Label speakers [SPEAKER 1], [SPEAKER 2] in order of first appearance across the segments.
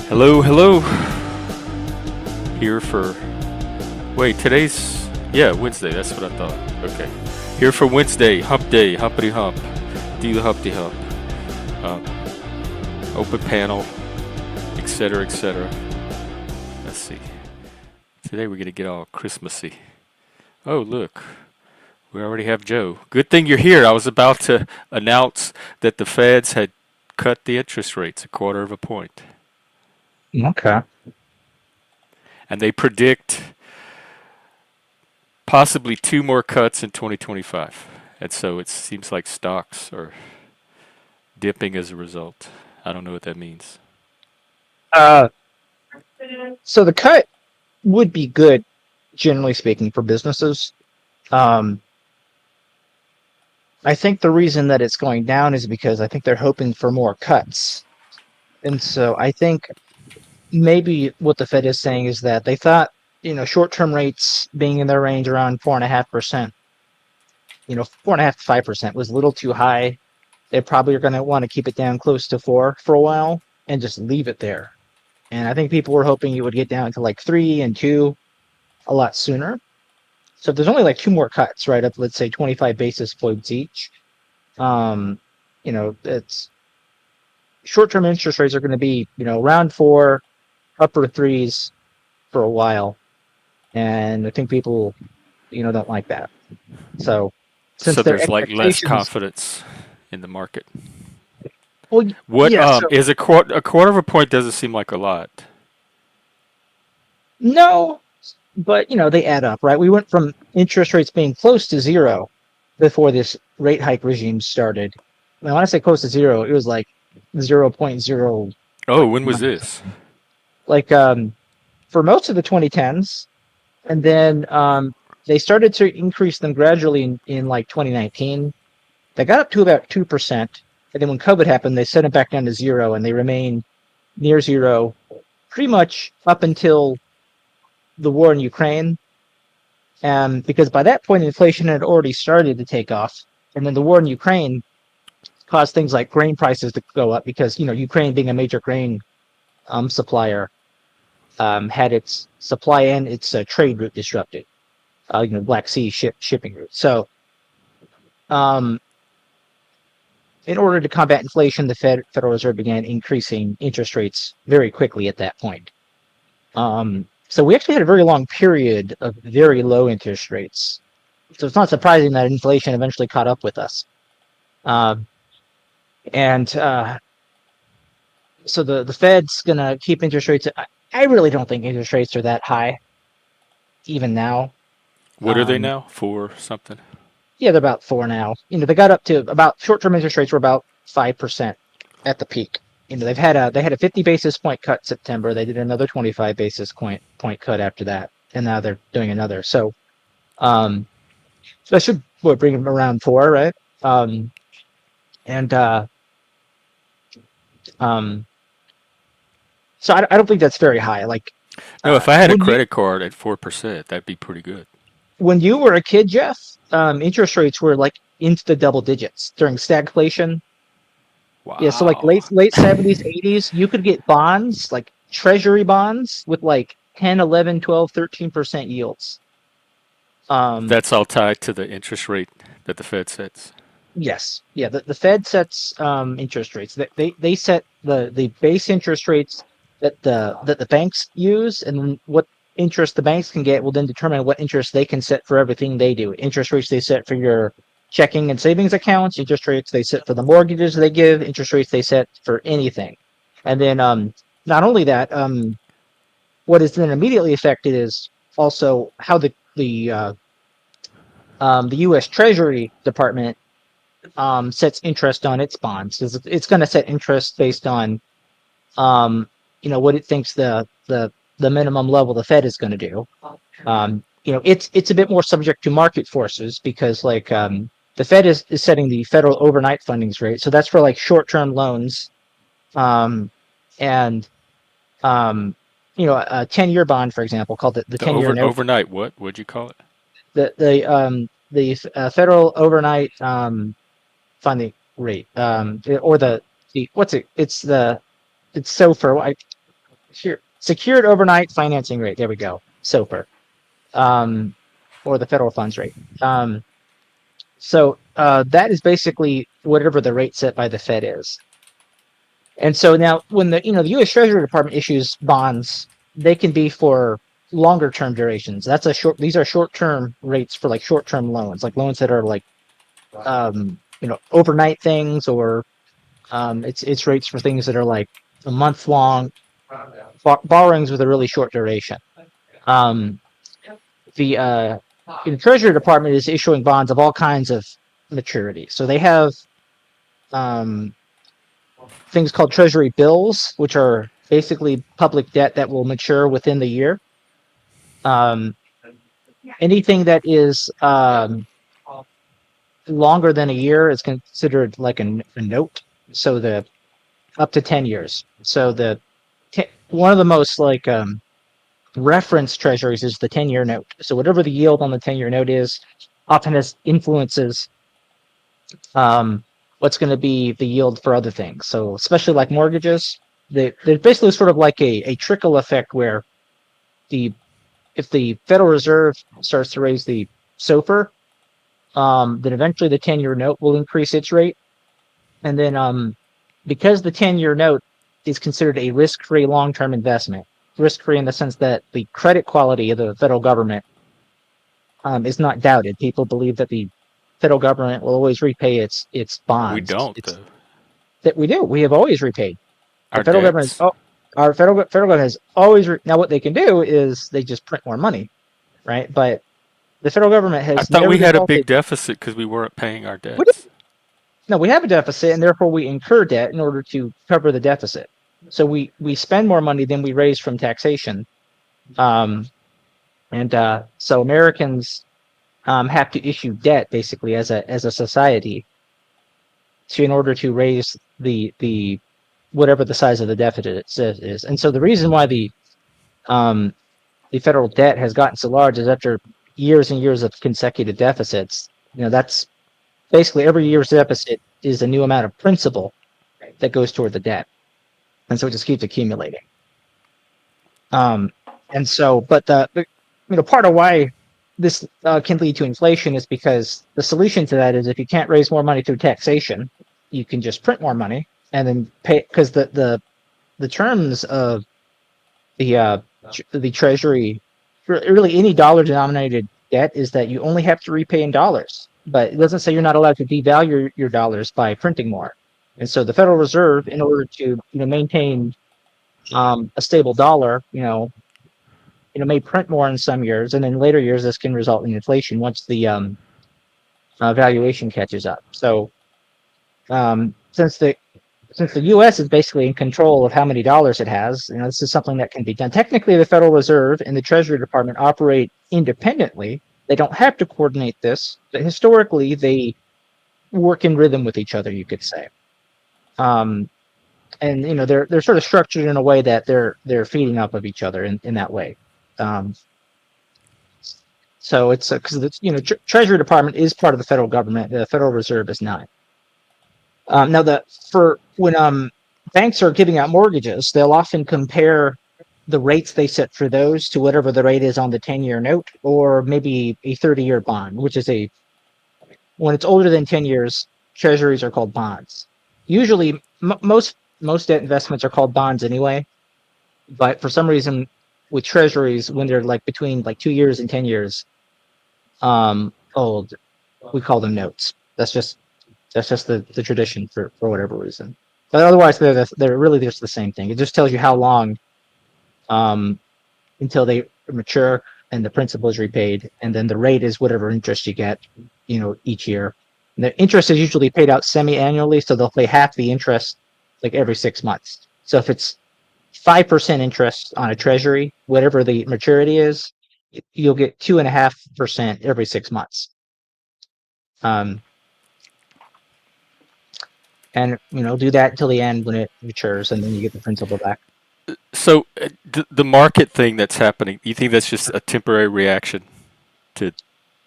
[SPEAKER 1] Hello, hello. Here for. Wait, today's. Yeah, Wednesday. That's what I thought. Okay. Here for Wednesday. Hump day. Humpity hump. Do the humpty hump. Um, Open panel. Etc. Etc. Let's see. Today we're going to get all Christmassy. Oh, look. We already have Joe. Good thing you're here. I was about to announce that the feds had cut the interest rates a quarter of a point.
[SPEAKER 2] Okay.
[SPEAKER 1] And they predict possibly two more cuts in 2025. And so it seems like stocks are dipping as a result. I don't know what that means.
[SPEAKER 2] Uh, so the cut would be good, generally speaking, for businesses. Um, I think the reason that it's going down is because I think they're hoping for more cuts. And so I think maybe what the Fed is saying is that they thought, short-term rates being in their range around 4.5%, 4.5 to 5% was a little too high. They probably are going to want to keep it down close to 4 for a while and just leave it there. And I think people were hoping it would get down to like 3 and 2 a lot sooner. So if there's only like two more cuts, right, up let's say 25 basis points each, um, it's short-term interest rates are going to be, around 4, upper 3s for a while, and I think people, don't like that. So since
[SPEAKER 1] So
[SPEAKER 2] their
[SPEAKER 1] there's like less
[SPEAKER 2] expectations,
[SPEAKER 1] confidence in the market.
[SPEAKER 2] well,
[SPEAKER 1] What
[SPEAKER 2] yeah, so
[SPEAKER 1] is a quarter of a point doesn't seem like a lot.
[SPEAKER 2] no, but they add up, right? We went from interest rates being close to zero before this rate hike regime started. Now, when I say close to zero, it was like 0.0
[SPEAKER 1] Oh,
[SPEAKER 2] like
[SPEAKER 1] when was
[SPEAKER 2] 1
[SPEAKER 1] this?
[SPEAKER 2] like for most of the 2010s, and then they started to increase them gradually in like 2019. They got up to about 2%, and then when COVID happened, they set it back down to zero, and they remain near zero pretty much up until the war in Ukraine. Because by that point, inflation had already started to take off, and then the war in Ukraine caused things like grain prices to go up because Ukraine being a major grain supplier had its supply and its trade route disrupted. Black Sea shipping route. So, um, in order to combat inflation, the Federal Reserve began increasing interest rates very quickly at that point. So we actually had a very long period of very low interest rates. So it's not surprising that inflation eventually caught up with us. Um, and So the Fed's gonna keep interest rates. I really don't think interest rates are that high even now.
[SPEAKER 1] What are they
[SPEAKER 2] Um,
[SPEAKER 1] now? For something?
[SPEAKER 2] yeah, they're about 4 now. They got up to about short-term interest rates were about 5% at the peak. They had a 50 basis point cut September. They did another 25 basis point cut after that, and now they're doing another. Um, so that should bring them around 4, right? And um, so I don't think that's very high. Like
[SPEAKER 1] No, if I had a
[SPEAKER 2] when you
[SPEAKER 1] credit card at 4%, that'd be pretty good.
[SPEAKER 2] when you were a kid, Jeff, interest rates were like into the double digits during stagflation. Yeah, so like
[SPEAKER 1] Wow.
[SPEAKER 2] late 70s, 80s, you could get bonds, like treasury bonds with like 10, 11, 12, 13% yields. Um,
[SPEAKER 1] That's all tied to the interest rate that the Fed sets.
[SPEAKER 2] yes. Yeah, the Fed sets interest rates. They set the base interest rates that the banks use, and then what interest the banks can get will then determine what interest they can set for everything they do. Interest rates they set for your checking and savings accounts, interest rates they set for the mortgages they give, interest rates they set for anything. And then not only that, what is then immediately affected is also how the U.S. Treasury Department sets interest on its bonds. It's going to set interest based on what it thinks the minimum level the Fed is going to do. It's a bit more subject to market forces because the Fed is setting the federal overnight fundings rate, so that's for like short-term loans, and a 10-year bond, for example, called the
[SPEAKER 1] The
[SPEAKER 2] 10-year note.
[SPEAKER 1] overnight what? What'd you call it?
[SPEAKER 2] The federal overnight funding rate, or the what's it? It's SOFR. secured overnight financing rate. There we go. SOFR, or the federal funds rate. So that is basically whatever the rate set by the Fed is. And so now, when the U.S. Treasury Department issues bonds, they can be for longer term durations. These are short term rates for like short term loans, like loans that are like overnight things, or it's rates for things that are like a month long borrowings with a really short duration. Um, the Treasury Department is issuing bonds of all kinds of maturity. So they have things called Treasury bills, which are basically public debt that will mature within the year. Anything that is longer than a year is considered like a note. So the up to 10 years. So one of the most like reference treasuries is the 10-year note. So whatever the yield on the 10-year note is, often has influences what's going to be the yield for other things. So especially like mortgages, there's basically sort of like a trickle effect where if the Federal Reserve starts to raise the SOFR, then eventually the 10-year note will increase its rate. And then because the 10-year note is considered a risk-free long-term investment, risk-free in the sense that the credit quality of the federal government is not doubted. People believe that the federal government will always repay its bonds.
[SPEAKER 1] We don't, though.
[SPEAKER 2] That we do. We have always repaid. The
[SPEAKER 1] Our
[SPEAKER 2] federal government
[SPEAKER 1] debts.
[SPEAKER 2] our federal government has always now what they can do is they just print more money, right? But the federal government
[SPEAKER 1] I
[SPEAKER 2] has
[SPEAKER 1] thought
[SPEAKER 2] never
[SPEAKER 1] we had a
[SPEAKER 2] defaulted.
[SPEAKER 1] big deficit because we weren't paying our
[SPEAKER 2] We do.
[SPEAKER 1] debts.
[SPEAKER 2] No, we have a deficit, and therefore we incur debt in order to cover the deficit. So we spend more money than we raise from taxation, so Americans have to issue debt basically as a society in order to raise the whatever the size of the deficit is. And so the reason why the federal debt has gotten so large is after years and years of consecutive deficits. That's basically every year's deficit is a new amount of principal that goes toward the debt, and so it just keeps accumulating. And so, but part of why this can lead to inflation is because the solution to that is if you can't raise more money through taxation, you can just print more money and then pay, because the terms of the treasury, really any dollar denominated debt, is that you only have to repay in dollars, but it doesn't say you're not allowed to devalue your dollars by printing more. And so the Federal Reserve, in order to maintain a stable dollar, may print more in some years, and in later years this can result in inflation once the valuation catches up. So since the U.S. is basically in control of how many dollars it has, this is something that can be done. Technically, the Federal Reserve and the Treasury Department operate independently. They don't have to coordinate this, but historically they work in rhythm with each other, you could say. And they're sort of structured in a way that they're feeding off of each other in that way. So it's because Treasury Department is part of the federal government. The Federal Reserve is not. Now, when banks are giving out mortgages, they'll often compare the rates they set for those to whatever the rate is on the 10-year note, or maybe a 30-year bond, which is when it's older than 10 years, treasuries are called bonds. Usually, most debt investments are called bonds anyway, but for some reason, with treasuries, when they're like between like 2 years and 10 years old, we call them notes. That's just the tradition for whatever reason. But otherwise, they're really just the same thing. It just tells you how long until they mature and the principal is repaid, and then the rate is whatever interest you get, each year. And the interest is usually paid out semi-annually, so they'll pay half the interest like every 6 months. So if it's 5% interest on a treasury, whatever the maturity is, you'll get 2.5% every 6 months. And do that until the end when it matures, and then you get the principal back.
[SPEAKER 1] So the market thing that's happening, you think that's just a temporary reaction to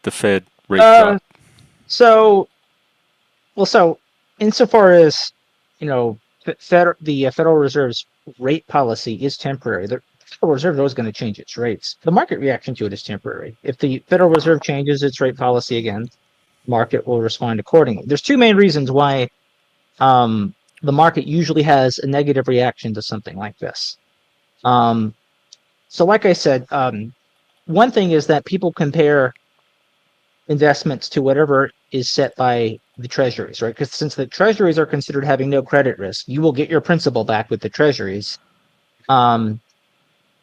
[SPEAKER 1] the Fed rate drop?
[SPEAKER 2] So insofar as the Federal Reserve's rate policy is temporary. The Federal Reserve is always going to change its rates. The market reaction to it is temporary. If the Federal Reserve changes its rate policy again, market will respond accordingly. There's two main reasons why the market usually has a negative reaction to something like this. So like I said, one thing is that people compare investments to whatever is set by the treasuries, right? Because since the treasuries are considered having no credit risk, you will get your principal back with the treasuries.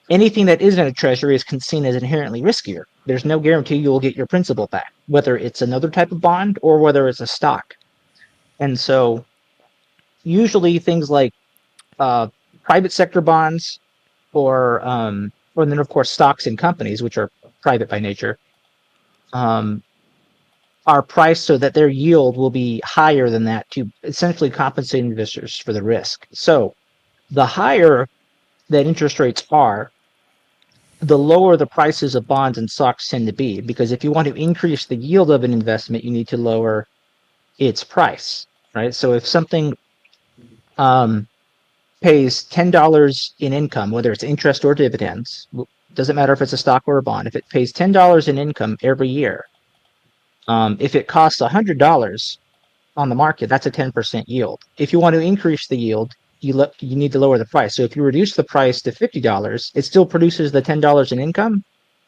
[SPEAKER 2] Anything that isn't a treasury is seen as inherently riskier. There's no guarantee you will get your principal back, whether it's another type of bond or whether it's a stock. And so usually things like private sector bonds or then of course stocks and companies, which are private by nature, are priced so that their yield will be higher than that to essentially compensate investors for the risk. So the higher that interest rates are, the lower the prices of bonds and stocks tend to be, because if you want to increase the yield of an investment, you need to lower its price, right? So if something pays $10 in income, whether it's interest or dividends, doesn't matter if it's a stock or a bond, if it pays $10 in income every year, if it costs $100 on the market, that's a 10% yield. If you want to increase the yield, you need to lower the price. So if you reduce the price to $50, it still produces the $10 in income.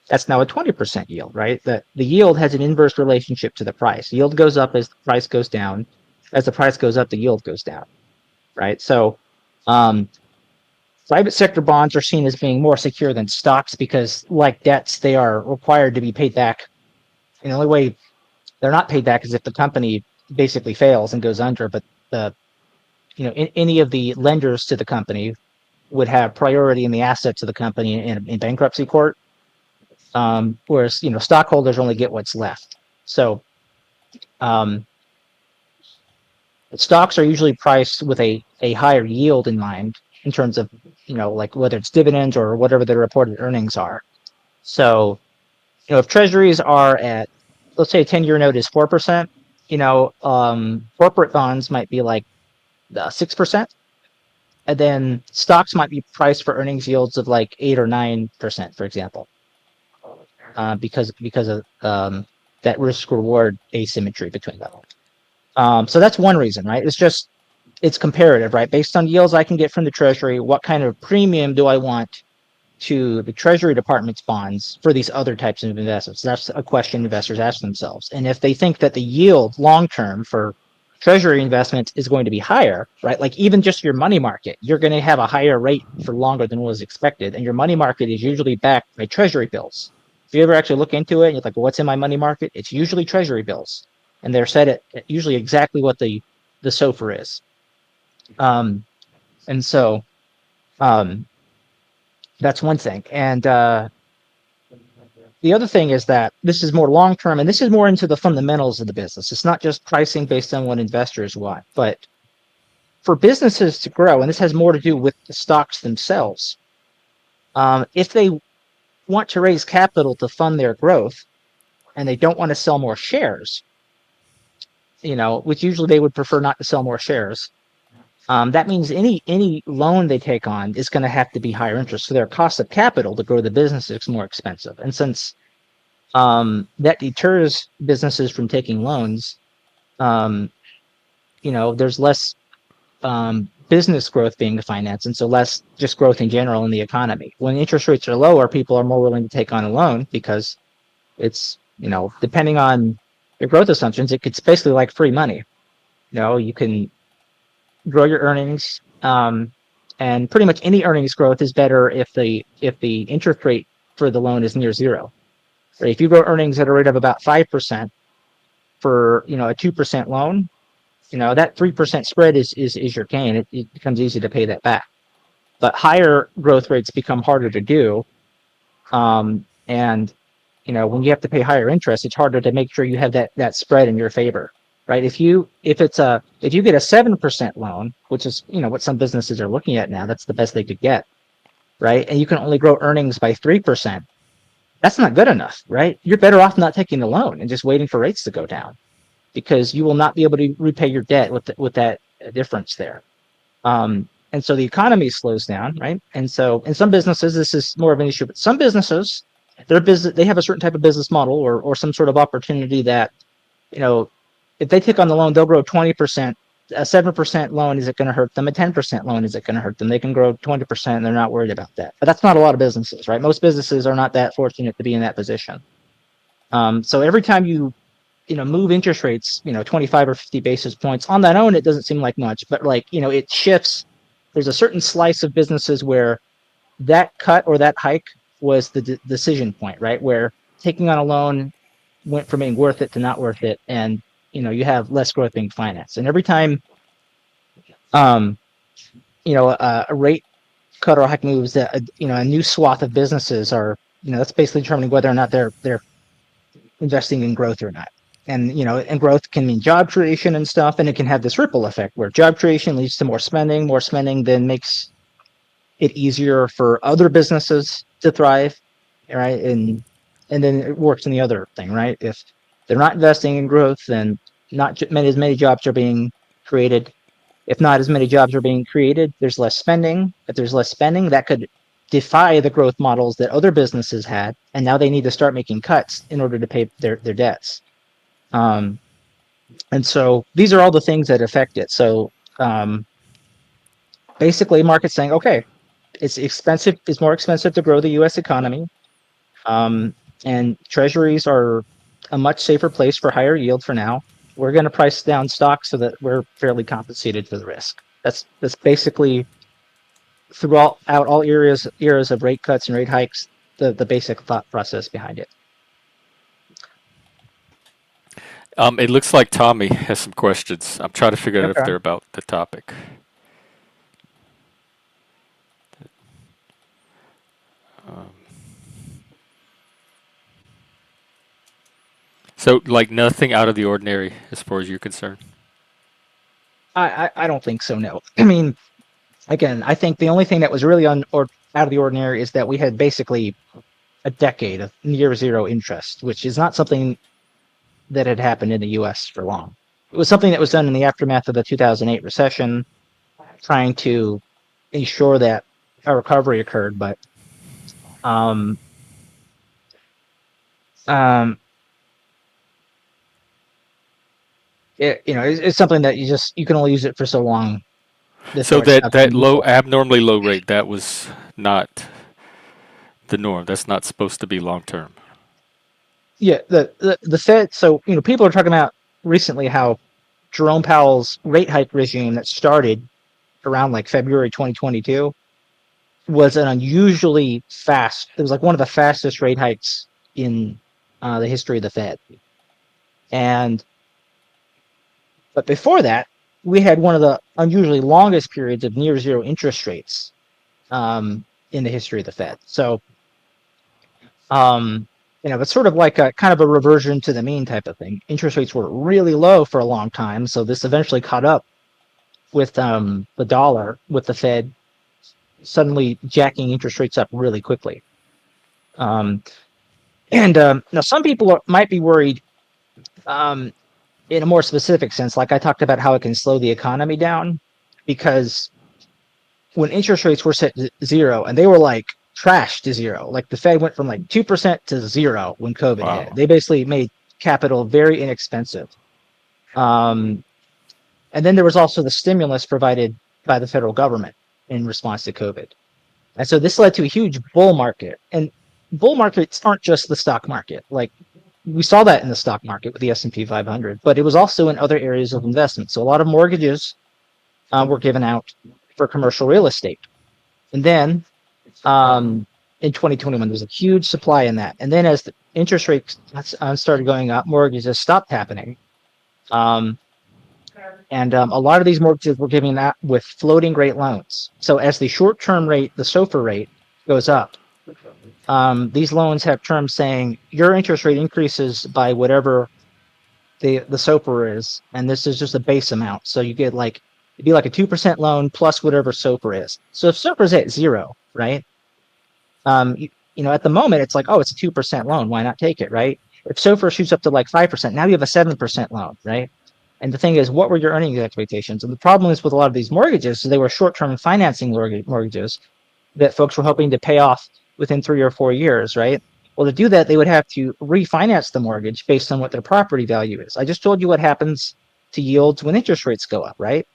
[SPEAKER 2] That's now a 20% yield, right? The yield has an inverse relationship to the price. Yield goes up as the price goes down. As the price goes up, the yield goes down, right? So private sector bonds are seen as being more secure than stocks because, like debts, they are required to be paid back. And the only way they're not paid back is if the company basically fails and goes under. But any of the lenders to the company would have priority in the assets of the company in bankruptcy court, whereas stockholders only get what's left. So stocks are usually priced with a higher yield in mind in terms of like whether it's dividends or whatever the reported earnings are. So if treasuries are at, let's say a 10-year note is 4%, corporate bonds might be like 6%. And then stocks might be priced for earnings yields of like 8 or 9%, for example, because of that risk reward asymmetry between them. So that's one reason, right? It's comparative, right? Based on yields I can get from the treasury, what kind of premium do I want to the Treasury Department's bonds for these other types of investments? That's a question investors ask themselves. And if they think that the yield long term for Treasury investments is going to be higher, right? Like even just your money market, you're going to have a higher rate for longer than was expected. And your money market is usually backed by Treasury bills. If you ever actually look into it and you're like, well, what's in my money market? It's usually Treasury bills. And they're set at usually exactly what the SOFR is. And so that's one thing. And the other thing is that this is more long-term, and this is more into the fundamentals of the business. It's not just pricing based on what investors want, but for businesses to grow, and this has more to do with the stocks themselves, if they want to raise capital to fund their growth, and they don't want to sell more shares, which usually they would prefer not to sell more shares, that means any loan they take on is going to have to be higher interest. So their cost of capital to grow the business is more expensive. And since that deters businesses from taking loans, there's less business growth being financed, and so less just growth in general in the economy. When interest rates are lower, people are more willing to take on a loan because it's, depending on your growth assumptions, it's basically like free money. You can grow your earnings, and pretty much any earnings growth is better if the interest rate for the loan is near zero. Right? If you grow earnings at a rate of about 5% for a 2% loan, that 3% spread is your gain. It becomes easy to pay that back. But higher growth rates become harder to do, and when you have to pay higher interest, it's harder to make sure you have that spread in your favor. Right? If you get a 7% loan, which is what some businesses are looking at now, that's the best they could get, right? And you can only grow earnings by 3%. That's not good enough, right? You're better off not taking the loan and just waiting for rates to go down, because you will not be able to repay your debt with that difference there. And so the economy slows down, right? And so in some businesses, this is more of an issue, but some businesses, they have a certain type of business model or some sort of opportunity that, if they take on the loan, they'll grow 20%. A 7% loan, is it going to hurt them? A 10% loan, is it going to hurt them? They can grow 20% and they're not worried about that. But that's not a lot of businesses, right? Most businesses are not that fortunate to be in that position. So every time you move interest rates, 25 or 50 basis points on that own, it doesn't seem like much, but it shifts. There's a certain slice of businesses where that cut or that hike was the decision point, right? Where taking on a loan went from being worth it to not worth it. And, you have less growth being financed. And every time, a rate cut or hike moves, that, a new swath of businesses are, that's basically determining whether or not they're investing in growth or not. And and growth can mean job creation and stuff, and it can have this ripple effect where job creation leads to more spending then makes it easier for other businesses to thrive, right? And then it works in the other thing, right? If they're not investing in growth, then not as many jobs are being created. If not as many jobs are being created, there's less spending. If there's less spending, that could defy the growth models that other businesses had, and now they need to start making cuts in order to pay their debts. And so these are all the things that affect it. So basically, market's saying, okay, it's expensive. It's more expensive to grow the U.S. economy, and treasuries are a much safer place for higher yield for now. We're going to price down stocks so that we're fairly compensated for the risk. That's basically throughout all eras of rate cuts and rate hikes, the basic thought process behind it.
[SPEAKER 1] It looks like Tommy has some questions. I'm trying to figure out if
[SPEAKER 2] Okay.
[SPEAKER 1] they're about the topic. So, like nothing out of the ordinary as far as you're concerned.
[SPEAKER 2] I don't think so. No. I mean, again, I think the only thing that was really out of the ordinary is that we had basically a decade of near zero interest, which is not something that had happened in the U.S. for long. It was something that was done in the aftermath of the 2008 recession, trying to ensure that a recovery occurred. But it's something that you can only use it for so long
[SPEAKER 1] So
[SPEAKER 2] before it
[SPEAKER 1] that
[SPEAKER 2] stops being
[SPEAKER 1] low,
[SPEAKER 2] useful.
[SPEAKER 1] abnormally low rate, that was not the norm. That's not supposed to be long term.
[SPEAKER 2] Yeah, the Fed. So people are talking about recently how Jerome Powell's rate hike regime that started around like February 2022 was an unusually fast. It was like one of the fastest rate hikes in the history of the Fed. But before that, we had one of the unusually longest periods of near zero interest rates in the history of the Fed. So, it's sort of like a kind of a reversion to the mean type of thing. Interest rates were really low for a long time, so this eventually caught up with the dollar, with the Fed suddenly jacking interest rates up really quickly. Now some people might be worried in a more specific sense, like I talked about how it can slow the economy down, because when interest rates were set to zero, and they were like trashed to zero, like the Fed went from like 2% to zero when COVID hit.
[SPEAKER 1] Wow.
[SPEAKER 2] They basically made capital very inexpensive. And then there was also the stimulus provided by the federal government in response to COVID. And so this led to a huge bull market. And bull markets aren't just the stock market. Like we saw that in the stock market with the S&P 500, but it was also in other areas of investment. So a lot of mortgages were given out for commercial real estate. And then in 2021, there was a huge supply in that. And then as the interest rates started going up, mortgages stopped happening. And a lot of these mortgages were giving that with floating rate loans. So as the short-term rate, the SOFR rate, goes up, these loans have terms saying your interest rate increases by whatever the SOFR is, and this is just a base amount. So you get like it'd be like a 2% loan plus whatever SOFR is. So if SOFR is at zero, right? At the moment it's like, oh, it's a 2% loan. Why not take it, right? If SOFR shoots up to like 5%, now you have a 7% loan, right? And the thing is, what were your earnings expectations? And the problem is with a lot of these mortgages, so they were short-term financing mortgages that folks were hoping to pay off within 3 or 4 years, right? Well, to do that, they would have to refinance the mortgage based on what their property value is. I just told you what happens to yields when interest rates go up, right?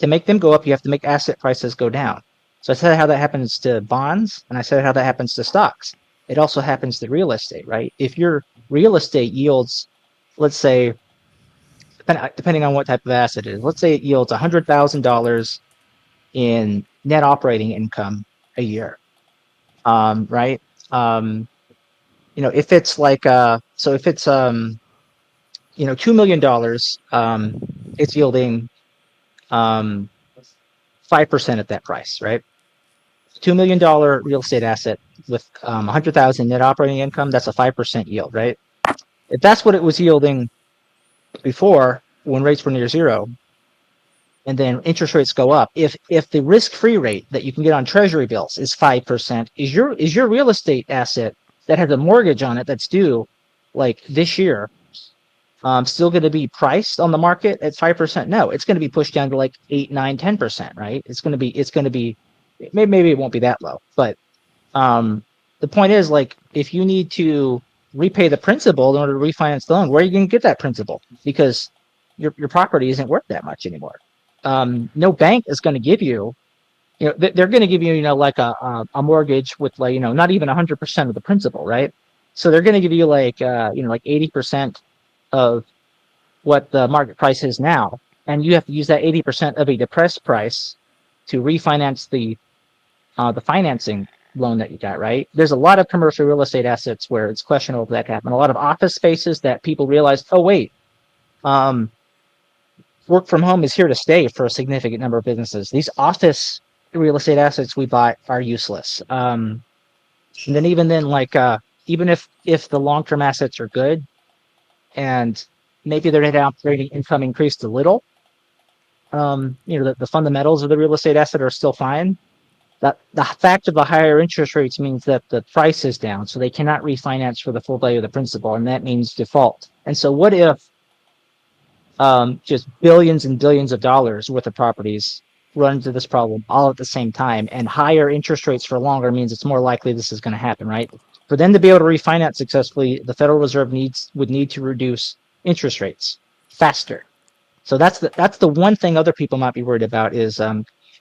[SPEAKER 2] To make them go up, you have to make asset prices go down. So I said how that happens to bonds, and I said how that happens to stocks. It also happens to real estate, right? If your real estate yields, let's say, depending on what type of asset it is, let's say it yields $100,000 in net operating income a year, right? If it's like so if it's $2 million, it's yielding 5% at that price, right? $2 million real estate asset with 100,000 net operating income, that's a 5% yield, right? If that's what it was yielding before, when rates were near zero, and then interest rates go up, if the risk-free rate that you can get on treasury bills is 5%, is your real estate asset that has a mortgage on it that's due like this year still going to be priced on the market at 5%? No, it's going to be pushed down to like 8, 9, 10%, right? It's going to be maybe it won't be that low, but the point is, like, if you need to repay the principal in order to refinance the loan, where are you going to get that principal? Because your property isn't worth that much anymore. No bank is going to give you, they're going to give you, like a mortgage with, like, not even 100% of the principal, right? So they're going to give you like, like 80% of what the market price is now, and you have to use that 80% of a depressed price to refinance the financing loan that you got, right? There's a lot of commercial real estate assets where it's questionable if that can happen. A lot of office spaces that people realize, oh wait, work from home is here to stay for a significant number of businesses. These office real estate assets we bought are useless. And then even then, like even if the long-term assets are good and maybe their net operating income increased a little, the fundamentals of the real estate asset are still fine. That the fact of the higher interest rates means that the price is down, so they cannot refinance for the full value of the principal, and that means default. And so what if just billions and billions of dollars worth of properties run into this problem all at the same time, and higher interest rates for longer means it's more likely this is going to happen, right? For them to be able to refinance successfully, the Federal Reserve would need to reduce interest rates faster. So that's the one thing other people might be worried about is,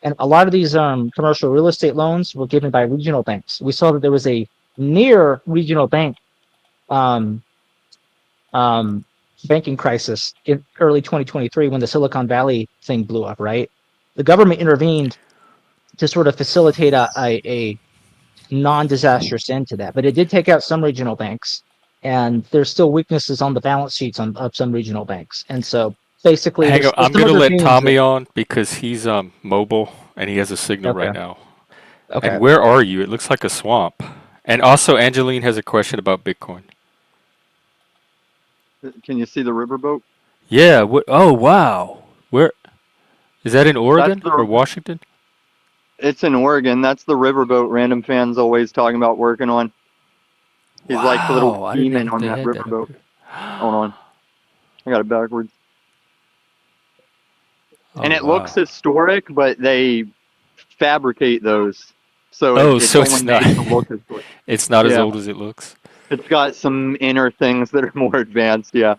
[SPEAKER 2] and a lot of these commercial real estate loans were given by regional banks. We saw that there was a near regional bank banking crisis in early 2023 when the Silicon Valley thing blew up, right? The government intervened to sort of facilitate a non-disastrous end to that, but it did take out some regional banks, and there's still weaknesses on the balance sheets of some regional banks. And so basically,
[SPEAKER 1] Hang on,
[SPEAKER 2] there's
[SPEAKER 1] I'm
[SPEAKER 2] some
[SPEAKER 1] gonna
[SPEAKER 2] other
[SPEAKER 1] let
[SPEAKER 2] themes
[SPEAKER 1] Tommy on because he's mobile and he has a signal
[SPEAKER 2] okay,
[SPEAKER 1] right now. And
[SPEAKER 2] okay.
[SPEAKER 1] where are you? It looks like a swamp. And also, Angeline has a question about Bitcoin.
[SPEAKER 3] Can you see the riverboat?
[SPEAKER 1] Yeah. What? Oh, wow. Where is that? In
[SPEAKER 3] That's
[SPEAKER 1] Oregon or
[SPEAKER 3] the.
[SPEAKER 1] Washington?
[SPEAKER 3] It's in Oregon. That's the riverboat. Random fans always talking about working on. He's like the little
[SPEAKER 1] Wow. I didn't know
[SPEAKER 3] demon
[SPEAKER 1] that
[SPEAKER 3] on
[SPEAKER 1] they
[SPEAKER 3] that
[SPEAKER 1] had that up
[SPEAKER 3] riverboat.
[SPEAKER 1] here.
[SPEAKER 3] Hold on, I got it backwards.
[SPEAKER 1] Oh,
[SPEAKER 3] And it looks
[SPEAKER 1] wow.
[SPEAKER 3] historic, but they fabricate those, so
[SPEAKER 1] Oh,
[SPEAKER 3] it's
[SPEAKER 1] so
[SPEAKER 3] only
[SPEAKER 1] it's not.
[SPEAKER 3] made to look historic.
[SPEAKER 1] It's not as
[SPEAKER 3] Yeah,
[SPEAKER 1] old as it looks.
[SPEAKER 3] it's got some inner things that are more advanced. Yeah,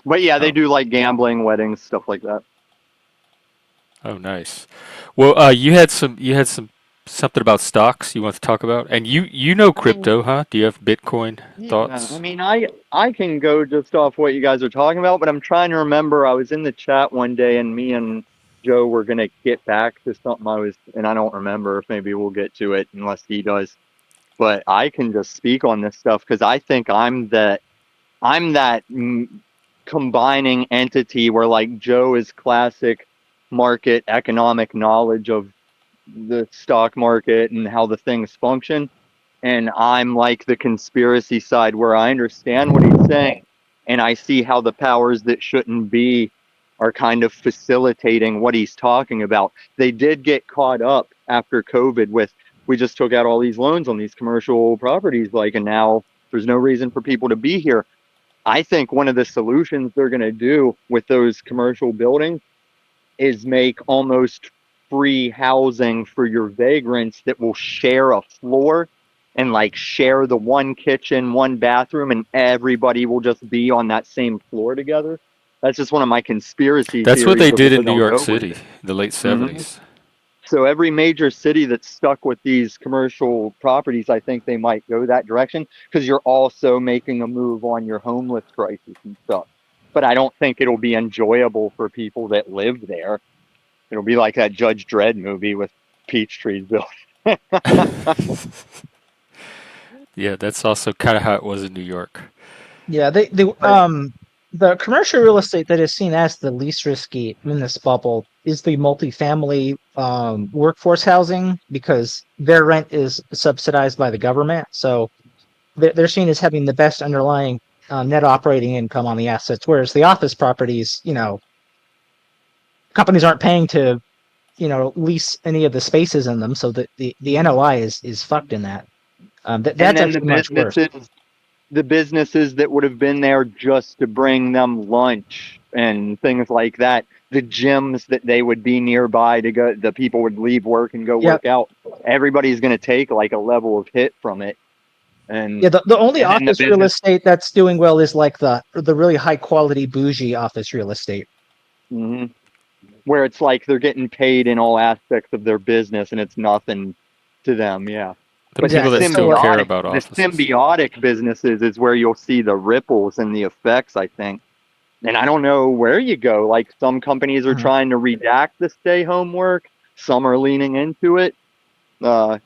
[SPEAKER 3] but yeah, they
[SPEAKER 1] Oh.
[SPEAKER 3] do like gambling, weddings, stuff like that.
[SPEAKER 1] Oh, nice. Well, you had some something about stocks you want to talk about, and you know
[SPEAKER 3] I mean,
[SPEAKER 1] crypto, huh? Do you have Bitcoin
[SPEAKER 3] yeah, I
[SPEAKER 1] thoughts?
[SPEAKER 3] mean, I can go just off what you guys are talking about, but I'm trying to remember. I was in the chat one day, and me and Joe were gonna get back to something and I don't remember if maybe we'll get to it unless he does. But I can just speak on this stuff because I think I'm that combining entity where like Joe is classic market economic knowledge of the stock market and how the things function, and I'm like the conspiracy side where I understand what he's saying and I see how the powers that shouldn't be are kind of facilitating what he's talking about. They did get caught up after COVID with, we just took out all these loans on these commercial properties, like, and now there's no reason for people to be here. I think one of the solutions they're going to do with those commercial buildings is make almost free housing for your vagrants that will share a floor and like share the one kitchen, one bathroom, and everybody will just be on that same floor together. That's just one of my conspiracy
[SPEAKER 1] That's what
[SPEAKER 3] theories
[SPEAKER 1] they
[SPEAKER 3] of
[SPEAKER 1] did
[SPEAKER 3] where
[SPEAKER 1] in New
[SPEAKER 3] they'll
[SPEAKER 1] York
[SPEAKER 3] go with
[SPEAKER 1] City,
[SPEAKER 3] it.
[SPEAKER 1] the late
[SPEAKER 3] Hmm.
[SPEAKER 1] 70s.
[SPEAKER 3] So every major city that's stuck with these commercial properties, I think they might go that direction because you're also making a move on your homeless crisis and stuff. But I don't think it'll be enjoyable for people that live there. It'll be like that Judge Dredd movie with peach trees built.
[SPEAKER 1] Yeah, that's also kind of how it was in New York.
[SPEAKER 2] Yeah,
[SPEAKER 3] But
[SPEAKER 2] the commercial real estate that is seen as the least risky in this bubble is the multifamily workforce housing because their rent is subsidized by the government. So they're seen as having the best underlying net operating income on the assets, whereas the office properties, companies aren't paying to, lease any of the spaces in them, so the NOI is fucked in that.
[SPEAKER 3] and
[SPEAKER 2] That's
[SPEAKER 3] then
[SPEAKER 2] actually much worse.
[SPEAKER 3] the businesses that would have been there just to bring them lunch and things like that, the gyms that they would be nearby to go, the people would leave work and go
[SPEAKER 2] Yeah,
[SPEAKER 3] work out. Everybody's going to take like a level of hit from it, and
[SPEAKER 2] yeah. The only
[SPEAKER 3] and then the
[SPEAKER 2] office real
[SPEAKER 3] business.
[SPEAKER 2] estate that's doing well is like the really high quality bougie office real estate.
[SPEAKER 3] Hmm. Where it's like they're getting paid in all aspects of their business and it's nothing to them. Yeah.
[SPEAKER 1] The
[SPEAKER 3] But the
[SPEAKER 1] people
[SPEAKER 2] Exactly.
[SPEAKER 1] that
[SPEAKER 2] So
[SPEAKER 1] still
[SPEAKER 2] like,
[SPEAKER 1] care
[SPEAKER 3] symbiotic,
[SPEAKER 1] about
[SPEAKER 3] the
[SPEAKER 1] offices.
[SPEAKER 3] symbiotic businesses is where you'll see the ripples and the effects, I think. And I don't know where you go. Like some companies are
[SPEAKER 2] mhm.
[SPEAKER 3] trying to redact the stay home work. Some are leaning into it. Uh,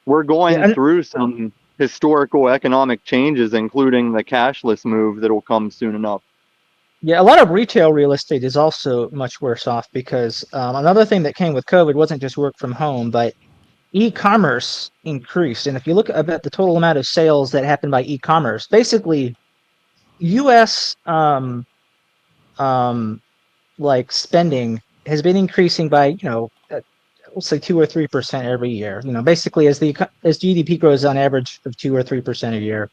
[SPEAKER 3] we're
[SPEAKER 2] Yeah,
[SPEAKER 3] going
[SPEAKER 2] and
[SPEAKER 3] through some historical economic changes, including the cashless move that'll come soon enough.
[SPEAKER 2] yeah, a lot of retail real estate is also much worse off because another thing that came with COVID wasn't just work from home, but e-commerce increased. And if you look at the total amount of sales that happened by e-commerce, basically U.S. Um, like spending has been increasing by we'll say 2 or 3% every year. Basically as GDP grows on average of 2 or 3% a year,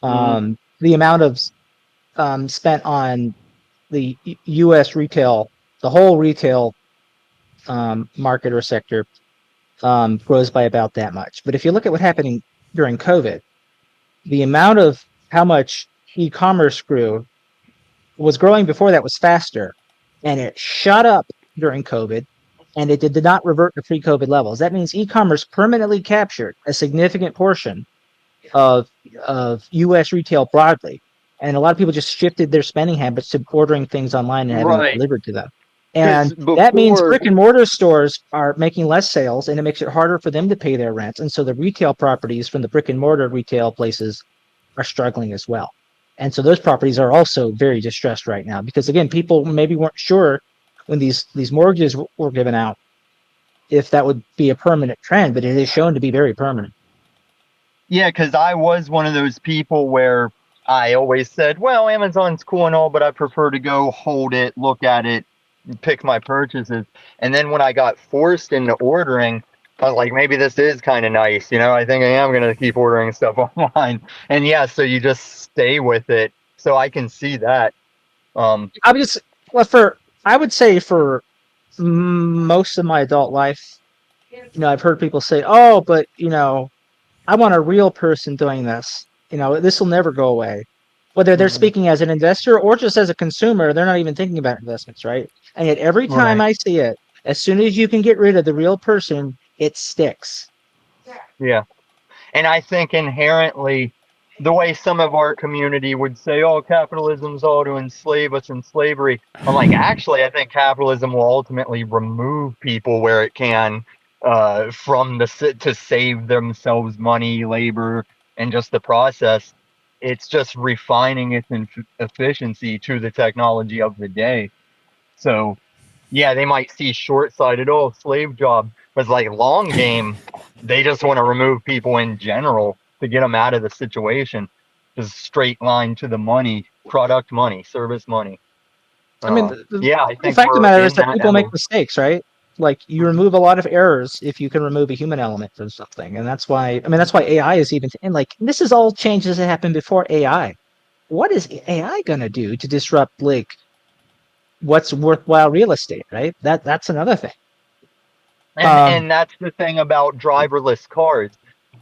[SPEAKER 3] Hmm.
[SPEAKER 2] the amount of spent on the U.S. retail, the whole retail market or sector grows by about that much. But if you look at what happened during COVID, the amount of how much e-commerce grew was growing before that was faster, and it shot up during COVID, and it did not revert to pre-COVID levels. That means e-commerce permanently captured a significant portion of U.S. retail broadly, and a lot of people just shifted their spending habits to ordering things online and having it
[SPEAKER 3] Right.
[SPEAKER 2] delivered to them.
[SPEAKER 3] Because
[SPEAKER 2] And that means
[SPEAKER 3] before,
[SPEAKER 2] brick and mortar stores are making less sales, and it makes it harder for them to pay their rent. And so the retail properties from the brick and mortar retail places are struggling as well. And so those properties are also very distressed right now because again, people maybe weren't sure when these mortgages were given out if that would be a permanent trend, but it is shown to be very permanent.
[SPEAKER 3] yeah, because I was one of those people where I always said, well, Amazon's cool and all, but I prefer to go hold it, look at it, pick my purchases. And then when I got forced into ordering, I was like, maybe this is kind of nice. I think I am going to keep ordering stuff online. And yeah, so you just stay with it. So I can see that. Um,
[SPEAKER 2] I would just well for I would say for most of my adult life, I've heard people say, "Oh, but I want a real person doing this. This will never go away." Whether they're
[SPEAKER 3] mhm,
[SPEAKER 2] speaking as an investor or just as a consumer, they're not even thinking about investments, right? And yet every time
[SPEAKER 3] right.
[SPEAKER 2] I see it, as soon as you can get rid of the real person, it sticks.
[SPEAKER 3] Yeah. And I think inherently, the way some of our community would say, oh, capitalism's all to enslave us in slavery. I'm like, actually, I think capitalism will ultimately remove people where it can from to save themselves money, labor, and just the process. It's just refining its efficiency to the technology of the day. So yeah, they might see short-sighted, oh, slave job, but it's like long game, they just want to remove people in general to get them out of the situation. Just straight line to the money, product money, service money.
[SPEAKER 2] I mean, the
[SPEAKER 3] Yeah, I
[SPEAKER 2] whole
[SPEAKER 3] think
[SPEAKER 2] fact of the
[SPEAKER 3] we're
[SPEAKER 2] matter is
[SPEAKER 3] in
[SPEAKER 2] that
[SPEAKER 3] that
[SPEAKER 2] people make
[SPEAKER 3] evolution.
[SPEAKER 2] mistakes, right? Like you remove a lot of errors if you can remove a human element from something, and that's why. I mean, that's why AI is even. And like this is all changes that happened before AI. what is AI going to do to disrupt like what's worthwhile real estate, right? That's another thing.
[SPEAKER 3] And that's the thing about driverless cars.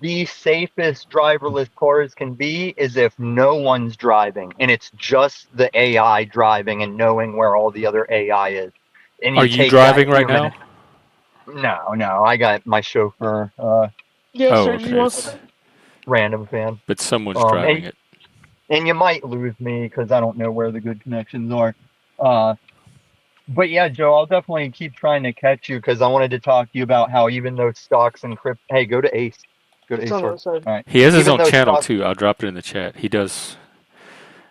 [SPEAKER 3] The safest driverless cars can be is if no one's driving and it's just the AI driving and knowing where all the other AI is. And
[SPEAKER 1] Are
[SPEAKER 3] you
[SPEAKER 1] you
[SPEAKER 3] take that
[SPEAKER 1] driving right
[SPEAKER 3] human.
[SPEAKER 1] now?
[SPEAKER 3] No, I got my chauffeur.
[SPEAKER 1] Oh, okay.
[SPEAKER 3] Random fan.
[SPEAKER 1] But someone's driving it.
[SPEAKER 3] And you might lose me because I don't know where the good connections are. But yeah, Joe, I'll definitely keep trying to catch you because I wanted to talk to you about how even though stocks and crypto. Hey, go to Ace. Go to Ace. All right.
[SPEAKER 1] He has his
[SPEAKER 3] Even
[SPEAKER 1] own
[SPEAKER 3] though
[SPEAKER 1] channel
[SPEAKER 3] stock-
[SPEAKER 1] too. I'll drop it in the chat. He does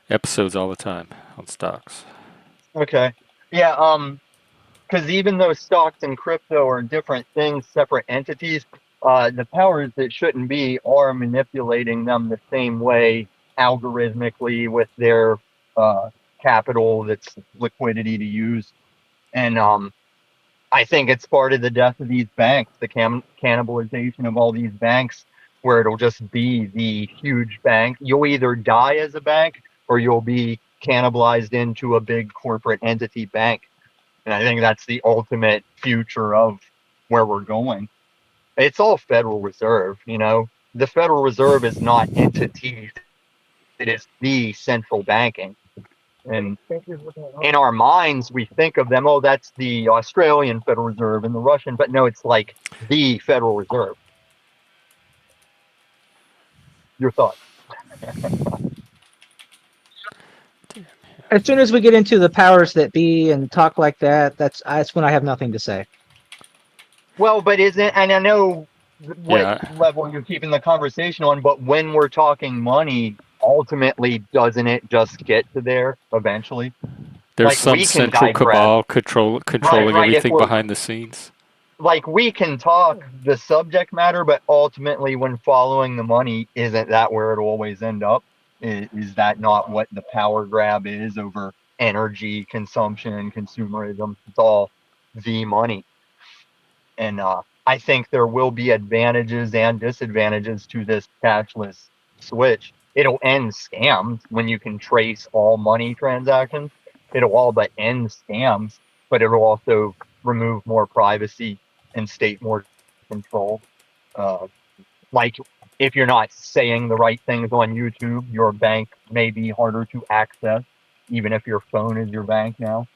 [SPEAKER 1] episodes all the time on stocks.
[SPEAKER 3] Okay. Yeah. Because even though stocks and crypto are different things, separate entities, the powers that shouldn't be are manipulating them the same way algorithmically with their capital that's liquidity to use. And I think it's part of the death of these banks, the cannibalization of all these banks, where it'll just be the huge bank. You'll either die as a bank or you'll be cannibalized into a big corporate entity bank. And I think that's the ultimate future of where we're going. It's all Federal Reserve, you know. The Federal Reserve is not entities, it is the central banking. And in our minds, we think of them, oh, that's the Australian Federal Reserve and the Russian, but no, it's like the Federal Reserve. Your thoughts?
[SPEAKER 2] As soon as we get into the powers that be and talk like that, that's when I have nothing to say.
[SPEAKER 3] Well, but and I know what level you're keeping the conversation on, but when we're talking money, ultimately, doesn't it just get to there eventually?
[SPEAKER 1] There's
[SPEAKER 3] Like,
[SPEAKER 1] some
[SPEAKER 3] we can
[SPEAKER 1] central
[SPEAKER 3] digress.
[SPEAKER 1] cabal controlling
[SPEAKER 3] Right,
[SPEAKER 1] everything behind the scenes.
[SPEAKER 3] Like, we can talk the subject matter, but ultimately, when following the money, isn't that where it'll always end up? Is that not what the power grab is over energy consumption and consumerism? It's all the money. And I think there will be advantages and disadvantages to this cashless switch. It'll end scams when you can trace all money transactions. It'll all but end scams, but it'll also remove more privacy and state more control. Like, if you're not saying the right things on YouTube, your bank may be harder to access, even if your phone is your bank now.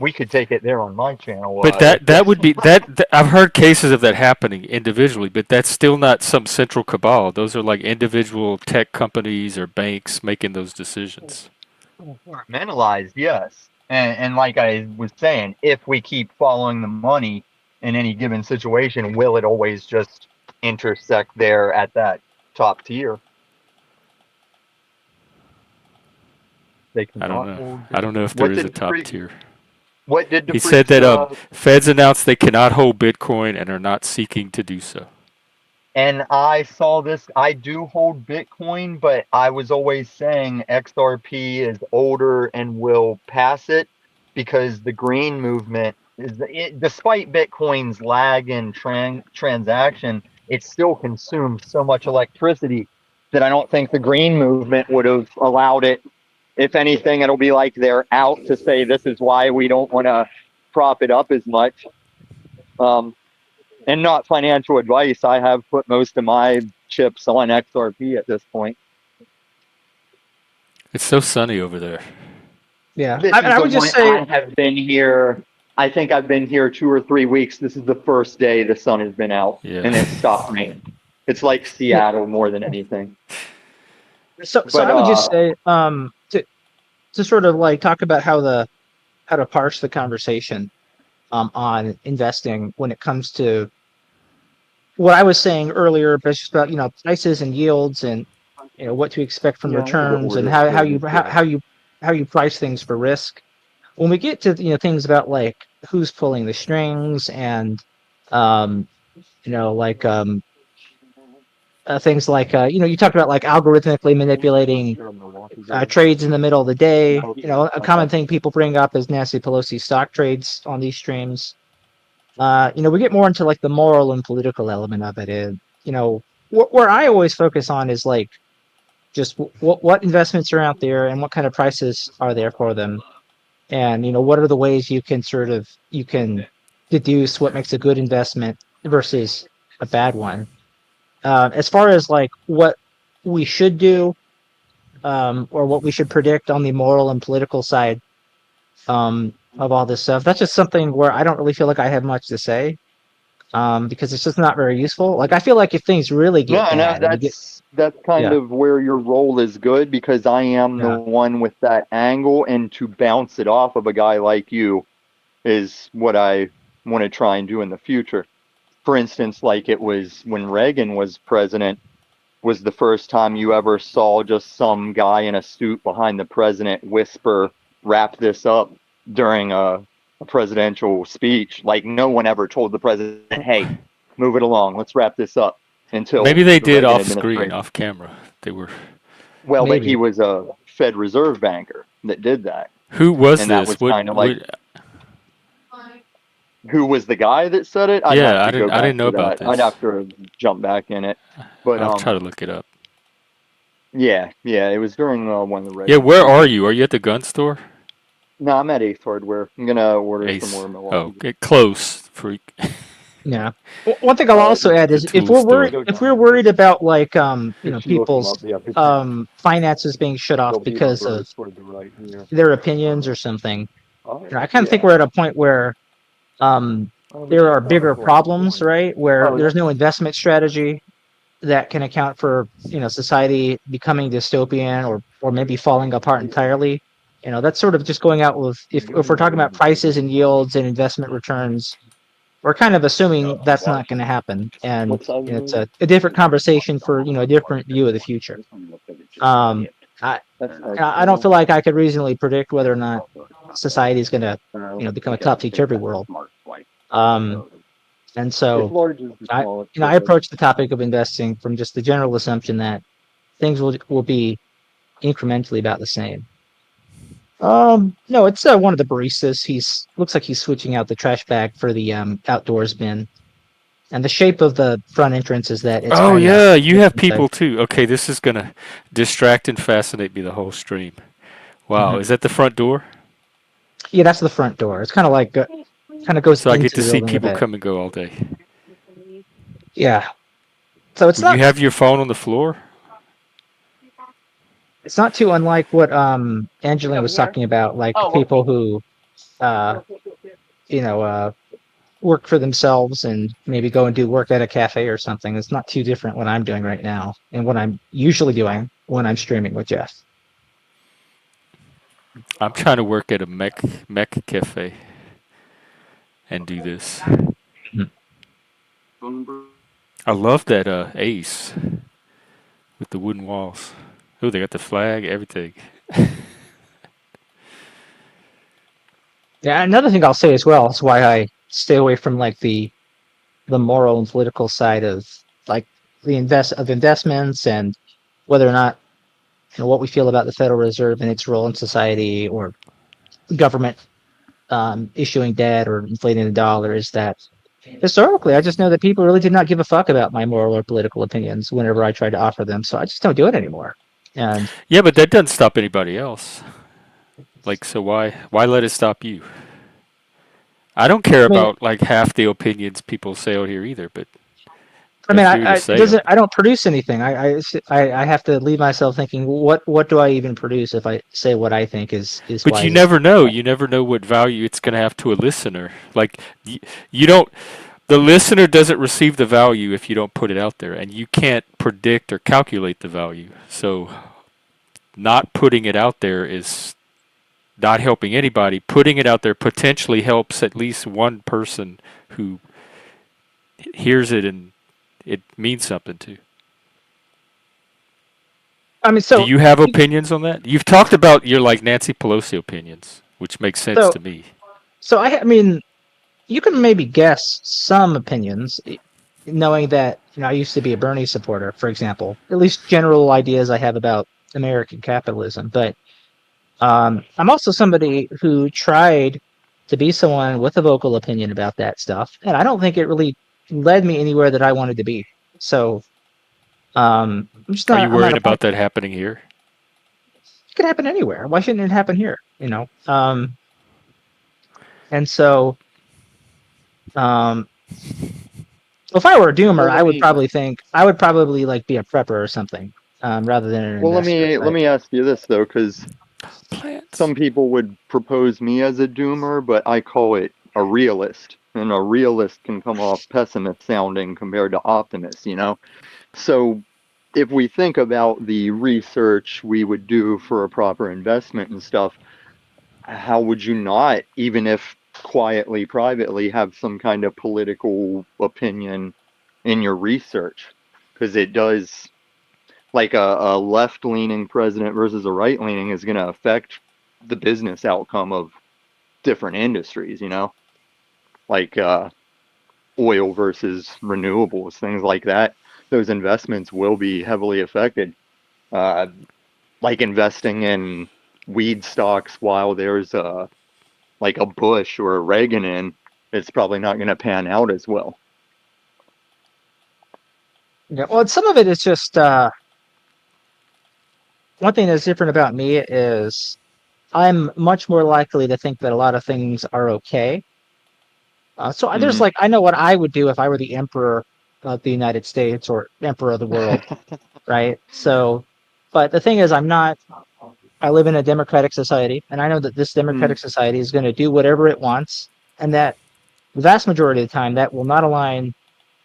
[SPEAKER 3] We could take it there on my channel.
[SPEAKER 1] But that would be that. I've heard cases of that happening individually, but that's still not some central cabal. Those are like individual tech companies or banks making those decisions.
[SPEAKER 3] Compartmentalized, yes. And like I was saying, if we keep following the money in any given situation, will it always just intersect there at that top tier? They
[SPEAKER 1] I don't know. I don't know if there is a top tier.
[SPEAKER 3] What did the
[SPEAKER 1] He said that Feds announced they cannot hold Bitcoin and are not seeking to do so.
[SPEAKER 3] And I saw this. I do hold Bitcoin, but I was always saying XRP is older and will pass it because the green movement is, despite Bitcoin's lag in transaction, it still consumes so much electricity that I don't think the green movement would have allowed it. If anything, it'll be like they're out to say this is why we don't want to prop it up as much. And not financial advice. I have put most of my chips on XRP at this point.
[SPEAKER 1] It's so sunny over there.
[SPEAKER 2] Yeah, I would just say
[SPEAKER 3] I have been here. I think I've been here 2 or 3 weeks. This is the first day the sun has been out, and it stopped raining. It's like Seattle more than anything.
[SPEAKER 2] So I would just say to sort of like talk about how to parse the conversation on investing when it comes to what I was saying earlier, but just about prices and yields and what to expect from returns and how you price things for risk. When we get to things about like who's pulling the strings and like things like you talked about like algorithmically manipulating trades in the middle of the day. A common thing people bring up is Nancy Pelosi's stock trades on these streams. We get more into like the moral and political element of it. And where I always focus on is like just what investments are out there and what kind of prices are there for them, and what are the ways you can deduce what makes a good investment versus a bad one. As far as like what we should do, or what we should predict on the moral and political side, of all this stuff, that's just something where I don't really feel like I have much to say, because it's just not very useful. Like, I feel like if things really get
[SPEAKER 3] No,
[SPEAKER 2] bad and we get,
[SPEAKER 3] that's kind
[SPEAKER 2] yeah,
[SPEAKER 3] of where your role is good, because I am the
[SPEAKER 2] yeah,
[SPEAKER 3] one with that angle, and to bounce it off of a guy like you is what I want to try and do in the future. For instance, like it was when Reagan was president, was the first time you ever saw just some guy in a suit behind the president whisper, "Wrap this up," during a presidential speech. Like, no one ever told the president, "Hey, move it along, let's wrap this up,"
[SPEAKER 1] Maybe
[SPEAKER 3] until
[SPEAKER 1] they
[SPEAKER 3] the
[SPEAKER 1] did
[SPEAKER 3] Reagan
[SPEAKER 1] off screen,
[SPEAKER 3] administration.
[SPEAKER 1] off camera. They were.
[SPEAKER 3] Well, but he
[SPEAKER 2] maybe.
[SPEAKER 3] was a Fed Reserve banker that did that.
[SPEAKER 1] Who was
[SPEAKER 3] And that
[SPEAKER 1] this?
[SPEAKER 3] was kind of like,
[SPEAKER 1] What?
[SPEAKER 3] who was the guy that said it? I'd have
[SPEAKER 1] Yeah,
[SPEAKER 3] to go
[SPEAKER 1] I didn't
[SPEAKER 3] back
[SPEAKER 1] know
[SPEAKER 3] to
[SPEAKER 1] about
[SPEAKER 3] that. I'd
[SPEAKER 1] this.
[SPEAKER 3] have to jump back in it. But
[SPEAKER 1] I'll try to look it up.
[SPEAKER 3] yeah, it was during one of the
[SPEAKER 1] Yeah,
[SPEAKER 3] Reagan
[SPEAKER 1] where are
[SPEAKER 3] speeches.
[SPEAKER 1] you? Are you at the gun store?
[SPEAKER 3] No, I'm at Ace Hardware. I'm gonna order some
[SPEAKER 1] Ace.
[SPEAKER 3] more
[SPEAKER 1] Oh,
[SPEAKER 3] Milwaukee.
[SPEAKER 1] get close, freak.
[SPEAKER 2] Yeah. One thing I'll also add
[SPEAKER 1] The
[SPEAKER 2] is
[SPEAKER 1] tool store.
[SPEAKER 2] if we're worried about like
[SPEAKER 3] She looked them
[SPEAKER 2] people's
[SPEAKER 3] up. Yeah,
[SPEAKER 2] finances being shut off
[SPEAKER 3] they'll be
[SPEAKER 2] because
[SPEAKER 3] over
[SPEAKER 2] of
[SPEAKER 3] toward the right here.
[SPEAKER 2] their opinions or something, I kind of think
[SPEAKER 3] Yeah.
[SPEAKER 2] we're at a point where um there are bigger problems, right? Where
[SPEAKER 3] Oh,
[SPEAKER 2] there's no investment strategy that can account for society becoming dystopian or maybe falling apart entirely. That's sort of just going out with, if we're talking about prices and yields and investment returns, we're kind of assuming that's not going to happen, and
[SPEAKER 3] what size
[SPEAKER 2] it's
[SPEAKER 3] is it?
[SPEAKER 2] a different conversation for a different view of the future. um i I don't feel like I could reasonably predict whether or not society is going to become a topsy-turvy world. um and
[SPEAKER 3] It's
[SPEAKER 2] so
[SPEAKER 3] large as the
[SPEAKER 2] I
[SPEAKER 3] smallest
[SPEAKER 2] I
[SPEAKER 3] size.
[SPEAKER 2] approach the topic of investing from just the general assumption that things will be incrementally about the same. No, it's one of the baristas. He's looks like he's switching out the trash bag for the outdoors bin, and the shape of the front entrance is that it's
[SPEAKER 1] Oh
[SPEAKER 2] kind of
[SPEAKER 1] yeah, you have people too. Okay, this is gonna distract and fascinate me the whole stream. Wow,
[SPEAKER 2] Mhm.
[SPEAKER 1] is that the front door?
[SPEAKER 2] Yeah, that's the front door. It's kind of like kind of goes
[SPEAKER 1] So I get
[SPEAKER 2] into
[SPEAKER 1] to
[SPEAKER 2] the
[SPEAKER 1] see
[SPEAKER 2] building a
[SPEAKER 1] people
[SPEAKER 2] bit.
[SPEAKER 1] come and go all day.
[SPEAKER 2] Yeah, so
[SPEAKER 1] Will you have your phone on the floor?
[SPEAKER 2] it's not too unlike what Angeline was talking about, like people who uh you know uh work for themselves and maybe go and do work at a cafe or something. It's not too different what I'm doing right now and what I'm usually doing when I'm streaming with Jeff.
[SPEAKER 1] I'm trying to work at a mech cafe and do this.
[SPEAKER 2] Mhm.
[SPEAKER 1] I love that Ace with the wooden walls. Oh, they got the flag, everything.
[SPEAKER 2] Yeah, another thing I'll say as well is why I stay away from like the moral and political side of like investments and whether or not what we feel about the Federal Reserve and its role in society, or government issuing debt or inflating the dollar, is that historically I just know that people really did not give a fuck about my moral or political opinions whenever I tried to offer them, so I just don't do it anymore. And
[SPEAKER 1] Yeah, but that doesn't stop anybody else. Like, so why let it stop you? I don't care
[SPEAKER 2] I mean,
[SPEAKER 1] about like half the opinions people say out here either, but
[SPEAKER 2] I
[SPEAKER 1] they're
[SPEAKER 2] mean,
[SPEAKER 1] free to
[SPEAKER 2] it
[SPEAKER 1] say them.
[SPEAKER 2] doesn't. I don't produce anything. I have to leave myself thinking, what do I even produce if I say what I think is
[SPEAKER 1] But you
[SPEAKER 2] wise?
[SPEAKER 1] never know. You never know what value it's going to have to a listener. Like, you don't. The listener doesn't receive the value if you don't put it out there, and you can't predict or calculate the value. So, not putting it out there is not helping anybody. Putting it out there potentially helps at least one person who hears it and it means something to.
[SPEAKER 2] I mean,
[SPEAKER 1] Do you have opinions on that? You've talked about your like Nancy Pelosi opinions, which makes sense
[SPEAKER 2] so
[SPEAKER 1] to me.
[SPEAKER 2] I mean, you can maybe guess some opinions, knowing that I used to be a Bernie supporter, for example. At least general ideas I have about American capitalism, but I'm also somebody who tried to be someone with a vocal opinion about that stuff, and I don't think it really led me anywhere that I wanted to be. So I'm just
[SPEAKER 1] Are
[SPEAKER 2] not.
[SPEAKER 1] you
[SPEAKER 2] I'm not
[SPEAKER 1] worried
[SPEAKER 2] a.
[SPEAKER 1] about that happening here?
[SPEAKER 2] It could happen anywhere. Why shouldn't it happen here? And so, um, if I were a doomer,
[SPEAKER 3] Well,
[SPEAKER 2] I would probably like be a prepper or something, rather than an
[SPEAKER 3] let
[SPEAKER 2] investor.
[SPEAKER 3] me ask you this though, because
[SPEAKER 1] Plants.
[SPEAKER 3] some people would propose me as a doomer, but I call it a realist, and a realist can come off pessimist sounding compared to optimist, you know. So if we think about the research we would do for a proper investment and stuff, how would you not, even if quietly, privately, have some kind of political opinion in your research? Because it does, like a left-leaning president versus a right-leaning is going to affect the business outcome of different industries, you know, like oil versus renewables, things like that. Those investments will be heavily affected. Uh, like investing in weed stocks while there's like a Bush or a Reagan in, it's probably not going to pan out as well.
[SPEAKER 2] Yeah. Well, some of it is just one thing that's different about me is I'm much more likely to think that a lot of things are okay. So there's
[SPEAKER 3] Hmm.
[SPEAKER 2] like I know what I would do if I were the emperor of the United States or emperor of the world, right? So, but the thing is, I'm not. I live in a democratic society, and I know that this
[SPEAKER 3] Mm.
[SPEAKER 2] democratic society is going to do whatever it wants, and that the vast majority of the time that will not align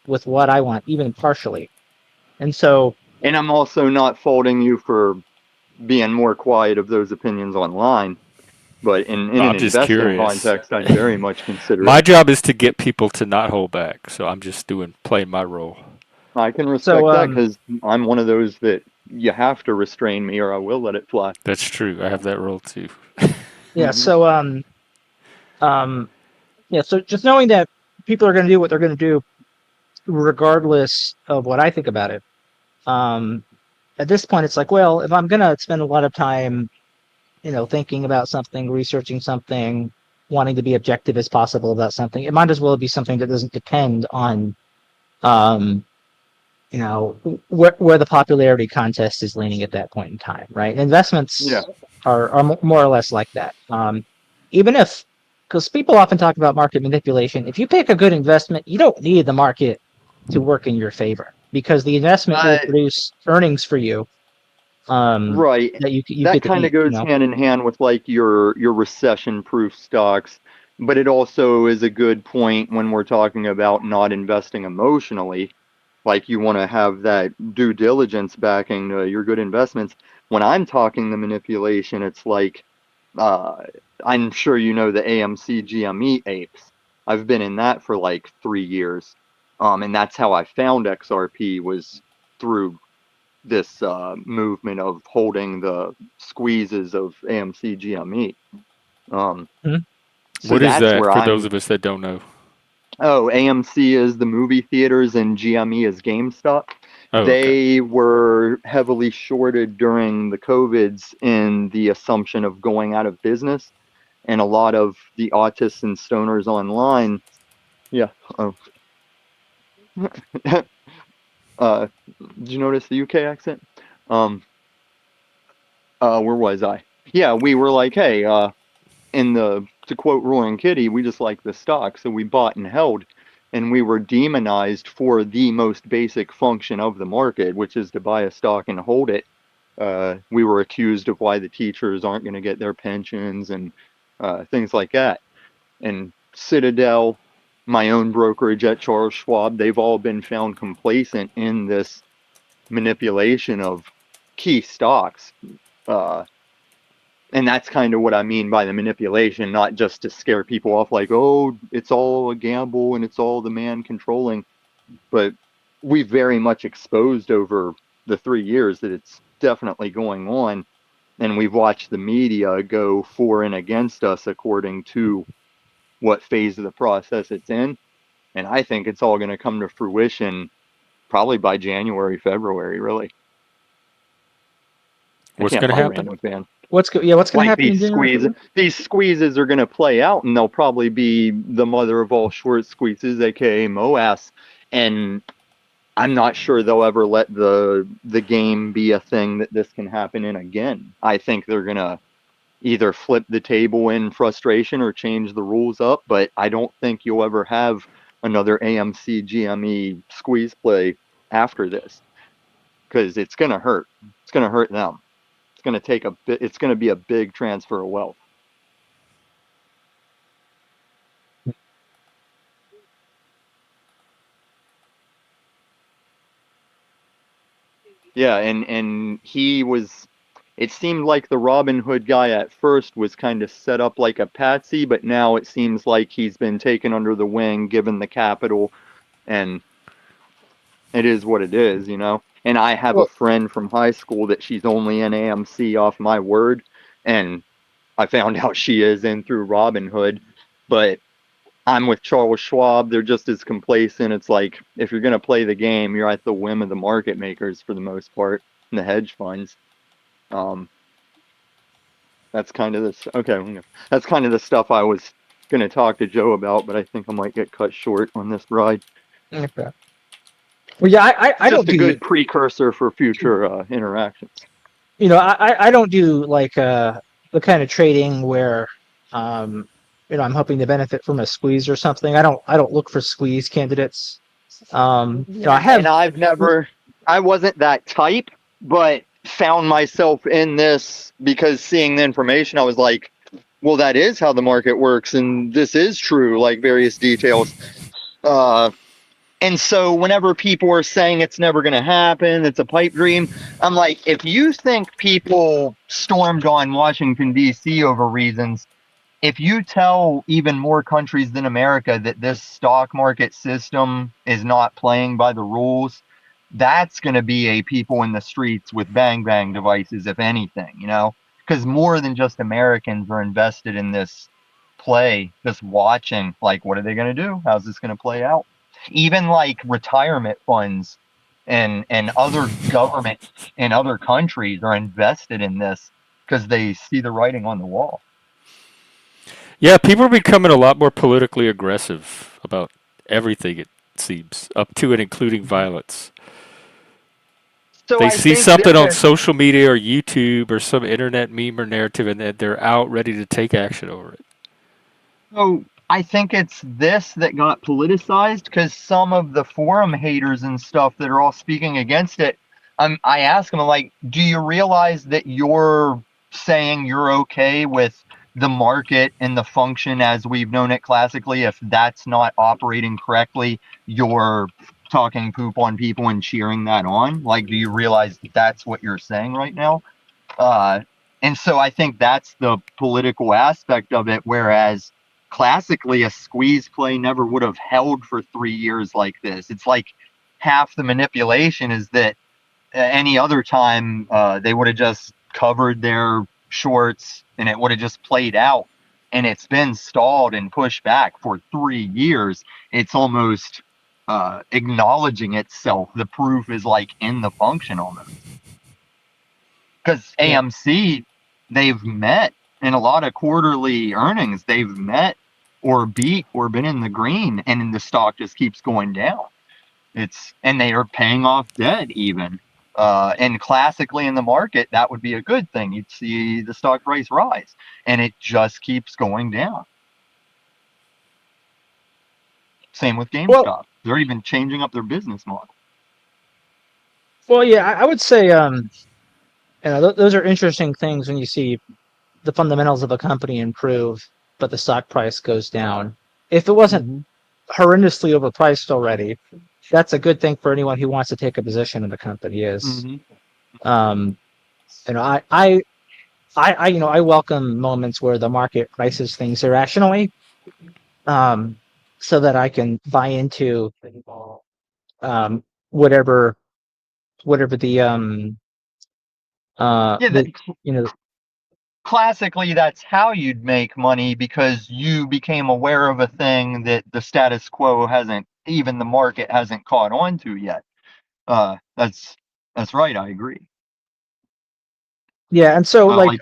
[SPEAKER 2] with what I want, even partially. And so,
[SPEAKER 3] And I'm also not faulting you for being more quiet of those opinions online, but in an
[SPEAKER 1] I'm just
[SPEAKER 3] investing
[SPEAKER 1] curious.
[SPEAKER 3] context, I'd very much consider it.
[SPEAKER 1] My job is to get people to not hold back, so I'm just playing my role.
[SPEAKER 3] I can
[SPEAKER 2] so
[SPEAKER 3] respect that because I'm one of those that you have to restrain me or I will let it fly.
[SPEAKER 1] That's true. I have that role too.
[SPEAKER 2] yeah,
[SPEAKER 3] Hmm.
[SPEAKER 2] so um, yeah, so just knowing that people are going to do what they're going to do, regardless of what I think about it. Um, at this point, it's like, well, if I'm going to spend a lot of time, thinking about something, researching something, wanting to be objective as possible about something, it might as well be something that doesn't depend on, um, where the popularity contest is leaning at that point in time, right?
[SPEAKER 3] Yeah.
[SPEAKER 2] Investments are more or less like that. Even if, because people often talk about market manipulation, if you pick a good investment, you don't need the market to work in your favor because the investment will
[SPEAKER 3] Uh,
[SPEAKER 2] produce earnings for you,
[SPEAKER 3] right.
[SPEAKER 2] that you
[SPEAKER 3] That
[SPEAKER 2] get to
[SPEAKER 3] kind of
[SPEAKER 2] eat.
[SPEAKER 3] goes hand in hand with like your recession-proof stocks, but it also is a good point when we're talking about not investing emotionally. Like you want to have that due diligence backing your good investments. When I'm talking the manipulation, it's like uh, I'm sure you know the AMC GME apes. I've been in that for like 3 years, and that's how I found XRP was through this movement of holding the squeezes of AMC GME. Um,
[SPEAKER 2] Mhm.
[SPEAKER 3] so
[SPEAKER 1] What is
[SPEAKER 3] that's
[SPEAKER 1] that
[SPEAKER 3] where
[SPEAKER 1] for those
[SPEAKER 3] I'm.
[SPEAKER 1] of us that don't know?
[SPEAKER 3] Oh, AMC is the movie theaters and GME is GameStop.
[SPEAKER 1] Oh, okay.
[SPEAKER 3] They were heavily shorted during the COVIDs in the assumption of going out of business. And a lot of the autists and stoners online, yeah. Oh. uh, did you notice the UK accent? Um, where was I? Yeah, we were like, hey, in the to quote Roaring Kitty, we just like the stock, so we bought and held, and we were demonized for the most basic function of the market, which is to buy a stock and hold it. We were accused of why the teachers aren't going to get their pensions and things like that. And Citadel, my own brokerage at Charles Schwab, they've all been found complacent in this manipulation of key stocks. Uh, and that's kind of what I mean by the manipulation, not just to scare people off like, oh, it's all a gamble and it's all the man controlling. But we very much exposed over the 3 years that it's definitely going on. And we've watched the media go for and against us according to what phase of the process it's in. And I think it's all going to come to fruition probably by January, February, really. I
[SPEAKER 1] What's
[SPEAKER 3] can't
[SPEAKER 1] gonna
[SPEAKER 3] buy
[SPEAKER 1] happen?
[SPEAKER 3] random fan.
[SPEAKER 2] What's what's going to
[SPEAKER 3] Like
[SPEAKER 2] happen in January?
[SPEAKER 3] these squeezes are going to play out, and they'll probably be the mother of all short squeezes, aka MOAS. And I'm not sure they'll ever let the game be a thing that this can happen in again. I think they're gonna either flip the table in frustration or change the rules up, but I don't think you'll ever have another AMC GME squeeze play after this, because it's gonna hurt. It's gonna hurt them. It's gonna take a bit. It's gonna be a big transfer of wealth. Yeah, and he was. It seemed like the Robin Hood guy at first was kind of set up like a patsy, but now it seems like he's been taken under the wing, given the capital, and it is what it is, you know. And I have a
[SPEAKER 2] Well,
[SPEAKER 3] friend from high school that she's only in AMC off my word, and I found out she is in through Robin Hood, but I'm with Charles Schwab. They're just as complacent. It's like if you're going to play the game, you're at the whim of the market makers for the most part, and the hedge funds. That's kind of this. Okay, that's kind of the stuff I was going to talk to Joe about, but I think I might get cut short on this ride.
[SPEAKER 2] okay. Well, yeah, I don't
[SPEAKER 3] Just a
[SPEAKER 2] do,
[SPEAKER 3] good precursor for future interactions.
[SPEAKER 2] you know, I don't do like the kind of trading where, you know, I'm hoping to benefit from a squeeze or something. I don't look for squeeze candidates. You know, I
[SPEAKER 3] And
[SPEAKER 2] have,
[SPEAKER 3] I wasn't that type, but found myself in this because seeing the information, I was like, well, that is how the market works, and this is true, like various details. And so whenever people are saying it's never going to happen, it's a pipe dream, I'm like, if you think people stormed on Washington, D.C. over reasons, if you tell even more countries than America that this stock market system is not playing by the rules, that's going to be a people in the streets with bang bang devices, if anything, you know, because more than just Americans are invested in this play, just watching, like, what are they going to do? How's this going to play out? Even like retirement funds and other governments in other countries are invested in this because they see the writing on the wall.
[SPEAKER 1] Yeah, people are becoming a lot more politically aggressive about everything, it seems, up to and including violence.
[SPEAKER 3] So
[SPEAKER 1] They
[SPEAKER 3] I
[SPEAKER 1] see
[SPEAKER 3] think
[SPEAKER 1] something on
[SPEAKER 3] they're
[SPEAKER 1] social media or YouTube or some internet meme or narrative, and then they're out ready to take action over it.
[SPEAKER 3] so I think it's this that got politicized because some of the forum haters and stuff that are all speaking against it, I ask them like, do you realize that you're saying you're okay with the market and the function as we've known it classically? If that's not operating correctly, you're talking poop on people and cheering that on. Like, do you realize that's what you're saying right now? Uh, and so I think that's the political aspect of it. Whereas classically, a squeeze play never would have held for 3 years like this. It's like half the manipulation is that any other time they would have just covered their shorts and it would have just played out. And it's been stalled and pushed back for 3 years. It's almost acknowledging itself. The proof is like in the function almost. Because
[SPEAKER 2] yeah,
[SPEAKER 3] AMC, they've met in a lot of quarterly earnings, they've met or beat or been in the green, and the stock just keeps going down. And they are paying off debt even. And classically in the market, that would be a good thing. You'd see the stock price rise, and it just keeps going down. Same with
[SPEAKER 2] well,
[SPEAKER 3] GameStop. They're even changing up their business model.
[SPEAKER 2] yeah, I would say, you know, those are interesting things when you see the fundamentals of a company improve, but the stock price goes down. If it wasn't horrendously overpriced already, that's a good thing for anyone who wants to take a position in the company. Is um, you know, you know, I welcome moments where the market prices things irrationally, um, so that I can buy into um, whatever the
[SPEAKER 3] Yeah,
[SPEAKER 2] the you know.
[SPEAKER 3] classically that's how you'd make money because you became aware of a thing that the status quo hasn't, even the market hasn't caught on to yet. That's right, I agree.
[SPEAKER 2] Yeah, and so like
[SPEAKER 3] Like,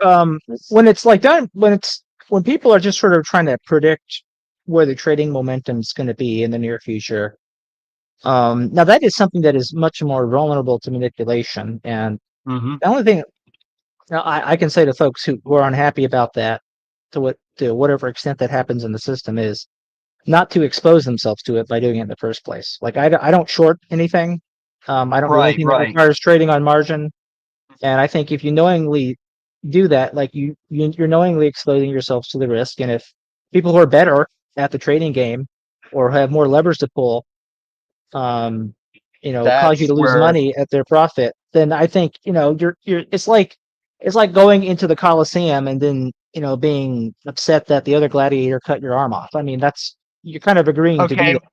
[SPEAKER 2] when it's like done when people are just sort of trying to predict where the trading momentum is going to be in the near future, Now that is something that is much more vulnerable to manipulation, and
[SPEAKER 3] Mm-hmm.
[SPEAKER 2] the only thing now I can say to folks who are unhappy about that, to whatever extent that happens in the system, is not to expose themselves to it by doing it in the first place. Like I don't short anything. I don't do
[SPEAKER 3] Right,
[SPEAKER 2] anything that
[SPEAKER 3] right.
[SPEAKER 2] requires trading on margin. And I think if you knowingly do that, like you're knowingly exposing yourselves to the risk. And if people who are better at the trading game or have more levers to pull, um, cause you
[SPEAKER 3] That's
[SPEAKER 2] to lose
[SPEAKER 3] where,
[SPEAKER 2] money at their profit, then I think you're. It's like going into the Coliseum and then being upset that the other gladiator cut your arm off. I mean, you're kind of agreeing to do
[SPEAKER 3] okay,
[SPEAKER 2] that.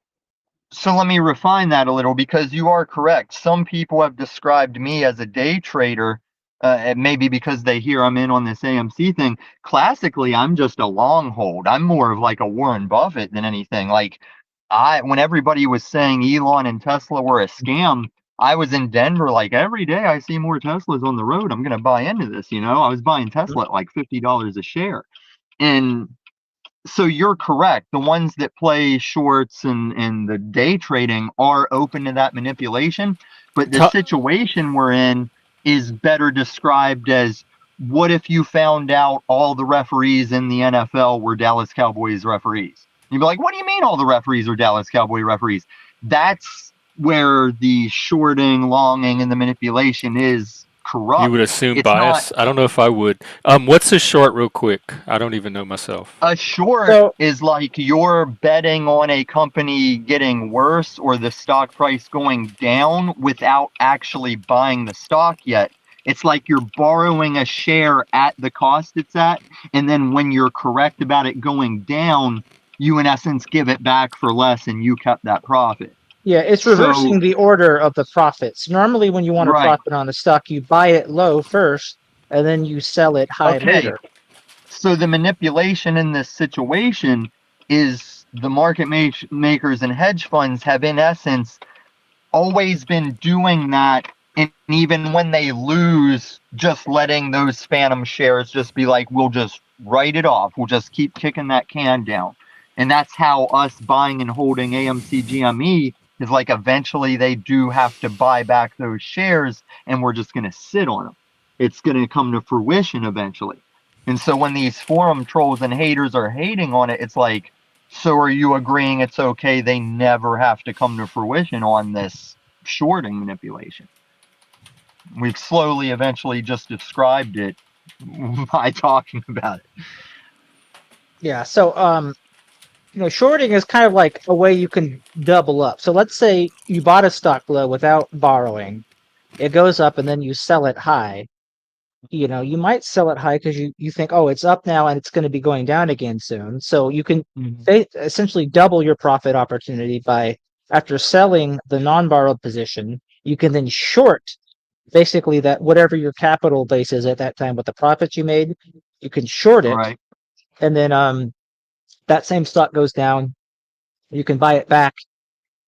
[SPEAKER 3] so let me refine that a little because you are correct. Some people have described me as a day trader, and maybe because they hear I'm in on this AMC thing. Classically, I'm just a long hold. I'm more of like a Warren Buffett than anything. Like when everybody was saying Elon and Tesla were a scam, I was in Denver. Like every day, I see more Teslas on the road. I'm gonna buy into this. I was buying Tesla at like $50 a share, and so you're correct. The ones that play shorts and the day trading are open to that manipulation. But the
[SPEAKER 1] Ta-
[SPEAKER 3] situation we're in is better described as what if you found out all the referees in the NFL were Dallas Cowboys referees? You'd be like, what do you mean all the referees are Dallas Cowboy referees? That's where the shorting, longing, and the manipulation is
[SPEAKER 1] you
[SPEAKER 3] corrupt.
[SPEAKER 1] would assume
[SPEAKER 3] It's not.
[SPEAKER 1] bias. I don't know if I would. What's a short, real quick? I don't even know myself.
[SPEAKER 3] A short
[SPEAKER 2] So
[SPEAKER 3] is like you're betting on a company getting worse or the stock price going down without actually buying the stock yet. It's like you're borrowing a share at the cost it's at, and then when you're correct about it going down, you in essence give it back for less and you kept that profit.
[SPEAKER 2] yeah, it's
[SPEAKER 3] So,
[SPEAKER 2] reversing the order of the profits. Normally, when you want to
[SPEAKER 3] right.
[SPEAKER 2] profit on a stock, you buy it low first, and then you sell it high
[SPEAKER 3] Okay.
[SPEAKER 2] later.
[SPEAKER 3] So the manipulation in this situation is the market makers and hedge funds have in essence always been doing that, and even when they lose, just letting those phantom shares just be like, we'll just write it off, we'll just keep kicking that can down. And that's how us buying and holding AMC GME is like eventually they do have to buy back those shares and we're just going to sit on them. It's going to come to fruition eventually. And so when these forum trolls and haters are hating on it, it's like, so are you agreeing it's okay they never have to come to fruition on this shorting manipulation? We've slowly eventually just described it by talking about it.
[SPEAKER 2] Yeah. So shorting is kind of like a way you can double up. So let's say you bought a stock low without borrowing, it goes up, and then you sell it high. You might sell it high because you think, oh, it's up now and it's going to be going down again soon. So you can essentially double your profit opportunity by, after selling the non-borrowed position, you can then short basically that whatever your capital base is at that time with the profits you made, you can short it,
[SPEAKER 3] Right.
[SPEAKER 2] and then that same stock goes down, you can buy it back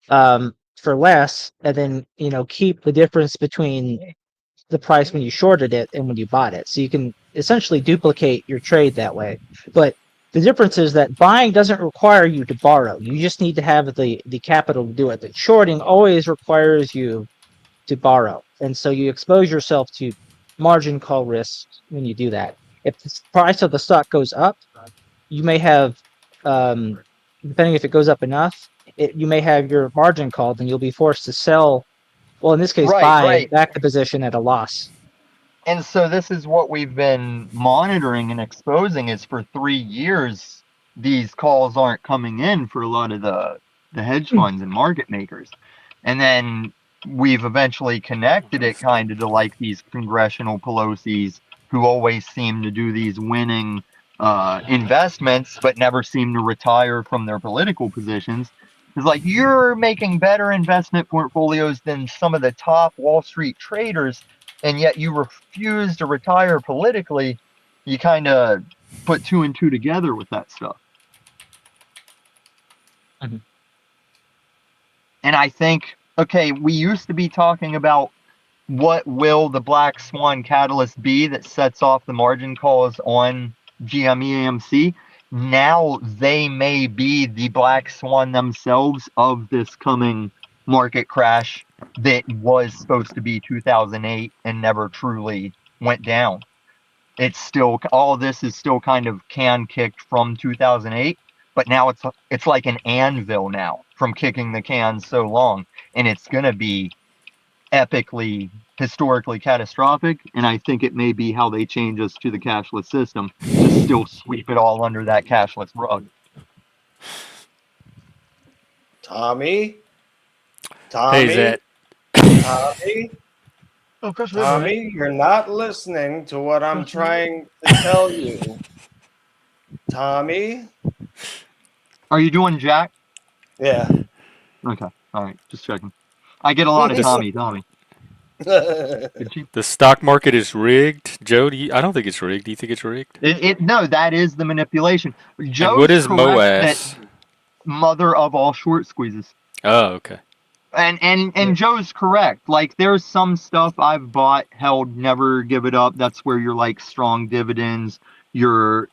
[SPEAKER 2] for less, and then keep the difference between the price when you shorted it and when you bought it. So you can essentially duplicate your trade that way. But the difference is that buying doesn't require you to borrow. You just need to have the capital to do it. But shorting always requires you to borrow. And so you expose yourself to margin call risks when you do that. If the price of the stock goes up, you may have, depending if it goes up enough, you may have your margin called and you'll be forced to sell, well, in this case,
[SPEAKER 3] Right,
[SPEAKER 2] buy
[SPEAKER 3] right.
[SPEAKER 2] back the position at a loss.
[SPEAKER 3] And so this is what we've been monitoring and exposing is for 3 years, these calls aren't coming in for a lot of the hedge funds and market makers. And then we've eventually connected it kind of to like these congressional Pelosi's who always seem to do these winning investments, but never seem to retire from their political positions. It's like you're making better investment portfolios than some of the top Wall Street traders, and yet you refuse to retire politically. You kind of put two and two together with that stuff.
[SPEAKER 2] Mhm.
[SPEAKER 3] And I think, okay, we used to be talking about what will the black swan catalyst be that sets off the margin calls on GME AMC. Now they may be the black swan themselves of this coming market crash that was supposed to be 2008 and never truly went down. It's still, all this is still kind of can kicked from 2008, but now it's like an anvil now from kicking the can so long, and it's going to be epically, historically catastrophic. And I think it may be how they change us to the cashless system to still sweep it all under that cashless rug.
[SPEAKER 4] Tommy?
[SPEAKER 1] Hey, Zed.
[SPEAKER 4] Tommy?
[SPEAKER 2] Oh, Chris,
[SPEAKER 4] Tommy, you're not listening to what I'm trying to tell you. Tommy?
[SPEAKER 3] Are you doing Jack?
[SPEAKER 4] Yeah.
[SPEAKER 3] Okay. All right. Just checking. I get a lot of Tommy.
[SPEAKER 1] The stock market is rigged. Joe, I don't think it's rigged. Do you think it's rigged?
[SPEAKER 3] No, that is the manipulation. Joe's
[SPEAKER 1] and what is
[SPEAKER 3] correct
[SPEAKER 1] MOAS?
[SPEAKER 3] that mother of all short squeezes.
[SPEAKER 1] Oh, okay.
[SPEAKER 3] And Joe's correct. Like, there's some stuff I've bought, held, never give it up. That's where you're like strong dividends, your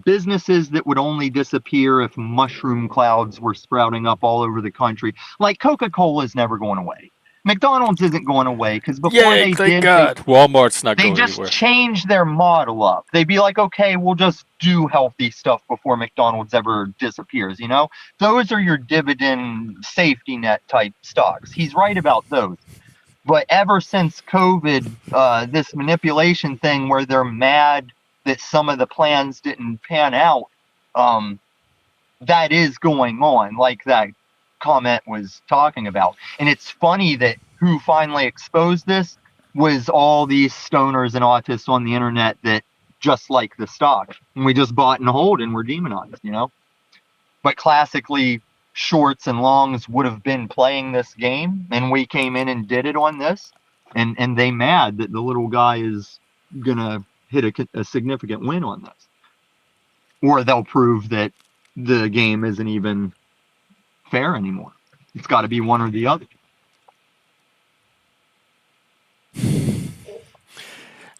[SPEAKER 3] businesses that would only disappear if mushroom clouds were sprouting up all over the country. Like Coca-Cola is never going away. McDonald's isn't going away because before
[SPEAKER 1] Yay, thank God. Walmart's not
[SPEAKER 3] they
[SPEAKER 1] going
[SPEAKER 3] just
[SPEAKER 1] anywhere.
[SPEAKER 3] changed their model up. They'd be like, okay, we'll just do healthy stuff before McDonald's ever disappears, you know? Those are your dividend safety net type stocks. He's right about those. But ever since COVID, this manipulation thing where they're mad that some of the plans didn't pan out, that is going on, like that comment was talking about. And it's funny that who finally exposed this was all these stoners and autists on the internet that just like the stock. And we just bought and hold and we're demonized, you know? But classically, shorts and longs would have been playing this game, and we came in and did it on this. And they mad that the little guy is going to hit a significant win on this. Or they'll prove that the game isn't even fair anymore. It's got to be one or the other.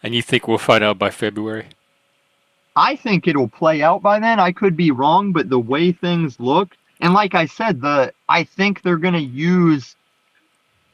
[SPEAKER 1] And you think we'll find out by February?
[SPEAKER 3] I think it'll play out by then. I could be wrong, but the way things look, and like I said, I think they're going to use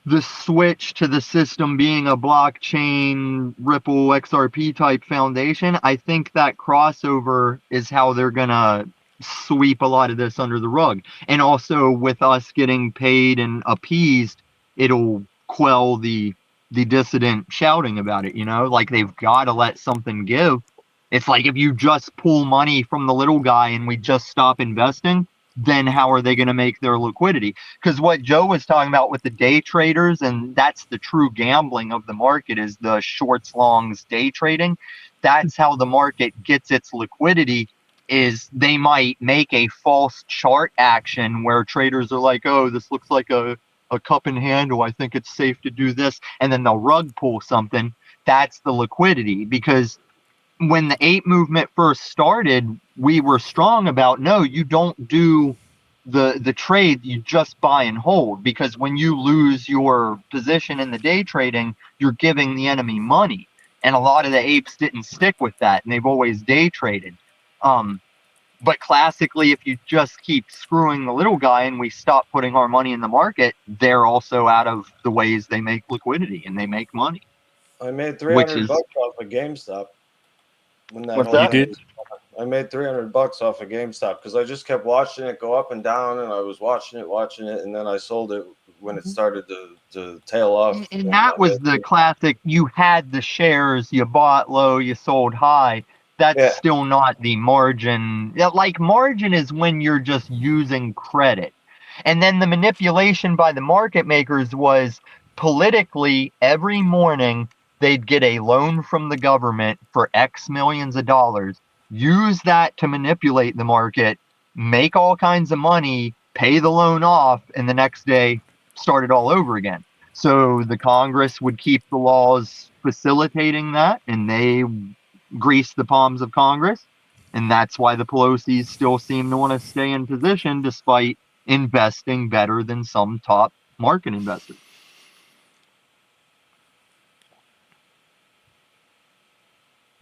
[SPEAKER 3] the switch to the system being a blockchain Ripple XRP type foundation. I think that crossover is how they're going to sweep a lot of this under the rug. And also with us getting paid and appeased, it'll quell the dissident shouting about it, you know? Like, they've got to let something give. It's like if you just pull money from the little guy and we just stop investing, then how are they going to make their liquidity? Because what Joe was talking about with the day traders, and that's the true gambling of the market, is the shorts, longs, day trading. That's how the market gets its liquidity, is they might make a false chart action where traders are like, oh, this looks like a cup and handle. I think it's safe to do this. And then they'll rug pull something. That's the liquidity. Because when the ape movement first started, we were strong about, no, you don't do the trade, you just buy and hold, because when you lose your position in the day trading, you're giving the enemy money. And a lot of the apes didn't stick with that, and they've always day traded. But classically, if you just keep screwing the little guy and we stop putting our money in the market, they're also out of the ways they make liquidity and they make money.
[SPEAKER 4] I made $300 off of GameStop. When that
[SPEAKER 3] What's that?
[SPEAKER 1] You did?
[SPEAKER 4] I made $300 off of GameStop because I just kept watching it go up and down, and I was watching it, and then I sold it when it started to tail off.
[SPEAKER 3] And that was the classic. You had the shares, you bought low, you sold high. That's still not the margin. Like, margin is when you're just using credit. And then the manipulation by the market makers was politically every morning they'd get a loan from the government for X millions of dollars, use that to manipulate the market, make all kinds of money, pay the loan off, and the next day start it all over again. So the Congress would keep the laws facilitating that, and they grease the palms of Congress. And that's why the Pelosi's still seem to want to stay in position despite investing better than some top market investors.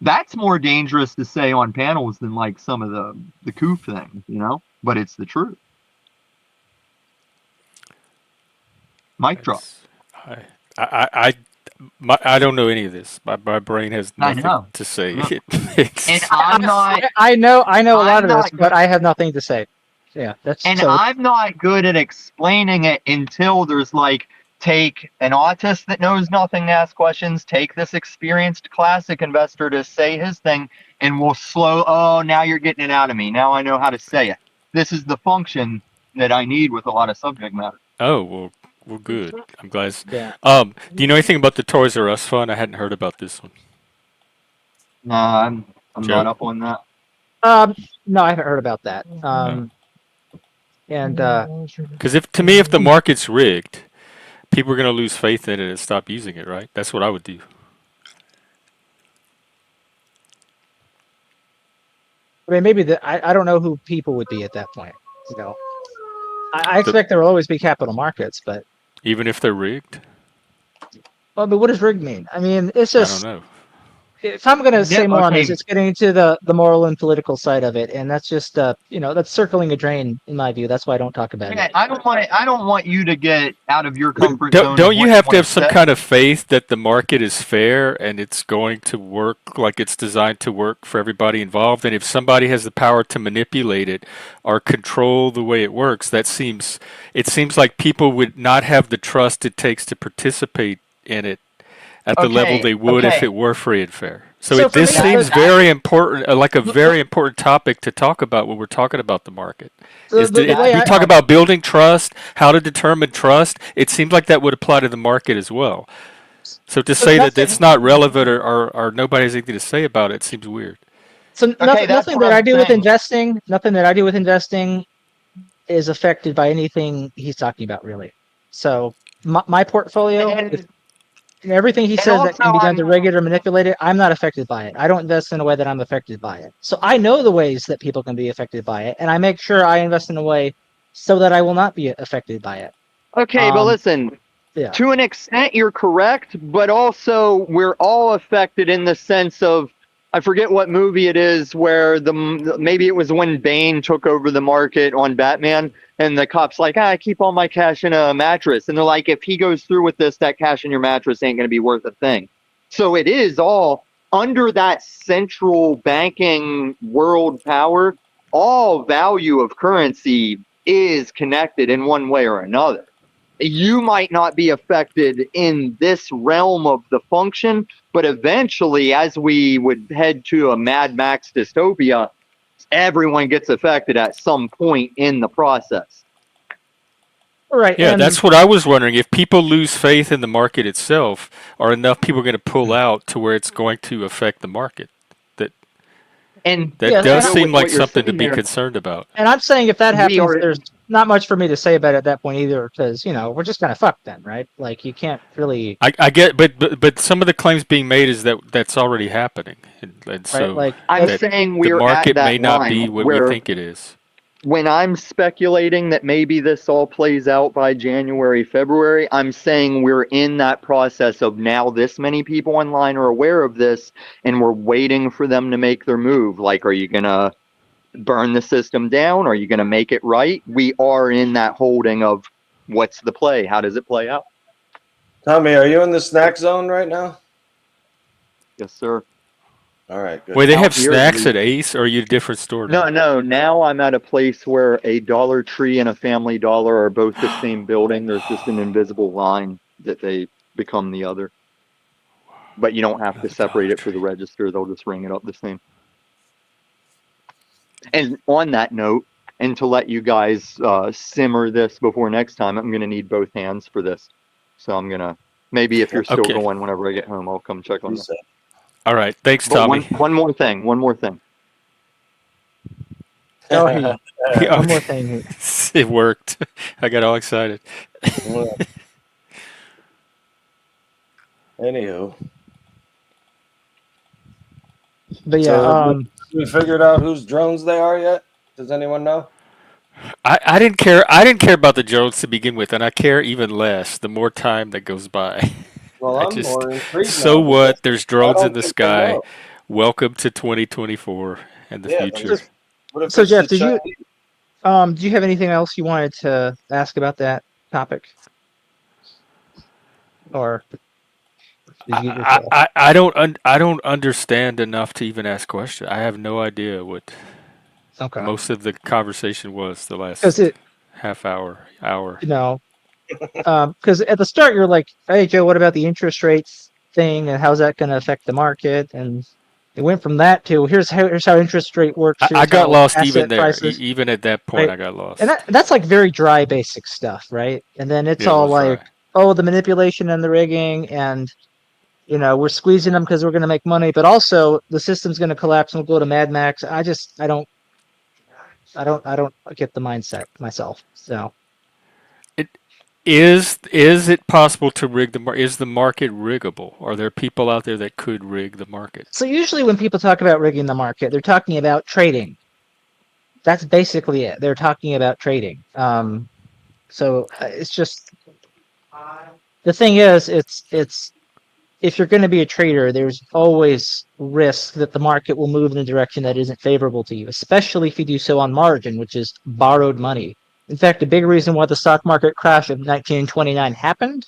[SPEAKER 3] That's more dangerous to say on panels than like some of the coof things, you know, but it's the truth. Mic drop.
[SPEAKER 1] I don't know any of this. My brain has
[SPEAKER 3] I
[SPEAKER 1] nothing
[SPEAKER 3] know.
[SPEAKER 1] to say.
[SPEAKER 3] No.
[SPEAKER 1] It makes,
[SPEAKER 3] And I'm not.
[SPEAKER 2] I know a lot
[SPEAKER 3] I'm
[SPEAKER 2] of this,
[SPEAKER 3] not
[SPEAKER 2] but I have nothing to say. Yeah, that's
[SPEAKER 3] And
[SPEAKER 2] so.
[SPEAKER 3] I'm not good at explaining it until there's like, take an autist that knows nothing, ask questions, take this experienced classic investor to say his thing, and we'll oh, now you're getting it out of me. Now I know how to say it. This is the function that I need with a lot of subject matter.
[SPEAKER 1] oh well, good. I'm glad.
[SPEAKER 2] Yeah.
[SPEAKER 1] Do you know anything about the Toys R Us fund? I hadn't heard about this one.
[SPEAKER 3] Nah, I'm
[SPEAKER 1] Joe?
[SPEAKER 3] not up on that.
[SPEAKER 2] No, I haven't heard about that. And
[SPEAKER 1] Because if the market's rigged, people are going to lose faith in it and stop using it, right? That's what I would do.
[SPEAKER 2] I mean, maybe I don't know who people would be at that point. You know, I expect there will always be capital markets, but
[SPEAKER 1] Even if they're rigged?
[SPEAKER 2] well, but what does rig mean? I mean, it's
[SPEAKER 1] I don't
[SPEAKER 2] just
[SPEAKER 1] know.
[SPEAKER 2] if I'm going to say more on
[SPEAKER 3] okay.
[SPEAKER 2] this, it's getting into the moral and political side of it, and that's just that's circling a drain in my view. That's why I don't talk about
[SPEAKER 3] Okay,
[SPEAKER 2] it.
[SPEAKER 3] I don't want you to get out of your comfort zone.
[SPEAKER 1] Don't you have to have some
[SPEAKER 3] say.
[SPEAKER 1] kind of faith that the market is fair and it's going to work like it's designed to work for everybody involved? And if somebody has the power to manipulate it or control the way it works, it seems like people would not have the trust it takes to participate in it at the level they would if it were free and fair. So this seems very important, like a very important topic to talk about when we're talking about the market. We talk about building trust, how to determine trust. It seems like that would apply to the market as well. So to say that it's not relevant or nobody has anything to say about it seems weird.
[SPEAKER 2] So nothing that I do with investing, is affected by anything he's talking about, really. So my portfolio, everything he says that can be done to regulate or manipulate it, I'm not affected by it. I don't invest in a way that I'm affected by it. So I know the ways that people can be affected by it, and I make sure I invest in a way so that I will not be affected by it.
[SPEAKER 3] Okay, but listen, to an extent you're correct, but also we're all affected in the sense of, I forget what movie it is where maybe it was when Bane took over the market on Batman, and the cop's like, I keep all my cash in a mattress. And they're like, if he goes through with this, that cash in your mattress ain't going to be worth a thing. So it is all under that central banking world power. All value of currency is connected in one way or another. You might not be affected in this realm of the function, but eventually, as we would head to a Mad Max dystopia, everyone gets affected at some point in the process.
[SPEAKER 2] Right.
[SPEAKER 1] Yeah, that's what I was wondering. If people lose faith in the market itself, are enough people going to pull out to where it's going to affect the market? That does seem like something to be concerned about.
[SPEAKER 2] And I'm saying if that happens, there's not much for me to say about it at that point either, because we're just kind of fucked then, right? Like you can't really.
[SPEAKER 1] I get, but some of the claims being made is that that's already happening, and so
[SPEAKER 2] like
[SPEAKER 3] I'm saying
[SPEAKER 1] the market may not
[SPEAKER 3] line
[SPEAKER 1] be what we think it is.
[SPEAKER 3] When I'm speculating that maybe this all plays out by January, February, I'm saying we're in that process of now this many people online are aware of this and we're waiting for them to make their move. Like, are you going to burn the system down? Are you going to make it right? We are in that holding of what's the play? How does it play out?
[SPEAKER 4] Tommy, are you in the snack zone right now?
[SPEAKER 3] Yes, sir.
[SPEAKER 4] All right, good.
[SPEAKER 1] Wait, they have snacks at Ace, or are you a different store?
[SPEAKER 3] No. Now I'm at a place where a Dollar Tree and a Family Dollar are both the same building. There's just an invisible line that they become the other. But you don't have to separate it for the register. They'll just ring it up the same. And on that note, and to let you guys simmer this before next time, I'm going to need both hands for this. So I'm going to, maybe if you're still going whenever I get home, I'll come check on that.
[SPEAKER 1] All right. Thanks, Tommy.
[SPEAKER 3] One more thing.
[SPEAKER 2] One more thing.
[SPEAKER 1] It worked. I got all excited.
[SPEAKER 4] Anywho.
[SPEAKER 2] But yeah,
[SPEAKER 4] we figured out whose drones they are yet? Does anyone know?
[SPEAKER 1] I didn't care. I didn't care about the drones to begin with, and I care even less the more time that goes by.
[SPEAKER 4] Well, I'm more intrigued
[SPEAKER 1] so
[SPEAKER 4] now,
[SPEAKER 1] what? There's drones in the sky. Welcome to 2024 and the future.
[SPEAKER 2] So Jeff, do you have anything else you wanted to ask about that topic? or did you get your fill?
[SPEAKER 1] I don't understand enough to even ask questions. I have no idea what
[SPEAKER 2] Okay,
[SPEAKER 1] most of the conversation was the
[SPEAKER 2] because
[SPEAKER 1] last half hour.
[SPEAKER 2] you know, because at the start you're like, "Hey Joe, what about the interest rates thing, and how's that going to affect the market?" And it went from that to here's how interest rate works.
[SPEAKER 1] I
[SPEAKER 2] Here's
[SPEAKER 1] got
[SPEAKER 2] how
[SPEAKER 1] lost even
[SPEAKER 2] asset
[SPEAKER 1] there.
[SPEAKER 2] prices,
[SPEAKER 1] Even at that point,
[SPEAKER 2] right?
[SPEAKER 1] I got
[SPEAKER 2] And
[SPEAKER 1] lost.
[SPEAKER 2] that's like very dry, basic stuff, right? And then it's
[SPEAKER 1] Yeah, it
[SPEAKER 2] all
[SPEAKER 1] was
[SPEAKER 2] like,
[SPEAKER 1] right.
[SPEAKER 2] oh, the manipulation and the rigging, and we're squeezing them because we're going to make money, but also the system's going to collapse and we'll go to Mad Max. I don't get the mindset myself. So
[SPEAKER 1] It is it possible to rig the market? Is the market riggable? Are there people out there that could rig the market?
[SPEAKER 2] so usually when people talk about rigging the market, they're talking about trading. That's basically it. They're talking about trading. So it's just the thing is, it's if you're going to be a trader, there's always risk that the market will move in a direction that isn't favorable to you, especially if you do so on margin, which is borrowed money. In fact, a big reason why the stock market crash of 1929 happened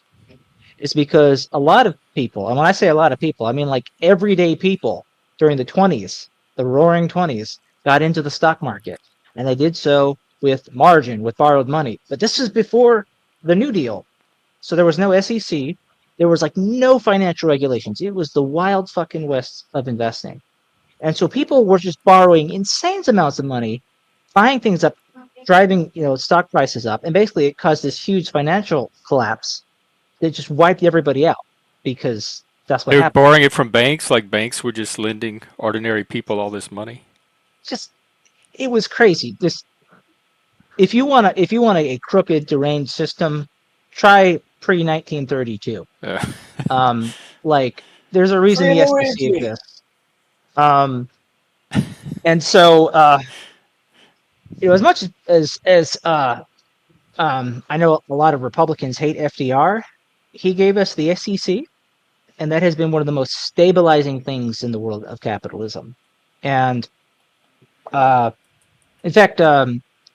[SPEAKER 2] is because a lot of people, and when I say a lot of people, I mean like everyday people during the 20s, the roaring 20s, got into the stock market. And they did so with margin, with borrowed money. But this is before the New Deal. So there was no SEC. There was like no financial regulations. It was the wild fucking west of investing. And so people were just borrowing insane amounts of money, buying things up, driving, stock prices up. And basically it caused this huge financial collapse that just wiped everybody out because that's what
[SPEAKER 1] They were
[SPEAKER 2] happened.
[SPEAKER 1] borrowing it from banks, like banks were just lending ordinary people all this money.
[SPEAKER 2] Just it was crazy. Just if you want a crooked, deranged system, try pre 1932.
[SPEAKER 1] Uh,
[SPEAKER 2] Like there's a reason
[SPEAKER 4] Free
[SPEAKER 2] the SEC
[SPEAKER 4] Luigi.
[SPEAKER 2] exists. Um, and so as much as I know a lot of Republicans hate FDR, he gave us the SEC, and that has been one of the most stabilizing things in the world of capitalism. And uh, in fact,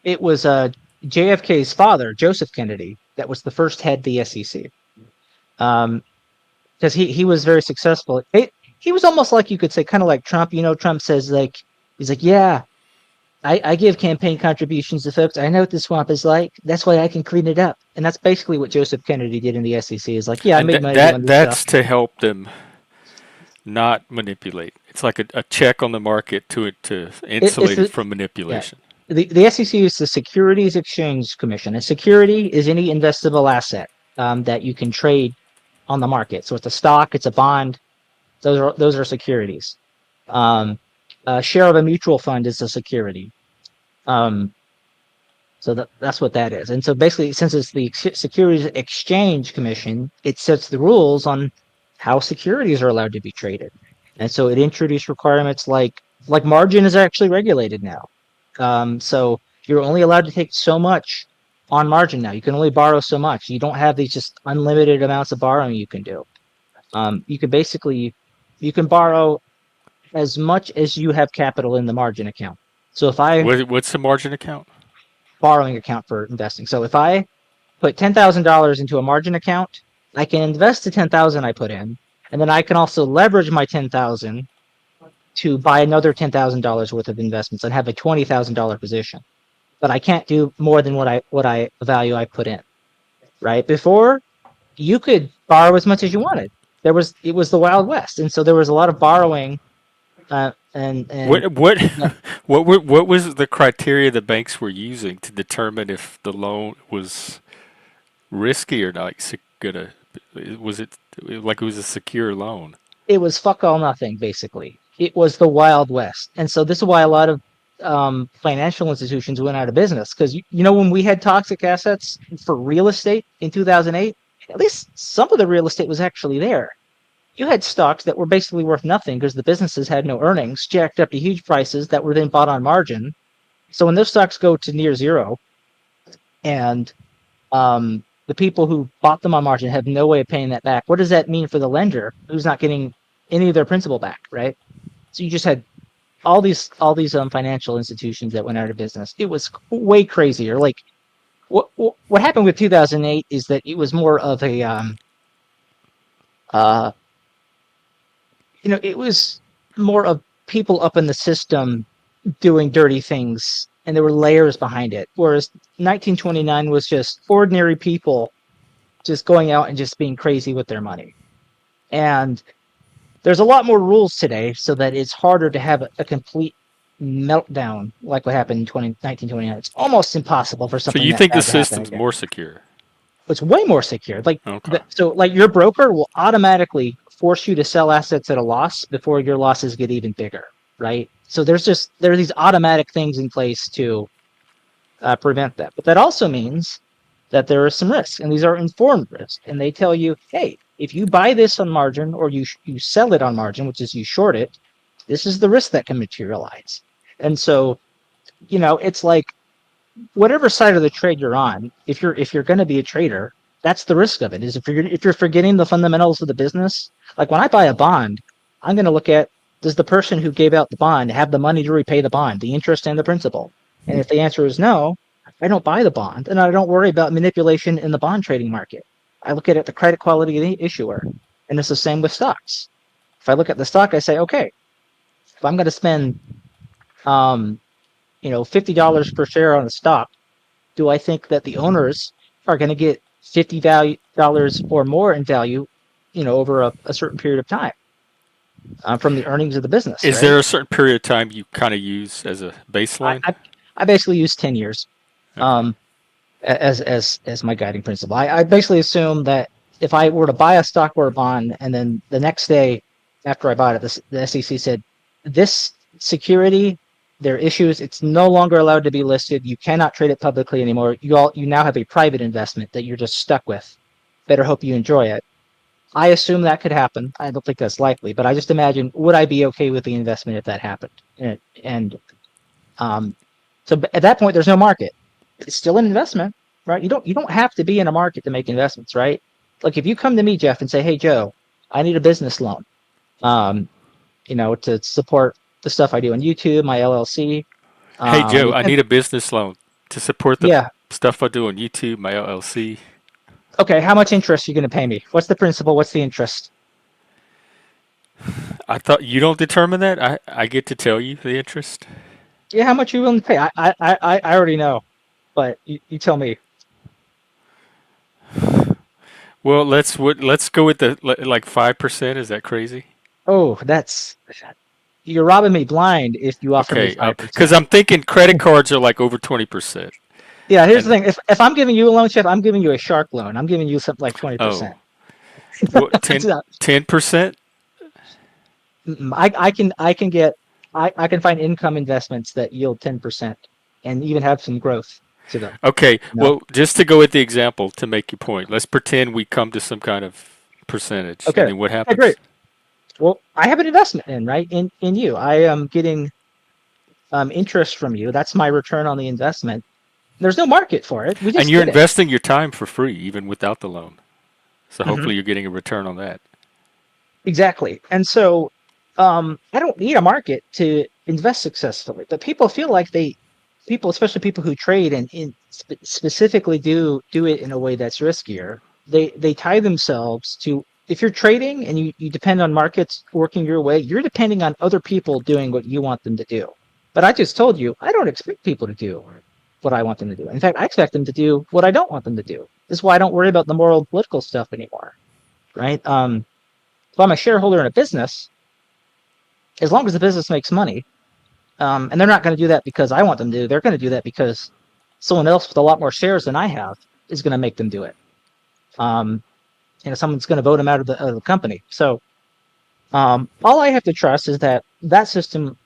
[SPEAKER 2] it was JFK's father, Joseph Kennedy, that was the first head of the SEC. Because he was very successful. He was almost like, you could say, kind of like Trump. Trump says like, he's like, yeah, I give campaign contributions to folks. I know what the swamp is like. That's why I can clean it up. And that's basically what Joseph Kennedy did in the SEC. Is like, yeah, I
[SPEAKER 1] and
[SPEAKER 2] made money doing this stuff.
[SPEAKER 1] that's to help them not manipulate. It's like a check on the market to
[SPEAKER 2] It's
[SPEAKER 1] insulate it
[SPEAKER 2] the
[SPEAKER 1] from
[SPEAKER 2] yeah.
[SPEAKER 1] manipulation.
[SPEAKER 2] The SEC is the Securities Exchange Commission. A security is any investable asset that you can trade on the market. So it's a stock, it's a bond. Those are securities. A share of a mutual fund is a security. Um, so that's what that is. And so basically, since it's the Securities Exchange Commission, it sets the rules on how securities are allowed to be traded. And so it introduced requirements like margin is actually regulated now. So you're only allowed to take so much on margin now. You can only borrow so much. You don't have these just unlimited amounts of borrowing you can do. You can borrow as much as you have capital in the margin account. So if I
[SPEAKER 1] What's the margin account?
[SPEAKER 2] borrowing account for investing. So if I put $10,000 into a margin account, I can invest the 10,000 I put in, and then I can also leverage my 10,000 to buy another $10,000 worth of investments and have a $20,000 position. But I can't do more than what I value I put in. Right before, you could borrow as much as you wanted. It was the Wild West, and so there was a lot of borrowing. And
[SPEAKER 1] What what was the criteria the banks were using to determine if the loan was risky or not? Gonna was it like it was a secure loan?
[SPEAKER 2] it was fuck all nothing, basically. It was the Wild West. And so this is why a lot of financial institutions went out of business. Because, when we had toxic assets for real estate in 2008, at least some of the real estate was actually there. You had stocks that were basically worth nothing because the businesses had no earnings, jacked up to huge prices that were then bought on margin. So when those stocks go to near zero, and the people who bought them on margin have no way of paying that back, what does that mean for the lender who's not getting any of their principal back, right? So you just had all these financial institutions that went out of business. It was way crazier. Like what happened with 2008 is that it was more of a Uh, it was more of people up in the system doing dirty things, and there were layers behind it. Whereas 1929 was just ordinary people just going out and just being crazy with their money. And there's a lot more rules today, so that it's harder to have a complete meltdown like what happened in 1929. It's almost impossible for
[SPEAKER 1] So
[SPEAKER 2] something
[SPEAKER 1] you
[SPEAKER 2] that
[SPEAKER 1] think the
[SPEAKER 2] bad to happen
[SPEAKER 1] system's
[SPEAKER 2] again.
[SPEAKER 1] more secure?
[SPEAKER 2] It's way more secure.
[SPEAKER 1] Okay.
[SPEAKER 2] So your broker will automatically force you to sell assets at a loss before your losses get even bigger, right? So there are these automatic things in place to prevent that. But that also means that there is some risk, and these are informed risks. And they tell you, hey, if you buy this on margin or you sell it on margin, which is you short it, this is the risk that can materialize. And so, it's like whatever side of the trade you're on, if you're going to be a trader, that's the risk of it. Is if you're forgetting the fundamentals of the business. Like when I buy a bond, I'm going to look at, does the person who gave out the bond have the money to repay the bond, the interest and the principal? And if the answer is no, I don't buy the bond, and I don't worry about manipulation in the bond trading market. I look at the credit quality of the issuer, and it's the same with stocks. If I look at the stock, I say, okay, if I'm going to spend $50 per share on a stock, do I think that the owners are going to get $50 or more in value, over a certain period of time from the earnings of the business,
[SPEAKER 1] Is
[SPEAKER 2] right?
[SPEAKER 1] there a certain period of time you kind of use as a
[SPEAKER 2] I,
[SPEAKER 1] baseline?
[SPEAKER 2] I, I basically use 10 years
[SPEAKER 1] Okay.
[SPEAKER 2] as my guiding principle. I basically assume that if I were to buy a stock or a bond, and then the next day after I bought it, the SEC said, this security, there are issues, it's no longer allowed to be listed. You cannot trade it publicly anymore. You now have a private investment that you're just stuck with. Better hope you enjoy it. I assume that could happen. I don't think that's likely, but I just imagine, would I be okay with the investment if that happened? And so at that point, there's no market. It's still an investment, right? You don't have to be in a market to make investments, right? Like if you come to me, Jeff, and say, "Hey, Joe, I need a business loan, um, to support the stuff I do on YouTube, my LLC."
[SPEAKER 1] Hey Joe,
[SPEAKER 2] You
[SPEAKER 1] I
[SPEAKER 2] can,
[SPEAKER 1] need a business loan to support the
[SPEAKER 2] yeah,
[SPEAKER 1] stuff I do on YouTube, my LLC.
[SPEAKER 2] okay. How much interest are you going to pay me? What's the principal? What's the interest?
[SPEAKER 1] I thought you don't determine that. I get to tell you the interest.
[SPEAKER 2] Yeah, how much are you willing to pay? I already know, but you tell me.
[SPEAKER 1] Well, let's go with the like 5%. Is that crazy?
[SPEAKER 2] Oh, you're robbing me blind if you offer me
[SPEAKER 1] Okay,
[SPEAKER 2] 5%.
[SPEAKER 1] because I'm thinking credit cards are like over 20%.
[SPEAKER 2] Yeah, here's the
[SPEAKER 1] And
[SPEAKER 2] thing. If I'm giving you a loan, Chef, I'm giving you a shark loan. I'm giving you something like 20%.
[SPEAKER 1] oh, what
[SPEAKER 2] That's
[SPEAKER 1] 10%?
[SPEAKER 2] I can find income investments that yield 10% and even have some growth to them.
[SPEAKER 1] Okay,
[SPEAKER 2] No.
[SPEAKER 1] well, just to go with the example to make your point, let's pretend we come to some kind of percentage,
[SPEAKER 2] Okay.
[SPEAKER 1] and then what
[SPEAKER 2] Okay, great.
[SPEAKER 1] happens?
[SPEAKER 2] Well, I have an investment in you. I am getting interest from you. That's my return on the investment. There's no market for it. We
[SPEAKER 1] And
[SPEAKER 2] just
[SPEAKER 1] you're
[SPEAKER 2] did it.
[SPEAKER 1] investing your time for free, even without the loan. So
[SPEAKER 2] Mhm.
[SPEAKER 1] hopefully you're getting a return on that.
[SPEAKER 2] Exactly. And so I don't need a market to invest successfully, but people feel like people, especially people who trade and specifically do it in a way that's riskier. They tie themselves to, if you're trading and you depend on markets working your way, you're depending on other people doing what you want them to do. But I just told you, I don't expect people to do what I want them to do. In fact, I expect them to do what I don't want them to do. This is why I don't worry about the moral and political stuff anymore, right? If I'm a shareholder in a business, as long as the business makes money, and they're not going to do that because I want them to, they're going to do that because someone else with a lot more shares than I have is going to make them do it. Someone's going to vote them out of the company. So all I have to trust is that system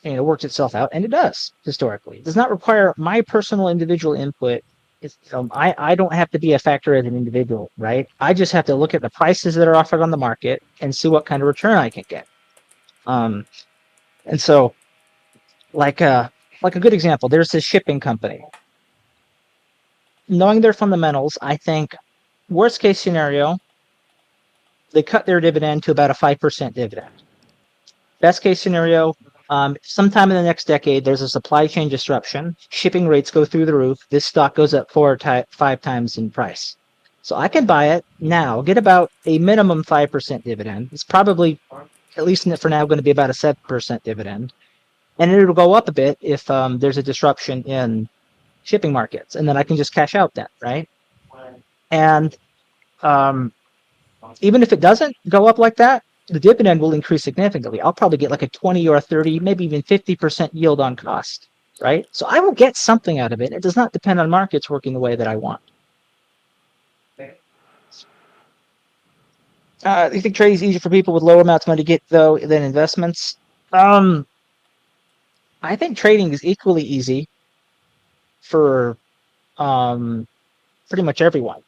[SPEAKER 2] works itself out, and it does historically. It does not require my personal individual input. I don't have to be a factor as an individual, right? I just have to look at the prices that are offered on the market and see what kind of return I can get. And so, like a good example, there's this shipping company. Knowing their fundamentals, I think worst case scenario, they cut their dividend to about a 5% dividend. Best case scenario, sometime in the next decade, there's a supply chain disruption. Shipping rates go through the roof. This stock goes up 5 times in price. So I can buy it now, get about a minimum 5% dividend. It's probably, at least for now, going to be about a 7% dividend. And it'll go up a bit if there's a disruption in shipping markets. And then I can just cash out that, right? And even if it doesn't go up like that, the dividend will increase significantly. I'll probably get like a 20 or a 30, maybe even 50% yield on cost, right? So I will get something out of it. It does not depend on markets working the way that I want. You think trading is easier for people with lower amounts of money to get, though, than investments? I think trading is equally easy for pretty much everyone.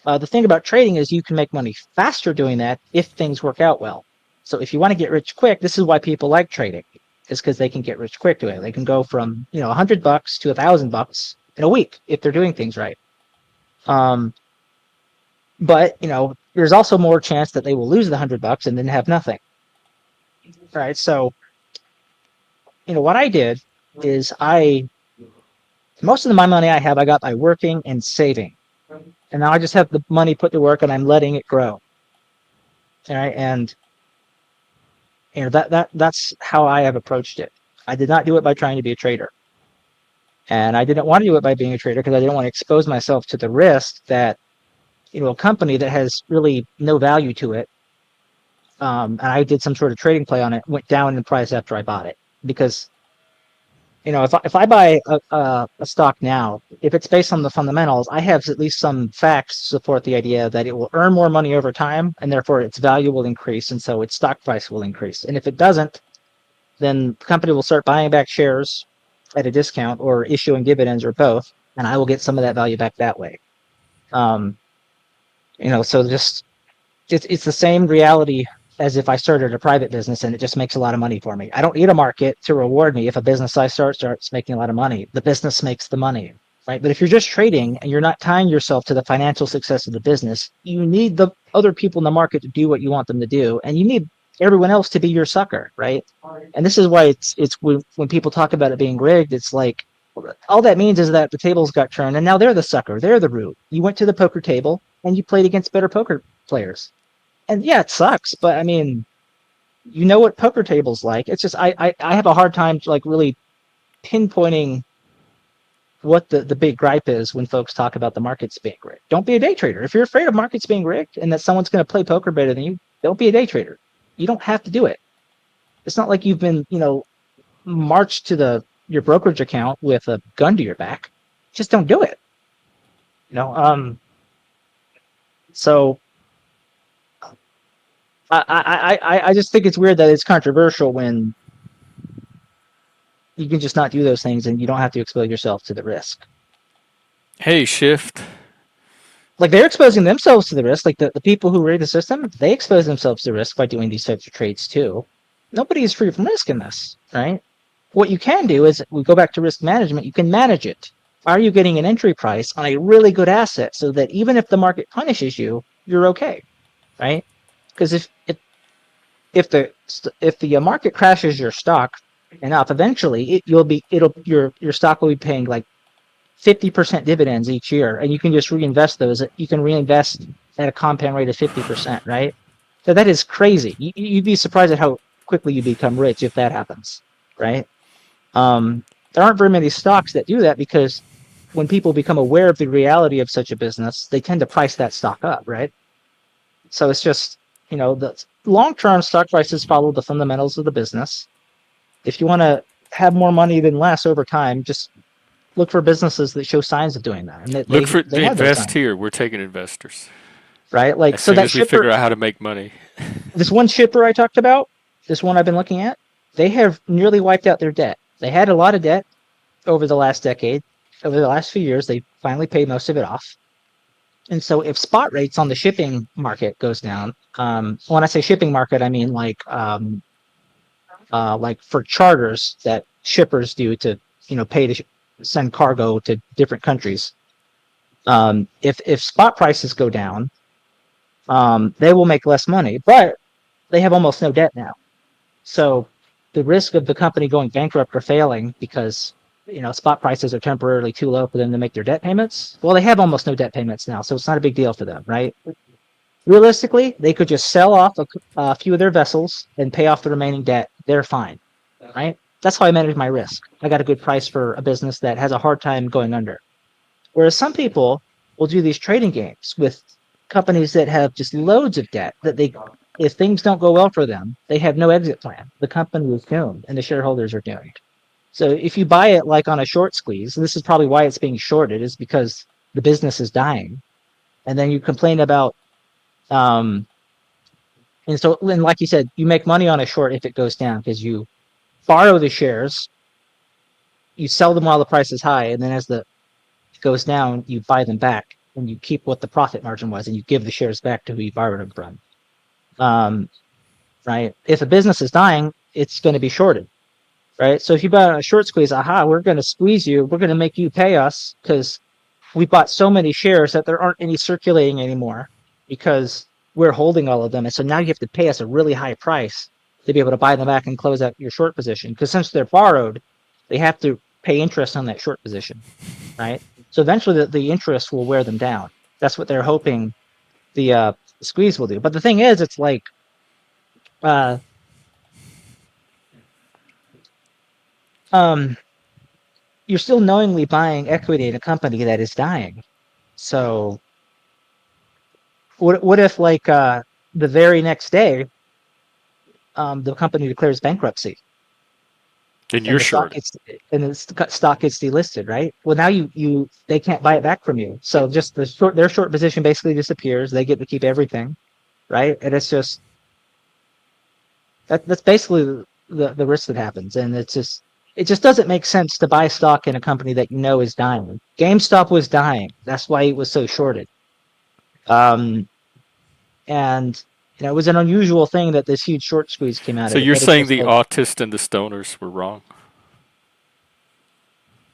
[SPEAKER 2] The thing about trading is you can make money faster doing that if things work out well. So if you want to get rich quick, this is why people like trading, is because they can get rich quick doing it. They can go from $100 to $1,000 in a week if they're doing things right. But there's also more chance that they will lose the $100 and then have nothing. Right. So what I did is most of my money I have, I got by working and saving. And now I just have the money put to work and I'm letting it grow. All right. And that's how I have approached it. I did not do it by trying to be a trader. And I didn't want to do it by being a trader because I didn't want to expose myself to the risk that, a company that has really no value to it, and I did some sort of trading play on it, went down in price after I bought it. Because, if I buy a stock now, if it's based on the fundamentals, I have at least some facts to support the idea that it will earn more money over time, and therefore its value will increase, and so its stock price will increase. And if it doesn't, then the company will start buying back shares at a discount or issuing dividends or both, and I will get some of that value back that way. So just it's the same reality as if I started a private business and it just makes a lot of money for me. I don't need a market to reward me. If a business I starts making a lot of money, the business makes the money, right? But if you're just trading and you're not tying yourself to the financial success of the business, you need the other people in the market to do what you want them to do, and you need everyone else to be your sucker, right? And this is why it's when people talk about it being rigged, it's like all that means is that the tables got turned and now they're the sucker, they're the root. You went to the poker table and you played against better poker players. And yeah, it sucks, but I mean, what poker table's like. It's just I have a hard time really pinpointing what the big gripe is when folks talk about the markets being rigged. Don't be a day trader. If you're afraid of markets being rigged and that someone's going to play poker better than you, don't be a day trader. You don't have to do it. It's not like you've been, marched to your brokerage account with a gun to your back. Just don't do it. So I just think it's weird that it's controversial when you can just not do those things and you don't have to expose yourself to the risk.
[SPEAKER 1] Hey, Shift.
[SPEAKER 2] Like they're exposing themselves to the risk. Like the people who rig the system, they expose themselves to risk by doing these types of trades too. Nobody is free from risk in this, right? What you can do is we go back to risk management. You can manage it. Are you getting an entry price on a really good asset so that even if the market punishes you, you're okay, right? Because if the market crashes your stock enough, eventually your stock will be paying like 50% dividends each year, and you can just reinvest those. You can reinvest at a compound rate of 50%, right? So that is crazy. You'd be surprised at how quickly you become rich if that happens, right? There aren't very many stocks that do that because when people become aware of the reality of such a business, they tend to price that stock up, right? So it's just, the long-term stock prices follow the fundamentals of the business. If you want to have more money than less over time, just look for businesses that show signs of doing that. And
[SPEAKER 1] they invest here. We're taking investors.
[SPEAKER 2] Right? Like,
[SPEAKER 1] as
[SPEAKER 2] so
[SPEAKER 1] soon
[SPEAKER 2] that
[SPEAKER 1] as we figure out how to make money.
[SPEAKER 2] This one shipper I talked about, this one I've been looking at, they have nearly wiped out their debt. They had a lot of debt over the last decade. Over the last few years, they finally paid most of it off. And so if spot rates on the shipping market goes down, when I say shipping market, I mean like for charters that shippers do to, pay to send cargo to different countries. If spot prices go down, they will make less money, but they have almost no debt now. So the risk of the company going bankrupt or failing because spot prices are temporarily too low for them to make their debt payments. Well, they have almost no debt payments now, so it's not a big deal for them, right? Realistically, they could just sell off a few of their vessels and pay off the remaining debt. They're fine, right? That's how I manage my risk. I got a good price for a business that has a hard time going under. Whereas some people will do these trading games with companies that have just loads of debt that if things don't go well for them, they have no exit plan. The company is doomed and the shareholders are doomed. So if you buy it like on a short squeeze, and this is probably why it's being shorted, is because the business is dying. And then you complain about, and like you said, you make money on a short if it goes down because you borrow the shares, you sell them while the price is high, and then as it goes down, you buy them back and you keep what the profit margin was and you give the shares back to who you borrowed them from. Right? If a business is dying, it's going to be shorted. Right? So if you buy a short squeeze, we're going to squeeze you. We're going to make you pay us because we bought so many shares that there aren't any circulating anymore because we're holding all of them. And so now you have to pay us a really high price to be able to buy them back and close out your short position. Because since they're borrowed, they have to pay interest on that short position. Right? So eventually the interest will wear them down. That's what they're hoping the squeeze will do. But the thing is, it's like, you're still knowingly buying equity in a company that is dying. So what if like the very next day the company declares bankruptcy
[SPEAKER 1] Then you're short.
[SPEAKER 2] The stock gets delisted, right? Well, now they can't buy it back from you. So just their short position basically disappears. They get to keep everything, right? And it's just that's basically the risk that happens. And it just doesn't make sense to buy stock in a company that you know is dying. GameStop was dying. That's why it was so shorted. And it was an unusual thing that this huge short squeeze came out of it.
[SPEAKER 1] So you're saying the autists and the stoners were wrong?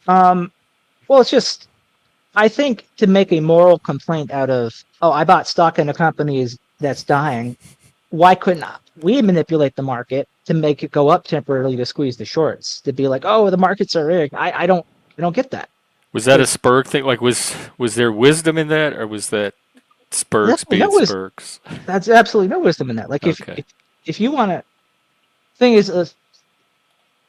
[SPEAKER 2] Well, it's just, I think to make a moral complaint out of, I bought stock in a company that's dying. Why couldn't we manipulate the market to make it go up temporarily to squeeze the shorts? To be like, the markets are rigged. I don't get that.
[SPEAKER 1] Was that a Spurg thing? Like, was there wisdom in that, or was that Spurgs being Spurgs?
[SPEAKER 2] That's absolutely no wisdom in that. Like, if you want to, thing is,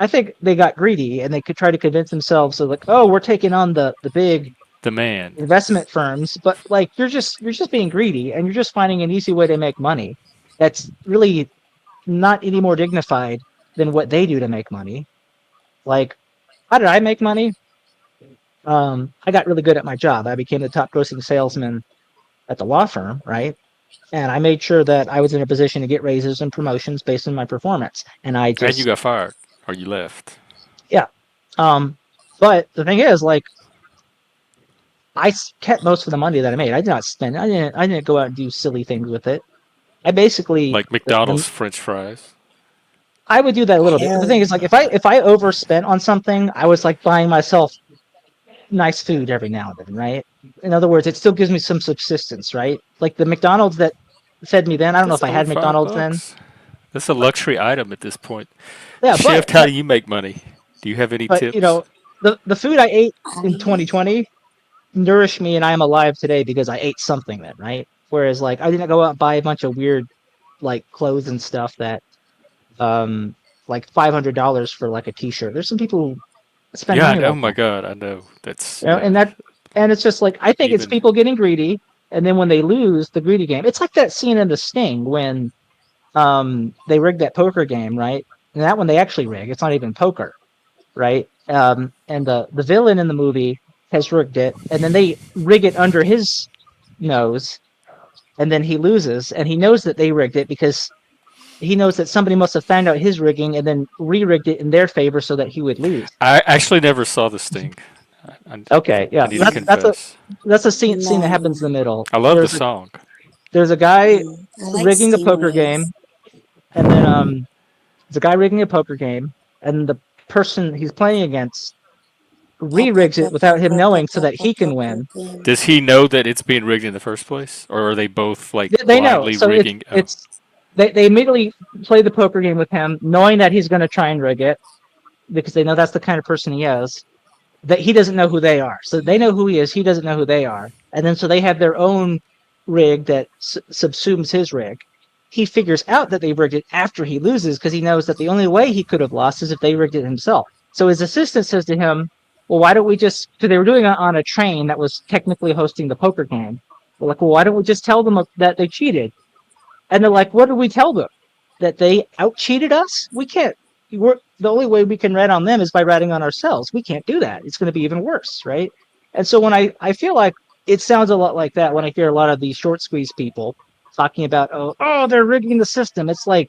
[SPEAKER 2] I think they got greedy and they could try to convince themselves of like, we're taking on the big
[SPEAKER 1] demand
[SPEAKER 2] investment firms, but like you're just being greedy and you're just finding an easy way to make money. That's really not any more dignified than what they do to make money. Like, how did I make money? I got really good at my job. I became the top grossing salesman at the law firm, right? And I made sure that I was in a position to get raises and promotions based on my performance. And
[SPEAKER 1] you got fired or you left.
[SPEAKER 2] Yeah. But the thing is, like, I kept most of the money that I made. I did not spend. I didn't go out and do silly things with it. I basically
[SPEAKER 1] like McDonald's French fries.
[SPEAKER 2] I would do that a little bit. But the thing is, like, if I overspent on something, I was like buying myself nice food every now and then, right? In other words, it still gives me some subsistence, right? Like the McDonald's that fed me then. I don't know if I had McDonald's then.
[SPEAKER 1] That's a luxury item at this point.
[SPEAKER 2] Yeah,
[SPEAKER 1] Shift, how do you make money? Do you have any tips?
[SPEAKER 2] The food I ate in 2020 nourished me, and I am alive today because I ate something then, right? Whereas, like, I didn't go out and buy a bunch of weird, like, clothes and stuff that, like $500 for like a T-shirt. There's some people who spend money.
[SPEAKER 1] Oh my God, I know that's.
[SPEAKER 2] And it's just like I think it's people getting greedy, and then when they lose the greedy game, it's like that scene in The Sting when, they rigged that poker game, right? And that one they actually rig. It's not even poker, right? And the villain in the movie has rigged it, and then they rig it under his nose, and then he loses, and he knows that they rigged it because he knows that somebody must have found out his rigging and then re-rigged it in their favor so that he would lose.
[SPEAKER 1] I actually never saw The Sting.
[SPEAKER 2] Okay, yeah, that's a scene that happens in the middle.
[SPEAKER 1] I love the song.
[SPEAKER 2] There's a guy rigging a poker game, and then there's a guy rigging a poker game, and the person he's playing against re-rigs it without him knowing so that he can win.
[SPEAKER 1] Does he know that it's being rigged in the first place, or are they both like
[SPEAKER 2] they know? So
[SPEAKER 1] rigging?
[SPEAKER 2] They immediately play the poker game with him, knowing that he's going to try and rig it because they know that's the kind of person he is. that he doesn't know who they are. So they know who he is. He doesn't know who they are. And then so they have their own rig that subsumes his rig. He figures out that they rigged it after he loses because he knows that the only way he could have lost is if they rigged it himself. So his assistant says to him, well, why don't we just, because they were doing it on a train that was technically hosting the poker game. We're like, well, why don't we just tell them that they cheated? And they're like, what do we tell them? That they out cheated us? We can't. The only way we can rat on them is by ratting on ourselves. We can't do that. It's going to be even worse, right? And so when I feel like it sounds a lot like that when I hear a lot of these short squeeze people talking about, oh, they're rigging the system. It's like,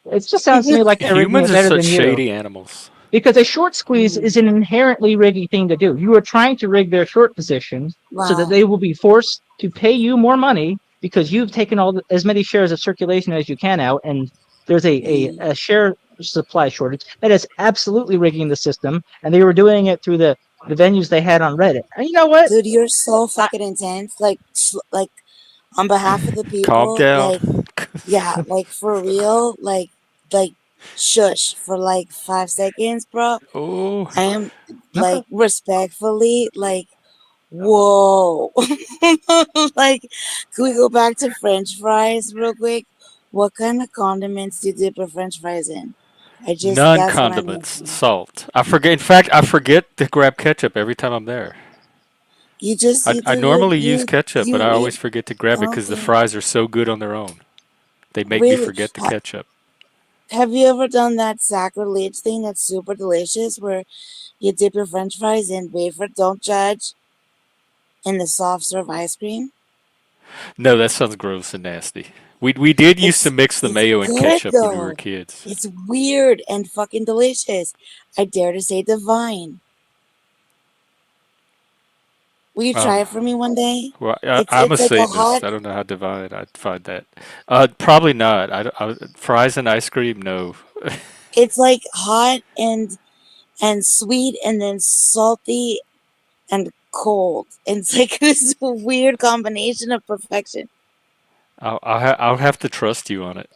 [SPEAKER 2] it just sounds to me like they're rigging
[SPEAKER 1] Humans
[SPEAKER 2] it
[SPEAKER 1] are
[SPEAKER 2] better
[SPEAKER 1] such
[SPEAKER 2] than you.
[SPEAKER 1] shady animals.
[SPEAKER 2] Because a short squeeze is an inherently riggy thing to do. You are trying to rig their short position so that
[SPEAKER 5] Wow.
[SPEAKER 2] they will be forced to pay you more money because you've taken as many shares of circulation as you can out, and there's a share supply shortage. That is absolutely rigging the system, and they were doing it through the venues they had on Reddit. And you know what?
[SPEAKER 5] Dude, you're so fucking intense. Like on behalf of the
[SPEAKER 1] Calm
[SPEAKER 5] people,
[SPEAKER 1] down.
[SPEAKER 5] like, yeah, like for real, like shush for like 5 seconds, bro.
[SPEAKER 1] Oh,
[SPEAKER 5] I am
[SPEAKER 2] Okay.
[SPEAKER 5] like respectfully, like, whoa. Like, can we go back to French fries real quick? What kind of condiments do you dip your French fries in? That's what I'm
[SPEAKER 1] non-condiments,
[SPEAKER 5] asking.
[SPEAKER 1] salt. I forget. In fact, I forget to grab ketchup every time I'm there.
[SPEAKER 5] You just, you
[SPEAKER 1] I
[SPEAKER 5] do,
[SPEAKER 1] normally use
[SPEAKER 5] you,
[SPEAKER 1] ketchup, but
[SPEAKER 5] you
[SPEAKER 1] I
[SPEAKER 5] eat,
[SPEAKER 1] always forget to grab it because the
[SPEAKER 5] okay.
[SPEAKER 1] fries are so good on their own. They make me
[SPEAKER 5] Really?
[SPEAKER 1] forget the ketchup.
[SPEAKER 5] Have you ever done that sacrilege thing that's super delicious where you dip your French fries in wafer, don't judge, in the soft serve ice cream?
[SPEAKER 1] No, that sounds gross and nasty. We did used to
[SPEAKER 5] It's
[SPEAKER 1] mix the
[SPEAKER 5] it's
[SPEAKER 1] mayo and
[SPEAKER 5] good
[SPEAKER 1] ketchup when we were
[SPEAKER 5] though.
[SPEAKER 1] kids.
[SPEAKER 5] It's weird and fucking delicious. I dare to say divine. Will you try
[SPEAKER 1] Um,
[SPEAKER 5] it for me one day?
[SPEAKER 1] well,
[SPEAKER 5] It's
[SPEAKER 1] I'm a
[SPEAKER 5] it's like a
[SPEAKER 1] Satanist.
[SPEAKER 5] hot.
[SPEAKER 1] I don't know how divine I'd find that. Probably not. Fries and ice cream, no.
[SPEAKER 5] It's like hot and sweet and then salty and cold. It's like this weird combination of perfection.
[SPEAKER 1] I'll have to trust you on it.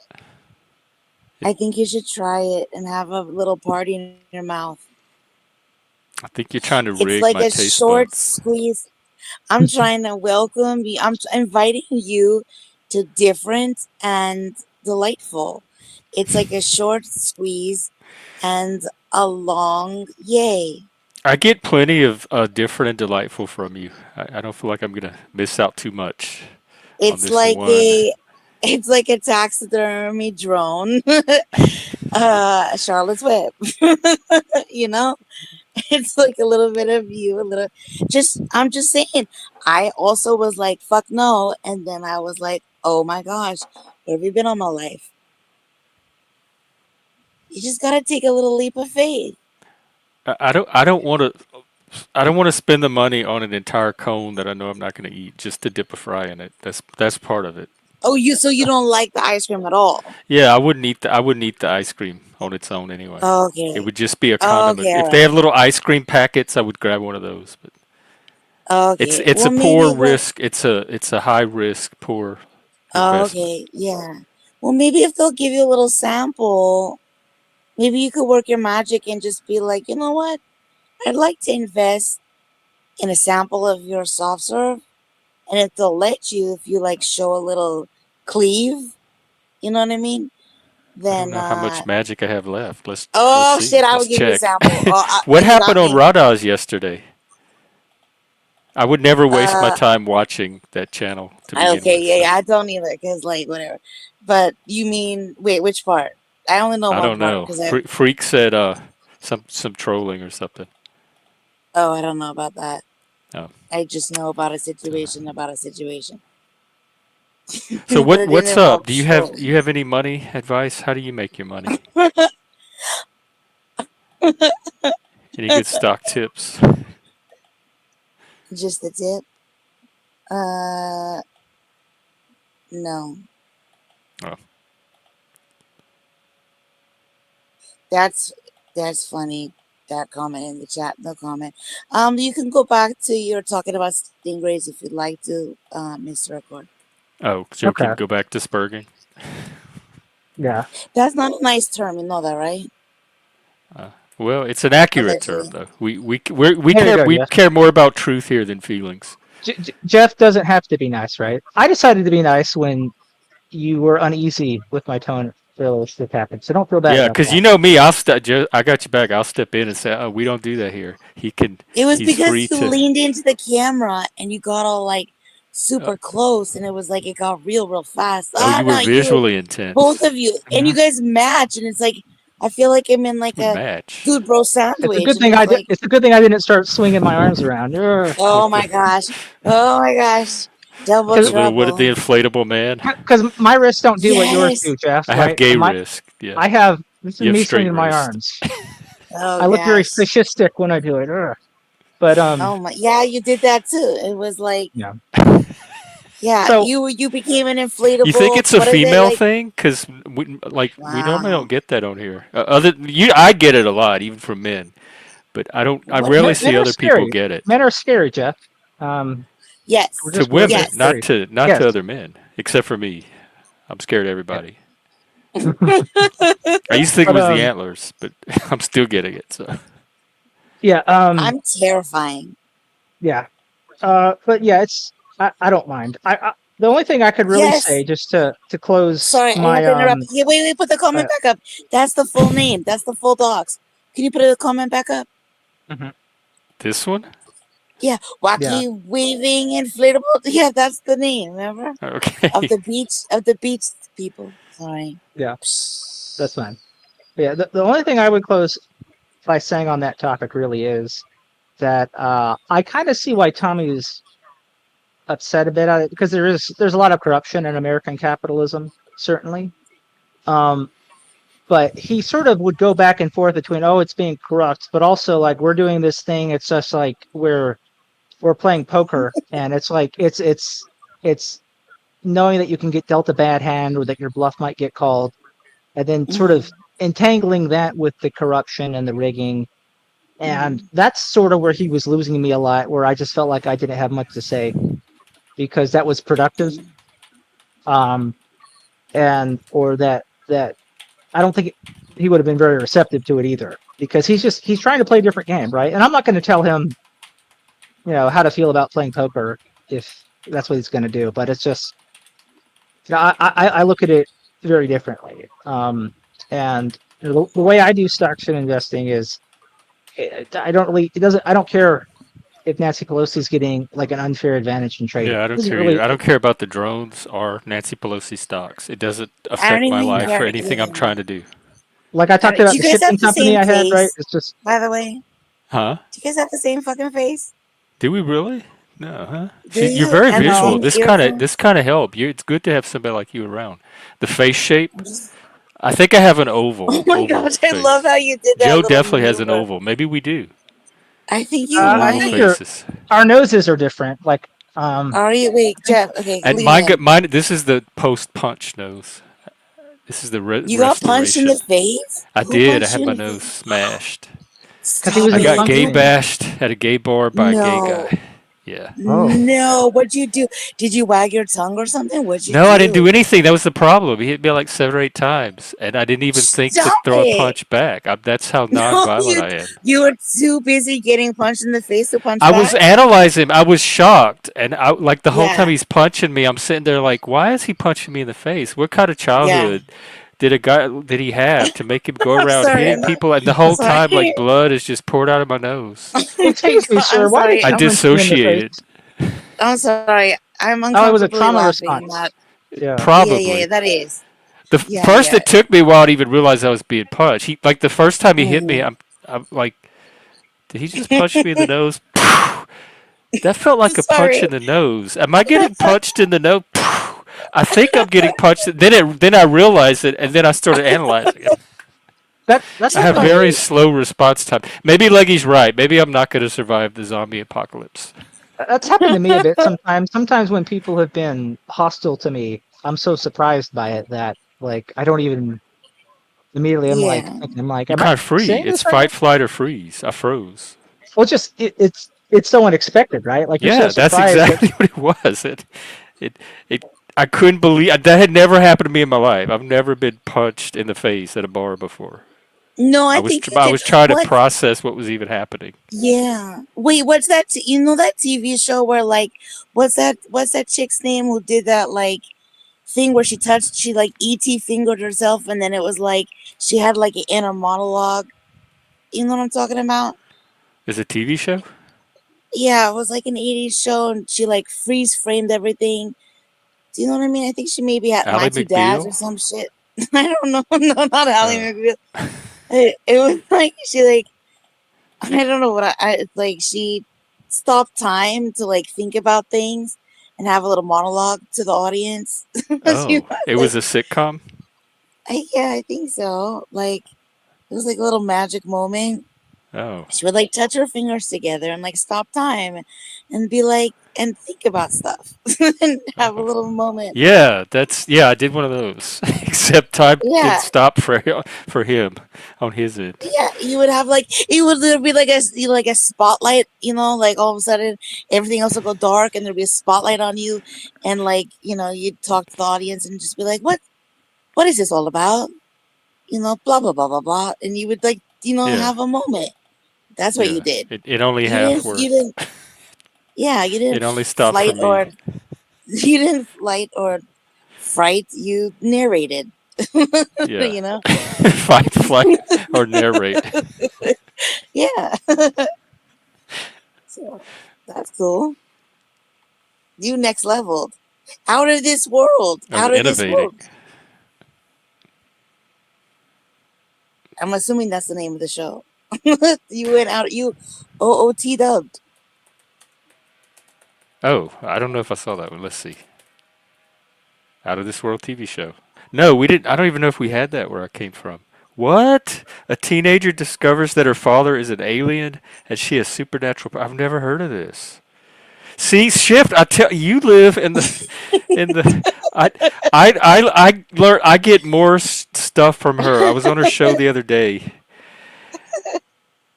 [SPEAKER 5] I think you should try it and have a little party in your mouth.
[SPEAKER 1] I think you're trying to
[SPEAKER 5] It's
[SPEAKER 1] rig
[SPEAKER 5] like
[SPEAKER 1] my
[SPEAKER 5] a
[SPEAKER 1] taste
[SPEAKER 5] short
[SPEAKER 1] buds.
[SPEAKER 5] squeeze. I'm trying to welcome you. Inviting you to different and delightful. It's like a short squeeze and a long yay.
[SPEAKER 1] I get plenty of different and delightful from you. I don't feel like I'm gonna miss out too much on
[SPEAKER 5] It's
[SPEAKER 1] this
[SPEAKER 5] like
[SPEAKER 1] one.
[SPEAKER 5] a it's like a taxidermy drone. Charlotte's Web. You know? It's like a little bit of you, a little just I'm just saying. I also was like, fuck no, and then I was like, oh my gosh, where have you been all my life? You just gotta take a little leap of faith.
[SPEAKER 1] I don't want to. I don't want to spend the money on an entire cone that I know I'm not going to eat just to dip a fry in it. That's part of it.
[SPEAKER 5] Oh, you don't like the ice cream at all?
[SPEAKER 1] Yeah, I wouldn't eat the ice cream on its own anyway. It
[SPEAKER 5] Okay.
[SPEAKER 1] would just be a condiment.
[SPEAKER 5] Okay,
[SPEAKER 1] If
[SPEAKER 5] all
[SPEAKER 1] they have
[SPEAKER 5] right.
[SPEAKER 1] little ice cream packets, I would grab one of those. But
[SPEAKER 5] Okay.
[SPEAKER 1] it's a
[SPEAKER 5] Well,
[SPEAKER 1] poor
[SPEAKER 5] maybe the
[SPEAKER 1] risk. It's a high risk, poor investment.
[SPEAKER 5] okay, yeah. Well, maybe if they'll give you a little sample, maybe you could work your magic and just be like, you know what? I'd like to invest in a sample of your soft serve. And if they'll let you, if you like show a little cleave, you know what I mean?
[SPEAKER 1] I don't
[SPEAKER 5] Then,
[SPEAKER 1] know how much magic I have left. Let's
[SPEAKER 5] oh
[SPEAKER 1] see.
[SPEAKER 5] shit, I
[SPEAKER 1] Let's
[SPEAKER 5] would give you a
[SPEAKER 1] check.
[SPEAKER 5] sample. Oh,
[SPEAKER 1] What
[SPEAKER 5] you got
[SPEAKER 1] happened on
[SPEAKER 5] me.
[SPEAKER 1] Radaz yesterday? I would never waste my
[SPEAKER 5] Uh,
[SPEAKER 1] time watching that channel to begin
[SPEAKER 5] okay,
[SPEAKER 1] with.
[SPEAKER 5] yeah,
[SPEAKER 1] So
[SPEAKER 5] yeah, I don't either, cause like whatever. But you mean, wait, which part? I only know
[SPEAKER 1] I
[SPEAKER 5] one
[SPEAKER 1] don't
[SPEAKER 5] part,
[SPEAKER 1] know.
[SPEAKER 5] cause I,
[SPEAKER 1] Freak said some trolling or something.
[SPEAKER 5] oh, I don't know about that.
[SPEAKER 1] Oh.
[SPEAKER 5] I just know about a situation.
[SPEAKER 1] So
[SPEAKER 5] But it didn't
[SPEAKER 1] what's up?
[SPEAKER 5] involve
[SPEAKER 1] Do you
[SPEAKER 5] trolling.
[SPEAKER 1] have any money advice? How do you make your money? Any good stock tips?
[SPEAKER 5] Just the tip? Uh, no.
[SPEAKER 1] Oh.
[SPEAKER 5] That's that's funny. That comment in the chat, no comment. You can go back to your talking about stingrays if you'd like to, Mr. Record.
[SPEAKER 1] Oh, Joe
[SPEAKER 2] Okay.
[SPEAKER 1] can go back to spurging.
[SPEAKER 2] Yeah.
[SPEAKER 5] That's not a nice term, you know that, right?
[SPEAKER 1] Well, it's an accurate term,
[SPEAKER 5] Allegedly.
[SPEAKER 1] though. We
[SPEAKER 2] There you
[SPEAKER 1] care
[SPEAKER 2] go,
[SPEAKER 1] we
[SPEAKER 2] Jeff.
[SPEAKER 1] care more about truth here than feelings.
[SPEAKER 2] Jeff doesn't have to be nice, right? I decided to be nice when you were uneasy with my tone earlier this happened, so don't feel bad
[SPEAKER 1] Yeah,
[SPEAKER 2] about
[SPEAKER 1] because
[SPEAKER 2] that.
[SPEAKER 1] you know me, I got you back. I'll step in and say, "Oh, we don't do that here."
[SPEAKER 5] It was
[SPEAKER 1] He's free
[SPEAKER 5] because you
[SPEAKER 1] to.
[SPEAKER 5] leaned into the camera and you got all like
[SPEAKER 1] Uh,
[SPEAKER 5] super close, and it was like it got real fast.
[SPEAKER 1] oh,
[SPEAKER 5] Ah,
[SPEAKER 1] you were
[SPEAKER 5] not you,
[SPEAKER 1] visually
[SPEAKER 5] both
[SPEAKER 1] intense.
[SPEAKER 5] of you, and
[SPEAKER 2] Mhm.
[SPEAKER 5] you guys match, and it's like I feel like I'm in like
[SPEAKER 1] We
[SPEAKER 5] a
[SPEAKER 1] match.
[SPEAKER 5] dude bro sandwich, and it's like,
[SPEAKER 2] It's a good thing I didn't start swinging my arms around.
[SPEAKER 5] oh my gosh, oh my gosh, double
[SPEAKER 1] The little what? The
[SPEAKER 5] trouble.
[SPEAKER 1] inflatable man.
[SPEAKER 2] Because my wrists don't do what yours
[SPEAKER 5] Yes.
[SPEAKER 2] do, Jeff.
[SPEAKER 1] I have
[SPEAKER 2] Right?
[SPEAKER 1] gay wrist. Yeah,
[SPEAKER 2] I have. This is
[SPEAKER 1] you have
[SPEAKER 2] me
[SPEAKER 1] straight
[SPEAKER 2] swinging my
[SPEAKER 1] wrist.
[SPEAKER 2] arms.
[SPEAKER 5] Oh
[SPEAKER 2] I look very
[SPEAKER 5] gosh.
[SPEAKER 2] fascistic when I do it. But
[SPEAKER 5] Oh my, yeah, you did that too. It was like,
[SPEAKER 2] yeah.
[SPEAKER 5] yeah,
[SPEAKER 2] So
[SPEAKER 5] you became an
[SPEAKER 1] You think
[SPEAKER 5] inflatable.
[SPEAKER 1] it's a
[SPEAKER 5] What is it
[SPEAKER 1] female
[SPEAKER 5] like?
[SPEAKER 1] thing? Because we normally don't
[SPEAKER 5] Wow.
[SPEAKER 1] get that on here. I get it a lot, even from men, but I don't. I
[SPEAKER 5] What?
[SPEAKER 1] rarely
[SPEAKER 2] men
[SPEAKER 1] see
[SPEAKER 2] are
[SPEAKER 1] other people
[SPEAKER 2] scary.
[SPEAKER 1] get it.
[SPEAKER 2] Men are scary, Jeff. We're
[SPEAKER 5] Yes.
[SPEAKER 1] To
[SPEAKER 2] just we're
[SPEAKER 1] women,
[SPEAKER 2] just
[SPEAKER 5] Yes.
[SPEAKER 2] scary.
[SPEAKER 1] not
[SPEAKER 2] Yes.
[SPEAKER 1] to other men, except for me. I'm scared of
[SPEAKER 2] Yeah.
[SPEAKER 1] everybody. I used to think it
[SPEAKER 2] But
[SPEAKER 1] was the antlers, but I'm still getting it. So
[SPEAKER 2] yeah.
[SPEAKER 5] I'm terrifying.
[SPEAKER 2] Yeah. But yeah, I don't mind. The only thing I could really say
[SPEAKER 5] Yes.
[SPEAKER 2] just to close
[SPEAKER 5] Sorry, I
[SPEAKER 2] my
[SPEAKER 5] have to interrupt. Yeah, wait, put the comment back up. That's the full name. That's the full docs. Can you put a comment back up?
[SPEAKER 2] Mhm.
[SPEAKER 1] this one,
[SPEAKER 5] Yeah.
[SPEAKER 2] Yeah.
[SPEAKER 5] Wacky waving inflatable. Yeah, that's the name, remember?
[SPEAKER 1] okay.
[SPEAKER 5] Of the beach people. Sorry.
[SPEAKER 2] Yeah. That's fine. Yeah. The only thing I would close by saying on that topic really is that I kind of see why Tommy is upset a bit at it because there's a lot of corruption in American capitalism, certainly. Um, but he sort of would go back and forth between, oh, it's being corrupt, but also like we're doing this thing. It's just like we're playing poker, and it's like it's knowing that you can get dealt a bad hand or that your bluff might get called, and then sort
[SPEAKER 5] Mm-hmm.
[SPEAKER 2] of entangling that with the corruption and the rigging. And
[SPEAKER 5] Mm-hmm.
[SPEAKER 2] that's sort of where he was losing me a lot, where I just felt like I didn't have much to say because that was productive. Um, and or that I don't think he would have been very receptive to it either because he's trying to play a different game, right? And I'm not going to tell him, how to feel about playing poker if that's what he's going to do. But it's just, I look at it very differently. And the way I do stocks and investing is, I don't really, I don't care if Nancy Pelosi's getting like an unfair advantage in trading.
[SPEAKER 1] Yeah, I
[SPEAKER 2] It
[SPEAKER 1] don't
[SPEAKER 2] doesn't
[SPEAKER 1] care either.
[SPEAKER 2] really,
[SPEAKER 1] I don't care about the drones or Nancy Pelosi stocks. It doesn't
[SPEAKER 5] I don't
[SPEAKER 1] affect my
[SPEAKER 5] even
[SPEAKER 1] life or
[SPEAKER 5] care.
[SPEAKER 1] anything I'm trying to do.
[SPEAKER 2] like I talked about
[SPEAKER 5] Do you
[SPEAKER 2] the
[SPEAKER 5] guys
[SPEAKER 2] shipping
[SPEAKER 5] have the
[SPEAKER 2] company
[SPEAKER 5] same
[SPEAKER 2] I had, right?
[SPEAKER 5] face?
[SPEAKER 2] It's just,
[SPEAKER 5] By the way,
[SPEAKER 1] Huh?
[SPEAKER 5] do you guys have the same fucking face?
[SPEAKER 1] Do we really? No, huh?
[SPEAKER 5] Do
[SPEAKER 1] See, you're
[SPEAKER 5] you?
[SPEAKER 1] very
[SPEAKER 5] And the
[SPEAKER 1] visual.
[SPEAKER 5] same
[SPEAKER 1] This kind of
[SPEAKER 5] earphone?
[SPEAKER 1] this kind of help. It's good to have somebody like you around. The face shape.
[SPEAKER 5] I'm just.
[SPEAKER 1] I think I have an oval
[SPEAKER 5] Oh my
[SPEAKER 1] oval
[SPEAKER 5] gosh! I love
[SPEAKER 1] face.
[SPEAKER 5] how you did that
[SPEAKER 1] Joe
[SPEAKER 5] little
[SPEAKER 1] definitely has an
[SPEAKER 5] maneuver.
[SPEAKER 1] oval. Maybe we do.
[SPEAKER 5] I think you
[SPEAKER 1] Little
[SPEAKER 2] I
[SPEAKER 1] oval
[SPEAKER 2] think
[SPEAKER 5] might.
[SPEAKER 1] faces.
[SPEAKER 2] our noses are different. Like,
[SPEAKER 5] Are you? Wait,
[SPEAKER 2] I think
[SPEAKER 5] Jeff. Okay,
[SPEAKER 1] And
[SPEAKER 5] lean in.
[SPEAKER 1] mine. This is the post punch nose. This is the
[SPEAKER 5] You got punched in
[SPEAKER 1] restoration.
[SPEAKER 5] the face?
[SPEAKER 1] I
[SPEAKER 5] Who
[SPEAKER 1] did. I
[SPEAKER 5] punched
[SPEAKER 1] had
[SPEAKER 5] you in
[SPEAKER 1] my
[SPEAKER 5] the
[SPEAKER 1] nose
[SPEAKER 5] face?
[SPEAKER 1] smashed.
[SPEAKER 2] because he was
[SPEAKER 5] Stop
[SPEAKER 1] I
[SPEAKER 2] being
[SPEAKER 1] got
[SPEAKER 5] it.
[SPEAKER 1] gay
[SPEAKER 2] functioning.
[SPEAKER 1] bashed at a gay bar by a gay
[SPEAKER 5] No.
[SPEAKER 1] guy. Yeah.
[SPEAKER 2] Oh,
[SPEAKER 5] No. What'd you do? Did you wag your tongue or something? What'd you
[SPEAKER 1] No, I didn't do
[SPEAKER 5] do?
[SPEAKER 1] anything. That was the problem. He hit me like 7 or 8 times, and I didn't even think to
[SPEAKER 5] Stop
[SPEAKER 1] throw a
[SPEAKER 5] it.
[SPEAKER 1] punch back. That's how
[SPEAKER 5] No,
[SPEAKER 1] nonviolent I am.
[SPEAKER 5] you were too busy getting punched in the face to punch
[SPEAKER 1] I was
[SPEAKER 5] back?
[SPEAKER 1] analyzing. I was shocked, and like the whole time
[SPEAKER 5] Yeah.
[SPEAKER 1] he's punching me, I'm sitting there like, why is he punching me in the face? What kind of
[SPEAKER 5] Yeah.
[SPEAKER 1] childhood did he have to make him go
[SPEAKER 5] I'm
[SPEAKER 1] around
[SPEAKER 5] sorry.
[SPEAKER 1] hitting people, and the whole
[SPEAKER 5] Sorry.
[SPEAKER 1] time like blood is just poured out of my nose?
[SPEAKER 2] excuse me, sir.
[SPEAKER 5] I'm
[SPEAKER 2] Why did
[SPEAKER 5] sorry.
[SPEAKER 1] I
[SPEAKER 2] you punch me in the face?
[SPEAKER 1] dissociated.
[SPEAKER 5] I'm sorry. I'm
[SPEAKER 2] Oh, it was a
[SPEAKER 5] uncomfortably
[SPEAKER 2] trauma
[SPEAKER 5] laughing
[SPEAKER 2] response.
[SPEAKER 5] at.
[SPEAKER 2] Yeah.
[SPEAKER 5] Yeah,
[SPEAKER 1] Probably.
[SPEAKER 5] that is.
[SPEAKER 1] The
[SPEAKER 5] Yeah,
[SPEAKER 1] first,
[SPEAKER 5] yeah.
[SPEAKER 1] it took me a while to even realize I was being punched. He like the first time he hit me,
[SPEAKER 5] Mhm.
[SPEAKER 1] I'm like, did he just punch me in the nose? That felt like a punch
[SPEAKER 5] Sorry.
[SPEAKER 1] in the nose. Am I getting punched in the nose? I think I'm getting punched. Then I realized it, and then I started analyzing it.
[SPEAKER 2] That's
[SPEAKER 1] I have
[SPEAKER 2] happened.
[SPEAKER 1] very slow response time. Maybe Leggy's right. Maybe I'm not going to survive the zombie apocalypse.
[SPEAKER 2] That's happened to me a bit sometimes. Sometimes when people have been hostile to me, I'm so surprised by it that like I don't even immediately. I'm like
[SPEAKER 5] Yeah.
[SPEAKER 2] thinking, I'm like,
[SPEAKER 1] You
[SPEAKER 2] am I
[SPEAKER 1] can't freeze.
[SPEAKER 2] saying
[SPEAKER 1] It's
[SPEAKER 2] this right now?
[SPEAKER 1] fight, flight, or freeze. I froze.
[SPEAKER 2] Well, it's so unexpected, right? Like you're so
[SPEAKER 1] Yeah, that's
[SPEAKER 2] surprised that
[SPEAKER 1] exactly what it was. It, it. I couldn't believe that had never happened to me in my life. I've never been punched in the face at a bar before.
[SPEAKER 5] No,
[SPEAKER 1] I
[SPEAKER 5] I
[SPEAKER 1] was
[SPEAKER 5] think you
[SPEAKER 1] I
[SPEAKER 5] did.
[SPEAKER 1] was trying to
[SPEAKER 5] What?
[SPEAKER 1] process what was even happening.
[SPEAKER 5] Yeah. Wait, what's that? You know that TV show where like, What's that chick's name who did that like thing where she like ET fingered herself, and then it was like she had like an inner monologue. You know what I'm talking about?
[SPEAKER 1] Is it a TV show?
[SPEAKER 5] Yeah, it was like an 80s show, and she like freeze framed everything. Do you know what I mean? I think she maybe had My
[SPEAKER 1] Ally
[SPEAKER 5] Two Dads
[SPEAKER 1] McBeal?
[SPEAKER 5] or some shit. I don't know. No, not Ally
[SPEAKER 1] Oh.
[SPEAKER 5] McBeal. It was like she like I don't know what it's like she stopped time to like think about things and have a little monologue to the audience. She
[SPEAKER 1] Oh.
[SPEAKER 5] was
[SPEAKER 1] It
[SPEAKER 5] like,
[SPEAKER 1] was a sitcom?
[SPEAKER 5] yeah, I think so. Like it was like a little magic moment.
[SPEAKER 1] Oh.
[SPEAKER 5] She would like touch her fingers together and like stop time and be like and think about stuff and have a
[SPEAKER 1] Oh.
[SPEAKER 5] little moment.
[SPEAKER 1] Yeah, I did one of those. Except time didn't
[SPEAKER 5] Yeah,
[SPEAKER 1] stop for him on his end.
[SPEAKER 5] yeah. You would have like it would there be like a spotlight, like all of a sudden everything else would go dark and there'd be a spotlight on you, and like you'd talk to the audience and just be like, what is this all about? Blah blah blah blah blah, and you would like
[SPEAKER 1] Yeah.
[SPEAKER 5] have a moment. That's what you
[SPEAKER 1] Yeah.
[SPEAKER 5] did.
[SPEAKER 1] It only
[SPEAKER 5] You
[SPEAKER 1] half
[SPEAKER 5] didn't. You
[SPEAKER 1] worked.
[SPEAKER 5] didn't. Yeah, you
[SPEAKER 1] It
[SPEAKER 5] didn't
[SPEAKER 1] only stopped for
[SPEAKER 5] flight
[SPEAKER 1] me.
[SPEAKER 5] or you didn't flight or fright. You narrated.
[SPEAKER 1] Yeah.
[SPEAKER 5] you know.
[SPEAKER 1] Fight, flight, or narrate.
[SPEAKER 5] Yeah. So that's cool. You next leveled. Out of this world.
[SPEAKER 1] I was
[SPEAKER 5] Out of this
[SPEAKER 1] innovating.
[SPEAKER 5] world. I'm assuming that's the name of the show. You went out. You OOT dubbed.
[SPEAKER 1] Oh, I don't know if I saw that one. Let's see. Out of This World TV show. No, we didn't. I don't even know if we had that where I came from. What? A teenager discovers that her father is an alien and she has supernatural. I've never heard of this. See, shift. I tell you, live in the. I learn. I get more stuff from her. I was on her show the other day,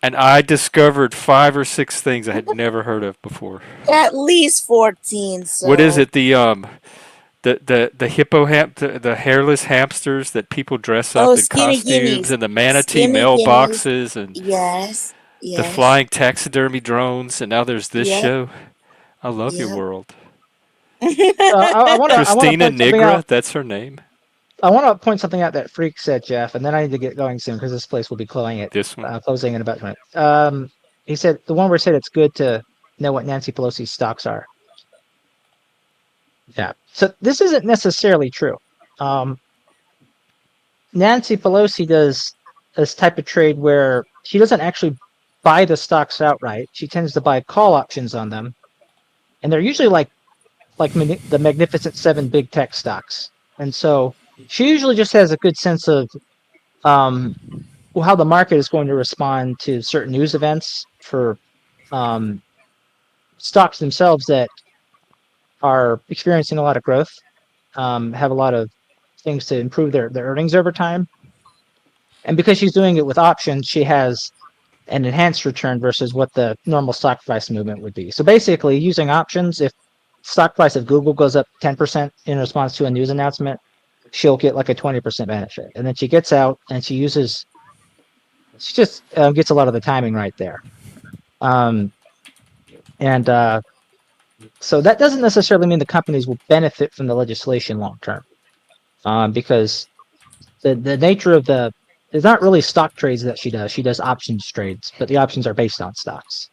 [SPEAKER 1] and I discovered 5 or 6 things I had never heard of before.
[SPEAKER 5] At least 14.
[SPEAKER 1] What is
[SPEAKER 5] So.
[SPEAKER 1] it? The the hairless hamsters that people dress
[SPEAKER 5] Oh,
[SPEAKER 1] up in
[SPEAKER 5] skinny
[SPEAKER 1] costumes,
[SPEAKER 5] guineas.
[SPEAKER 1] and the manatee
[SPEAKER 5] Skinny guineas.
[SPEAKER 1] mailboxes, and
[SPEAKER 5] Yes.
[SPEAKER 1] the
[SPEAKER 5] Yes.
[SPEAKER 1] flying taxidermy drones, and now there's this
[SPEAKER 5] Yep.
[SPEAKER 1] show. I love your
[SPEAKER 5] Yep.
[SPEAKER 1] world.
[SPEAKER 2] I want to
[SPEAKER 1] Christina
[SPEAKER 2] point something out.
[SPEAKER 1] Nigra, that's her name.
[SPEAKER 2] I want to point something out that Freak said, Jeff, and then I need to get going soon because this place will be
[SPEAKER 1] This one.
[SPEAKER 2] closing in about 20 minutes. He said the one where he said it's good to know what Nancy Pelosi's stocks are. Yeah. So this isn't necessarily true. Nancy Pelosi does this type of trade where she doesn't actually buy the stocks outright. She tends to buy call options on them, and they're usually like the Magnificent Seven big tech stocks. And so she usually just has a good sense of how the market is going to respond to certain news events for stocks themselves that are experiencing a lot of growth, have a lot of things to improve their earnings over time. And because she's doing it with options, she has an enhanced return versus what the normal stock price movement would be. So basically, using options, if stock price of Google goes up 10% in response to a news announcement, she'll get like a 20% benefit. And then she gets out and she just gets a lot of the timing right there. So that doesn't necessarily mean the companies will benefit from the legislation long term, because the nature of there's not really stock trades that she does. She does options trades, but the options are based on stocks.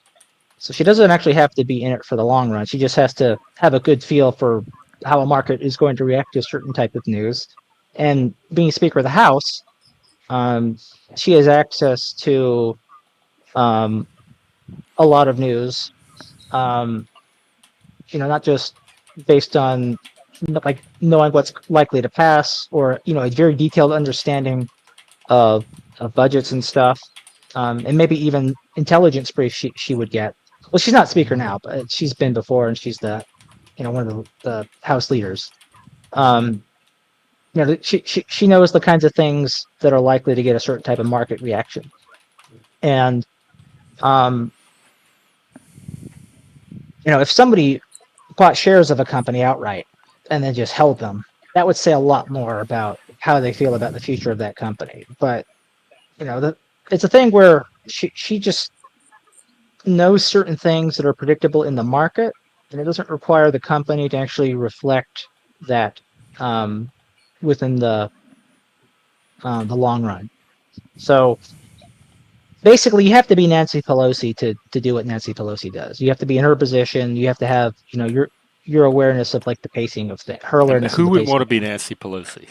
[SPEAKER 2] So she doesn't actually have to be in it for the long run. She just has to have a good feel for how a market is going to react to a certain type of news. And being Speaker of the House, she has access to a lot of news, not just based on like knowing what's likely to pass, or a very detailed understanding of budgets and stuff, and maybe even intelligence briefs she would get. Well, she's not speaker now, but she's been before, and she's one of the House leaders. She knows the kinds of things that are likely to get a certain type of market reaction, and if somebody bought shares of a company outright and then just held them, that would say a lot more about how they feel about the future of that company. But it's a thing where she just knows certain things that are predictable in the market, and it doesn't require the company to actually reflect that within the long run. So basically, you have to be Nancy Pelosi to do what Nancy Pelosi does. You have to be in her position. You have to have your awareness of like the pacing of things, her
[SPEAKER 1] And
[SPEAKER 2] awareness of
[SPEAKER 1] who
[SPEAKER 2] the
[SPEAKER 1] wouldn't
[SPEAKER 2] pacing
[SPEAKER 1] want to
[SPEAKER 2] of
[SPEAKER 1] be
[SPEAKER 2] things.
[SPEAKER 1] Nancy Pelosi?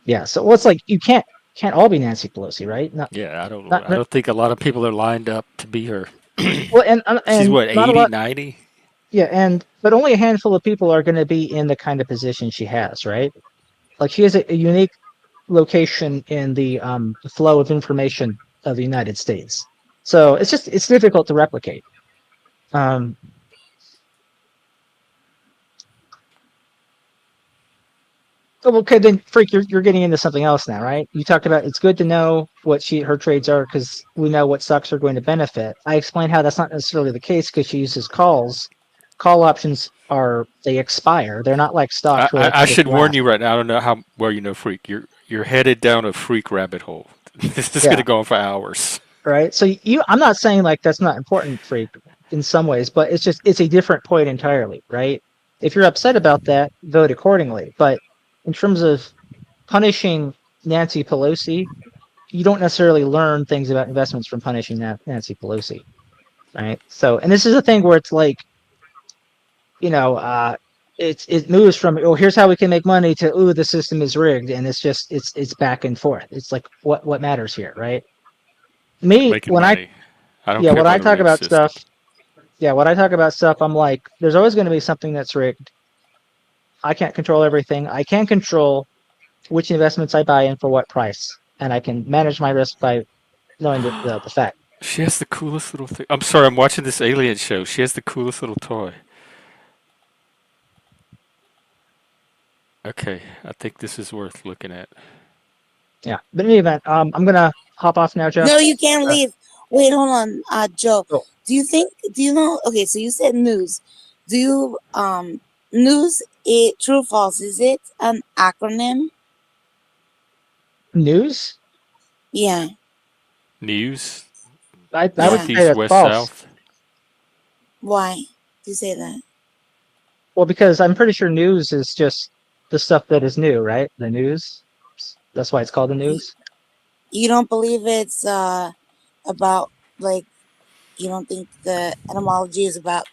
[SPEAKER 2] Yeah. So well, it's like you can't all be Nancy Pelosi, right? Not
[SPEAKER 1] Yeah, I don't know.
[SPEAKER 2] not
[SPEAKER 1] I don't think a lot of people are lined up to be her.
[SPEAKER 2] well,
[SPEAKER 1] She's
[SPEAKER 2] and
[SPEAKER 1] what,
[SPEAKER 2] not a
[SPEAKER 1] 80,
[SPEAKER 2] lot.
[SPEAKER 1] 90?
[SPEAKER 2] Yeah, and but only a handful of people are going to be in the kind of position she has, right? Like she has a unique location in the flow of information of the United States. So it's difficult to replicate. Um, okay, then Freak, you're getting into something else now, right? You talked about it's good to know what her trades are because we know what stocks are going to benefit. I explained how that's not necessarily the case because she uses calls. Call options they expire. They're not like stocks where they
[SPEAKER 1] I
[SPEAKER 2] can just
[SPEAKER 1] should warn
[SPEAKER 2] last.
[SPEAKER 1] you right now. I don't know how well you know Freak. You're headed down a Freak rabbit hole. This is going
[SPEAKER 2] Yeah,
[SPEAKER 1] to go on for hours.
[SPEAKER 2] right. So I'm not saying like that's not important, Freak, in some ways, but it's a different point entirely, right? If you're upset about that, vote accordingly. But in terms of punishing Nancy Pelosi, you don't necessarily learn things about investments from punishing Nancy Pelosi, right? So, and this is a thing where it's like, you know, uh, it moves from here's how we can make money to the system is rigged, and it's back and forth. It's like what matters here, right? Me
[SPEAKER 1] Making money. I don't care
[SPEAKER 2] when I
[SPEAKER 1] about a
[SPEAKER 2] talk
[SPEAKER 1] rigged
[SPEAKER 2] about
[SPEAKER 1] system.
[SPEAKER 2] stuff, when I talk about stuff, I'm like, there's always going to be something that's rigged. I can't control everything. I can control which investments I buy in for what price, and I can manage my risk by knowing the fact.
[SPEAKER 1] She has the coolest little thing. I'm sorry, I'm watching this alien show. She has the coolest little toy. Okay, I think this is worth looking at.
[SPEAKER 2] Yeah. But in any event, I'm gonna hop off now, Jeff.
[SPEAKER 5] No, you can't
[SPEAKER 2] Uh,
[SPEAKER 5] leave. Wait, hold on, Joe.
[SPEAKER 2] oh,
[SPEAKER 5] Do you know? Okay, so you said news. Do you news? It true false? Is it an acronym?
[SPEAKER 2] news?
[SPEAKER 5] Yeah,
[SPEAKER 1] News,
[SPEAKER 2] I would
[SPEAKER 5] yeah.
[SPEAKER 2] say
[SPEAKER 1] northeast,
[SPEAKER 2] that's
[SPEAKER 1] west,
[SPEAKER 2] false.
[SPEAKER 1] south.
[SPEAKER 5] Why do you say that?
[SPEAKER 2] Well, because I'm pretty sure news is just the stuff that is new, right? The news. That's why it's called the
[SPEAKER 5] You,
[SPEAKER 2] news.
[SPEAKER 5] you don't believe it's about like you don't think the etymology is about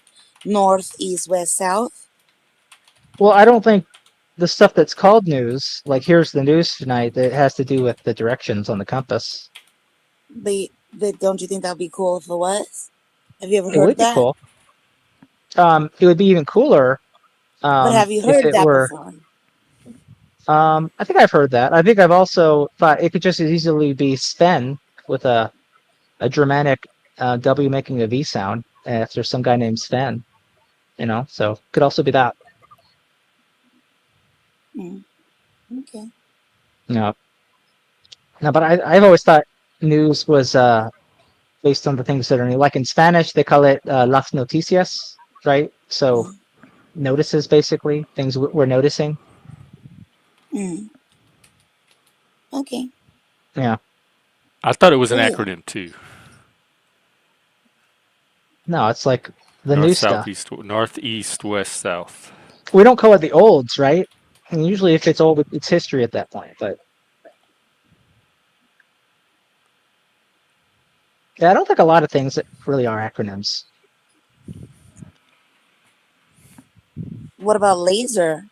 [SPEAKER 5] north, east, west, south?
[SPEAKER 2] Well, I don't think the stuff that's called news, like here's the news tonight, that has to do with the directions on the compass.
[SPEAKER 5] But don't you think that'd be cool if it was? Have you ever
[SPEAKER 2] It
[SPEAKER 5] heard
[SPEAKER 2] would
[SPEAKER 5] of
[SPEAKER 2] be
[SPEAKER 5] that?
[SPEAKER 2] cool. It would be even cooler
[SPEAKER 5] But have you
[SPEAKER 2] if
[SPEAKER 5] heard
[SPEAKER 2] it
[SPEAKER 5] that
[SPEAKER 2] were.
[SPEAKER 5] before?
[SPEAKER 2] I think I've heard that. I think I've also thought it could just as easily be Sven with a Germanic W making a V sound if there's some guy named Sven, so could also be that.
[SPEAKER 5] Mm, okay.
[SPEAKER 2] No, no, but I've always thought news was based on the things that are new. Like in Spanish, they call it las noticias, right? So
[SPEAKER 5] Mm,
[SPEAKER 2] notices, basically, things we're noticing.
[SPEAKER 5] mm, okay.
[SPEAKER 2] Yeah.
[SPEAKER 1] I thought it was an
[SPEAKER 5] Cool.
[SPEAKER 1] acronym too.
[SPEAKER 2] No, it's like the
[SPEAKER 1] North,
[SPEAKER 2] new
[SPEAKER 1] south,
[SPEAKER 2] stuff.
[SPEAKER 1] east, northeast, west, south.
[SPEAKER 2] We don't call it the olds, right? And usually, if it's old, it's history at that point. But yeah, I don't think a lot of things that really are acronyms.
[SPEAKER 5] What about laser?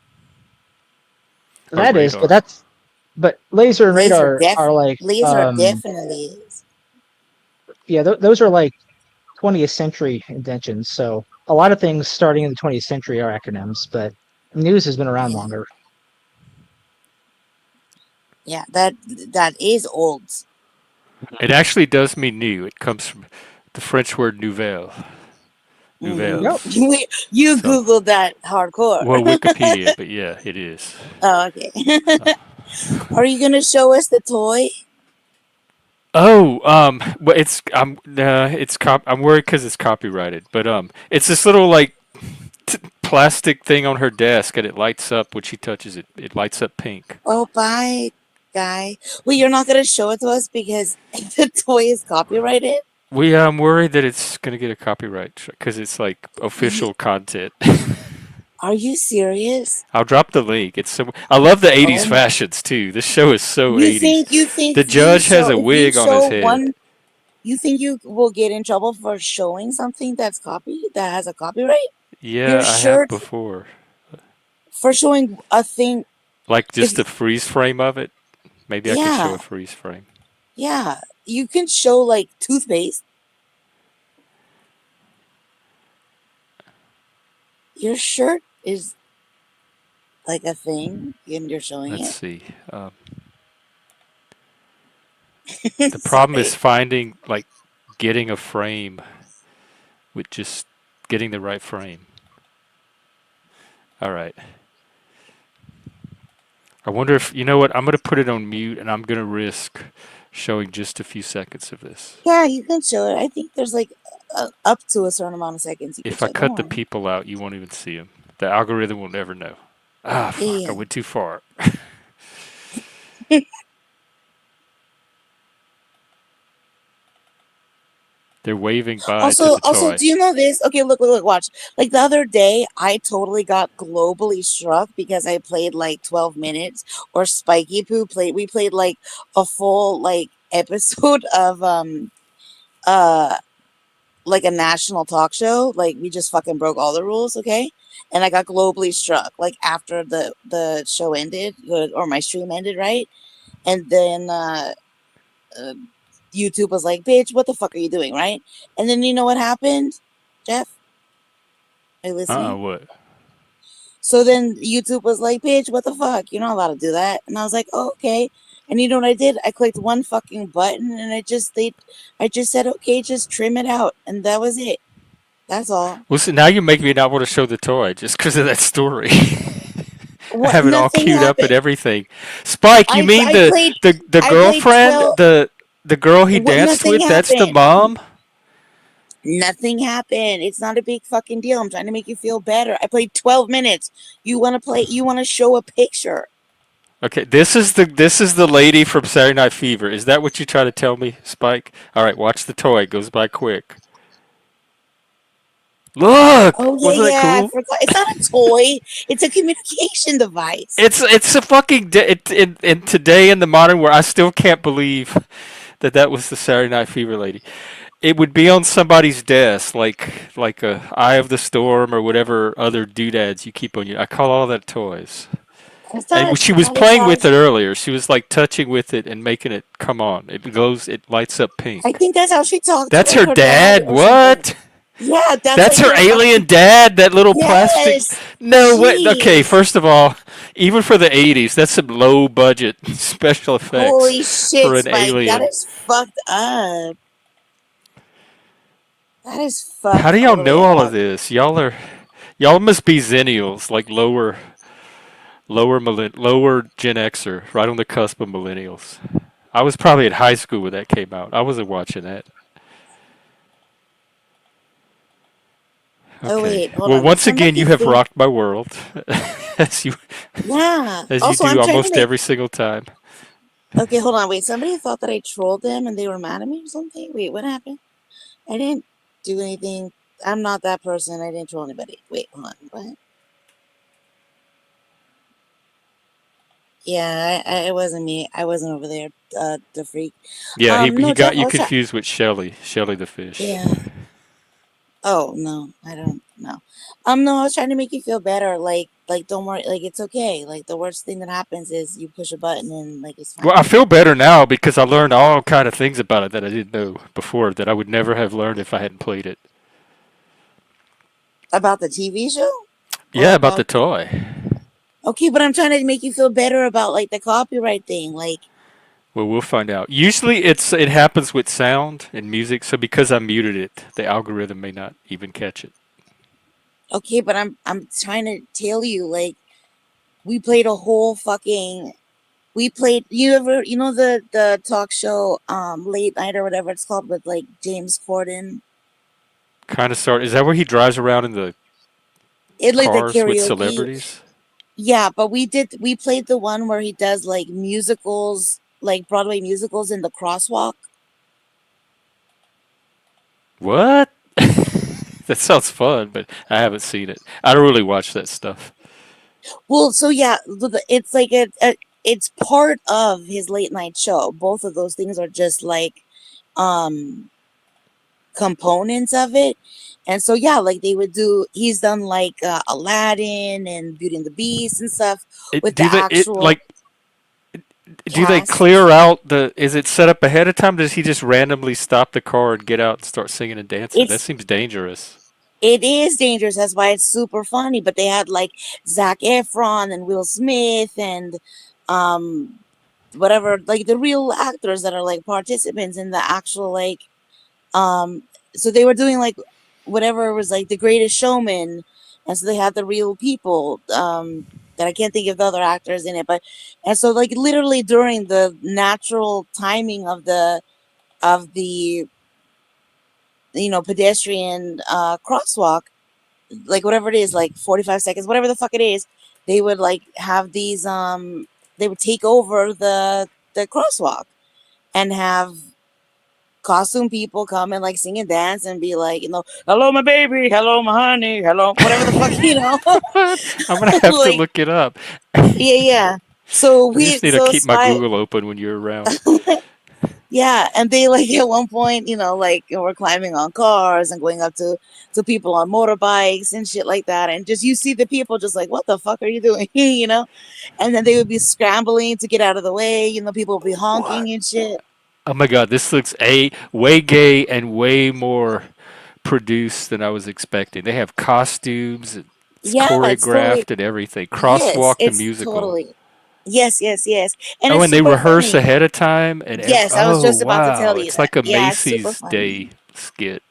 [SPEAKER 1] Or
[SPEAKER 2] That is,
[SPEAKER 1] radar.
[SPEAKER 2] but laser and
[SPEAKER 5] Laser
[SPEAKER 2] radar
[SPEAKER 5] def
[SPEAKER 2] are like,
[SPEAKER 5] laser definitely is.
[SPEAKER 2] yeah, those are like 20th century inventions. So a lot of things starting in the 20th century are acronyms, but news has been around
[SPEAKER 5] Yeah.
[SPEAKER 2] longer.
[SPEAKER 5] Yeah, that is old.
[SPEAKER 1] It actually does mean new. It comes from the French word nouvelle.
[SPEAKER 2] Yep.
[SPEAKER 1] Nouvelles.
[SPEAKER 5] You
[SPEAKER 1] So,
[SPEAKER 5] Googled that hardcore.
[SPEAKER 1] well, Wikipedia, but yeah, it is.
[SPEAKER 5] Oh, okay.
[SPEAKER 1] So.
[SPEAKER 5] Are you gonna show us the toy?
[SPEAKER 1] Oh, well, I'm worried because it's copyrighted, but it's this little like plastic thing on her desk, and it lights up when she touches it. It lights up pink.
[SPEAKER 5] Oh, buy guy. Wait, you're not gonna show it to us because the toy is copyrighted?
[SPEAKER 1] I'm worried that it's gonna get a copyright because it's like official content.
[SPEAKER 5] Are you serious?
[SPEAKER 1] I'll drop the link. It's so. I love the '80s
[SPEAKER 5] Oh my!
[SPEAKER 1] fashions too. This show is so
[SPEAKER 5] You
[SPEAKER 1] 80s.
[SPEAKER 5] think
[SPEAKER 1] The judge has a
[SPEAKER 5] if you
[SPEAKER 1] wig on his
[SPEAKER 5] show
[SPEAKER 1] head.
[SPEAKER 5] one, you think you will get in trouble for showing something that's that has a copyright? Your
[SPEAKER 1] Yeah, I have
[SPEAKER 5] shirt
[SPEAKER 1] before.
[SPEAKER 5] for showing a thing.
[SPEAKER 1] Like
[SPEAKER 5] If
[SPEAKER 1] just a freeze frame of it. Maybe I could show
[SPEAKER 5] yeah,
[SPEAKER 1] a freeze frame.
[SPEAKER 5] yeah, you can show like toothpaste. Your shirt is like a thing, and you're showing
[SPEAKER 1] Let's
[SPEAKER 5] it.
[SPEAKER 1] see. The problem is
[SPEAKER 5] Sorry.
[SPEAKER 1] finding, like, getting a frame with just getting the right frame. All right. I wonder if, you know what, I'm going to put it on mute and I'm going to risk showing just a few seconds of this.
[SPEAKER 5] Yeah, you can show it. I think there's like up to a certain amount of seconds you can
[SPEAKER 1] If I
[SPEAKER 5] show.
[SPEAKER 1] cut the
[SPEAKER 5] Don't worry.
[SPEAKER 1] people out, you won't even see them. The algorithm will never know. Ah, fuck, I
[SPEAKER 5] Yeah.
[SPEAKER 1] went too far. They're waving bye to the
[SPEAKER 5] Also,
[SPEAKER 1] toy.
[SPEAKER 5] do you know this? Okay, look, watch. Like the other day, I totally got globally struck because I played like 12 minutes, or Spiky Poo played. We played like a full like episode of uh like a national talk show. Like we just fucking broke all the rules, okay? And I got globally struck like after the show ended, or my stream ended, right? And then uh, YouTube was like, "Bitch, what the fuck are you doing?" Right? And then you know what happened, Jeff? Are you listening?
[SPEAKER 1] What?
[SPEAKER 5] So then YouTube was like, "Bitch, what the fuck? You're not allowed to do that." And I was like, "Oh, okay." And you know what I did? I clicked one fucking button, and I just said, "Okay, just trim it out," and that was it. That's all.
[SPEAKER 1] Well, so now you're making me not want to show the toy just because of that story. I
[SPEAKER 5] What?
[SPEAKER 1] have it all
[SPEAKER 5] Nothing
[SPEAKER 1] queued up and
[SPEAKER 5] happened.
[SPEAKER 1] everything. Spike, you mean
[SPEAKER 5] I played.
[SPEAKER 1] the
[SPEAKER 5] I played
[SPEAKER 1] girlfriend,
[SPEAKER 5] 12.
[SPEAKER 1] the girl he
[SPEAKER 5] What?
[SPEAKER 1] danced
[SPEAKER 5] Nothing
[SPEAKER 1] with? That's the
[SPEAKER 5] happened.
[SPEAKER 1] mom.
[SPEAKER 5] Nothing happened. It's not a big fucking deal. I'm trying to make you feel better. I played 12 minutes. You want to play? You want to show a picture?
[SPEAKER 1] Okay, this is the lady from Saturday Night Fever. Is that what you try to tell me, Spike? All right, watch the toy. It goes by quick. Look,
[SPEAKER 5] Oh
[SPEAKER 1] wasn't that
[SPEAKER 5] yeah. I
[SPEAKER 1] cool?
[SPEAKER 5] forgot. It's not a toy. It's a communication device.
[SPEAKER 1] It's a fucking in today in the modern world. I still can't believe that was the Saturday Night Fever lady. It would be on somebody's desk, like a Eye of the Storm or whatever other doodads you keep on your. I call all that toys.
[SPEAKER 5] It's
[SPEAKER 1] And
[SPEAKER 5] not
[SPEAKER 1] she was
[SPEAKER 5] a
[SPEAKER 1] playing with
[SPEAKER 5] size.
[SPEAKER 1] it earlier. She was like touching with it and making it come on. It glows. It lights up
[SPEAKER 5] I
[SPEAKER 1] pink.
[SPEAKER 5] think that's how she talked to
[SPEAKER 1] That's
[SPEAKER 5] like
[SPEAKER 1] her
[SPEAKER 5] her dad
[SPEAKER 1] dad.
[SPEAKER 5] or something.
[SPEAKER 1] What?
[SPEAKER 5] Yeah, that's
[SPEAKER 1] That's
[SPEAKER 5] like
[SPEAKER 1] her
[SPEAKER 5] her
[SPEAKER 1] alien
[SPEAKER 5] fucking.
[SPEAKER 1] dad. That little plastic.
[SPEAKER 5] Yes.
[SPEAKER 1] No way. Okay,
[SPEAKER 5] Jeez.
[SPEAKER 1] first of all, even for the '80s, that's some low budget special effects
[SPEAKER 5] Holy
[SPEAKER 1] for
[SPEAKER 5] shit,
[SPEAKER 1] an
[SPEAKER 5] Spike. That
[SPEAKER 1] alien.
[SPEAKER 5] is fucked up. That is
[SPEAKER 1] How
[SPEAKER 5] fucked
[SPEAKER 1] do
[SPEAKER 5] all
[SPEAKER 1] y'all
[SPEAKER 5] the way
[SPEAKER 1] know all of
[SPEAKER 5] up.
[SPEAKER 1] this? Y'all must be zennials, like lower Gen Xer, right on the cusp of millennials. I was probably in high school when that came out. I wasn't watching that.
[SPEAKER 5] Oh
[SPEAKER 1] Okay.
[SPEAKER 5] wait, hold
[SPEAKER 1] Well,
[SPEAKER 5] on. Did
[SPEAKER 1] once again,
[SPEAKER 5] somebody
[SPEAKER 1] you have
[SPEAKER 5] think?
[SPEAKER 1] rocked my world, as you
[SPEAKER 5] Yeah.
[SPEAKER 1] as you
[SPEAKER 5] Also,
[SPEAKER 1] do
[SPEAKER 5] I'm trying to
[SPEAKER 1] almost
[SPEAKER 5] make.
[SPEAKER 1] every single time.
[SPEAKER 5] Okay, hold on. Wait, somebody thought that I trolled them and they were mad at me or something. Wait, what happened? I didn't do anything. I'm not that person. I didn't troll anybody. Wait, hold on. What? Yeah, it wasn't me. I wasn't over there. The freak.
[SPEAKER 1] Yeah, he
[SPEAKER 5] No, Jeff.
[SPEAKER 1] got
[SPEAKER 5] I
[SPEAKER 1] you
[SPEAKER 5] was trying.
[SPEAKER 1] confused with Shelly the fish.
[SPEAKER 5] Yeah. Oh no, I don't know. No, I was trying to make you feel better. Like don't worry. Like it's okay. Like the worst thing that happens is you push a button and like it's
[SPEAKER 1] Well,
[SPEAKER 5] fine.
[SPEAKER 1] I feel better now because I learned all kind of things about it that I didn't know before that I would never have learned if I hadn't played it.
[SPEAKER 5] About the TV show, or
[SPEAKER 1] Yeah, about the
[SPEAKER 5] about.
[SPEAKER 1] toy.
[SPEAKER 5] Okay, but I'm trying to make you feel better about like the copyright thing. Like,
[SPEAKER 1] Well, we'll find out. Usually, it happens with sound and music. So because I muted it, the algorithm may not even catch it.
[SPEAKER 5] okay, but I'm trying to tell you, like, we played a whole fucking. We played. You know the talk show late night or whatever it's called with like James Corden.
[SPEAKER 1] Kind of sort. Is that where he drives around in the
[SPEAKER 5] It like the
[SPEAKER 1] cars with
[SPEAKER 5] karaoke.
[SPEAKER 1] celebrities?
[SPEAKER 5] Yeah, but we played the one where he does like musicals, like Broadway musicals in the crosswalk.
[SPEAKER 1] What? That sounds fun, but I haven't seen it. I don't really watch that stuff.
[SPEAKER 5] Well, so yeah, it's like it's part of his late night show. Both of those things are just like um components of it. And so yeah, like he's done like Aladdin and Beauty and the Beast and stuff with the actual
[SPEAKER 1] Do they
[SPEAKER 5] cast.
[SPEAKER 1] clear out the? Is it set up ahead of time? Does he just randomly stop the car and get out and start singing and dancing? That
[SPEAKER 5] It's
[SPEAKER 1] seems dangerous.
[SPEAKER 5] it is dangerous. That's why it's super funny. But they had like Zac Efron and Will Smith and um whatever, like the real actors that are like participants in the actual like um so they were doing like whatever was like The Greatest Showman, and so they had the real people that I can't think of the other actors in it, but and so like literally during the natural timing of the pedestrian crosswalk, like whatever it is, like 45 seconds, whatever the fuck it is, they would like have these they would take over the crosswalk and have costume people come and like sing and dance and be like, hello my baby, hello my honey, hello whatever the fuck,
[SPEAKER 1] What? I'm gonna have to
[SPEAKER 5] like
[SPEAKER 1] look it up.
[SPEAKER 5] yeah, yeah. So
[SPEAKER 1] I just need to keep my Google open when you're around.
[SPEAKER 5] yeah, and they like at one point, like we're climbing on cars and going up to people on motorbikes and shit like that, and just you see the people just like, what the fuck are you doing, and then they would be scrambling to get out of the way, people would be
[SPEAKER 1] What?
[SPEAKER 5] honking and shit.
[SPEAKER 1] Oh my god, this looks way gay and way more produced than I was expecting. They have costumes, it's
[SPEAKER 5] Yeah, it's totally
[SPEAKER 1] choreographed and everything.
[SPEAKER 5] yes,
[SPEAKER 1] Crosswalk the
[SPEAKER 5] it's
[SPEAKER 1] musical.
[SPEAKER 5] totally yes, yes, yes, and
[SPEAKER 1] Oh,
[SPEAKER 5] it's
[SPEAKER 1] and they
[SPEAKER 5] super
[SPEAKER 1] rehearse
[SPEAKER 5] funny.
[SPEAKER 1] ahead of time and
[SPEAKER 5] Yes, I was
[SPEAKER 1] oh
[SPEAKER 5] just about to
[SPEAKER 1] wow,
[SPEAKER 5] tell you
[SPEAKER 1] it's
[SPEAKER 5] that.
[SPEAKER 1] like a
[SPEAKER 5] Yeah, it's super
[SPEAKER 1] Macy's
[SPEAKER 5] funny.
[SPEAKER 1] Day skit.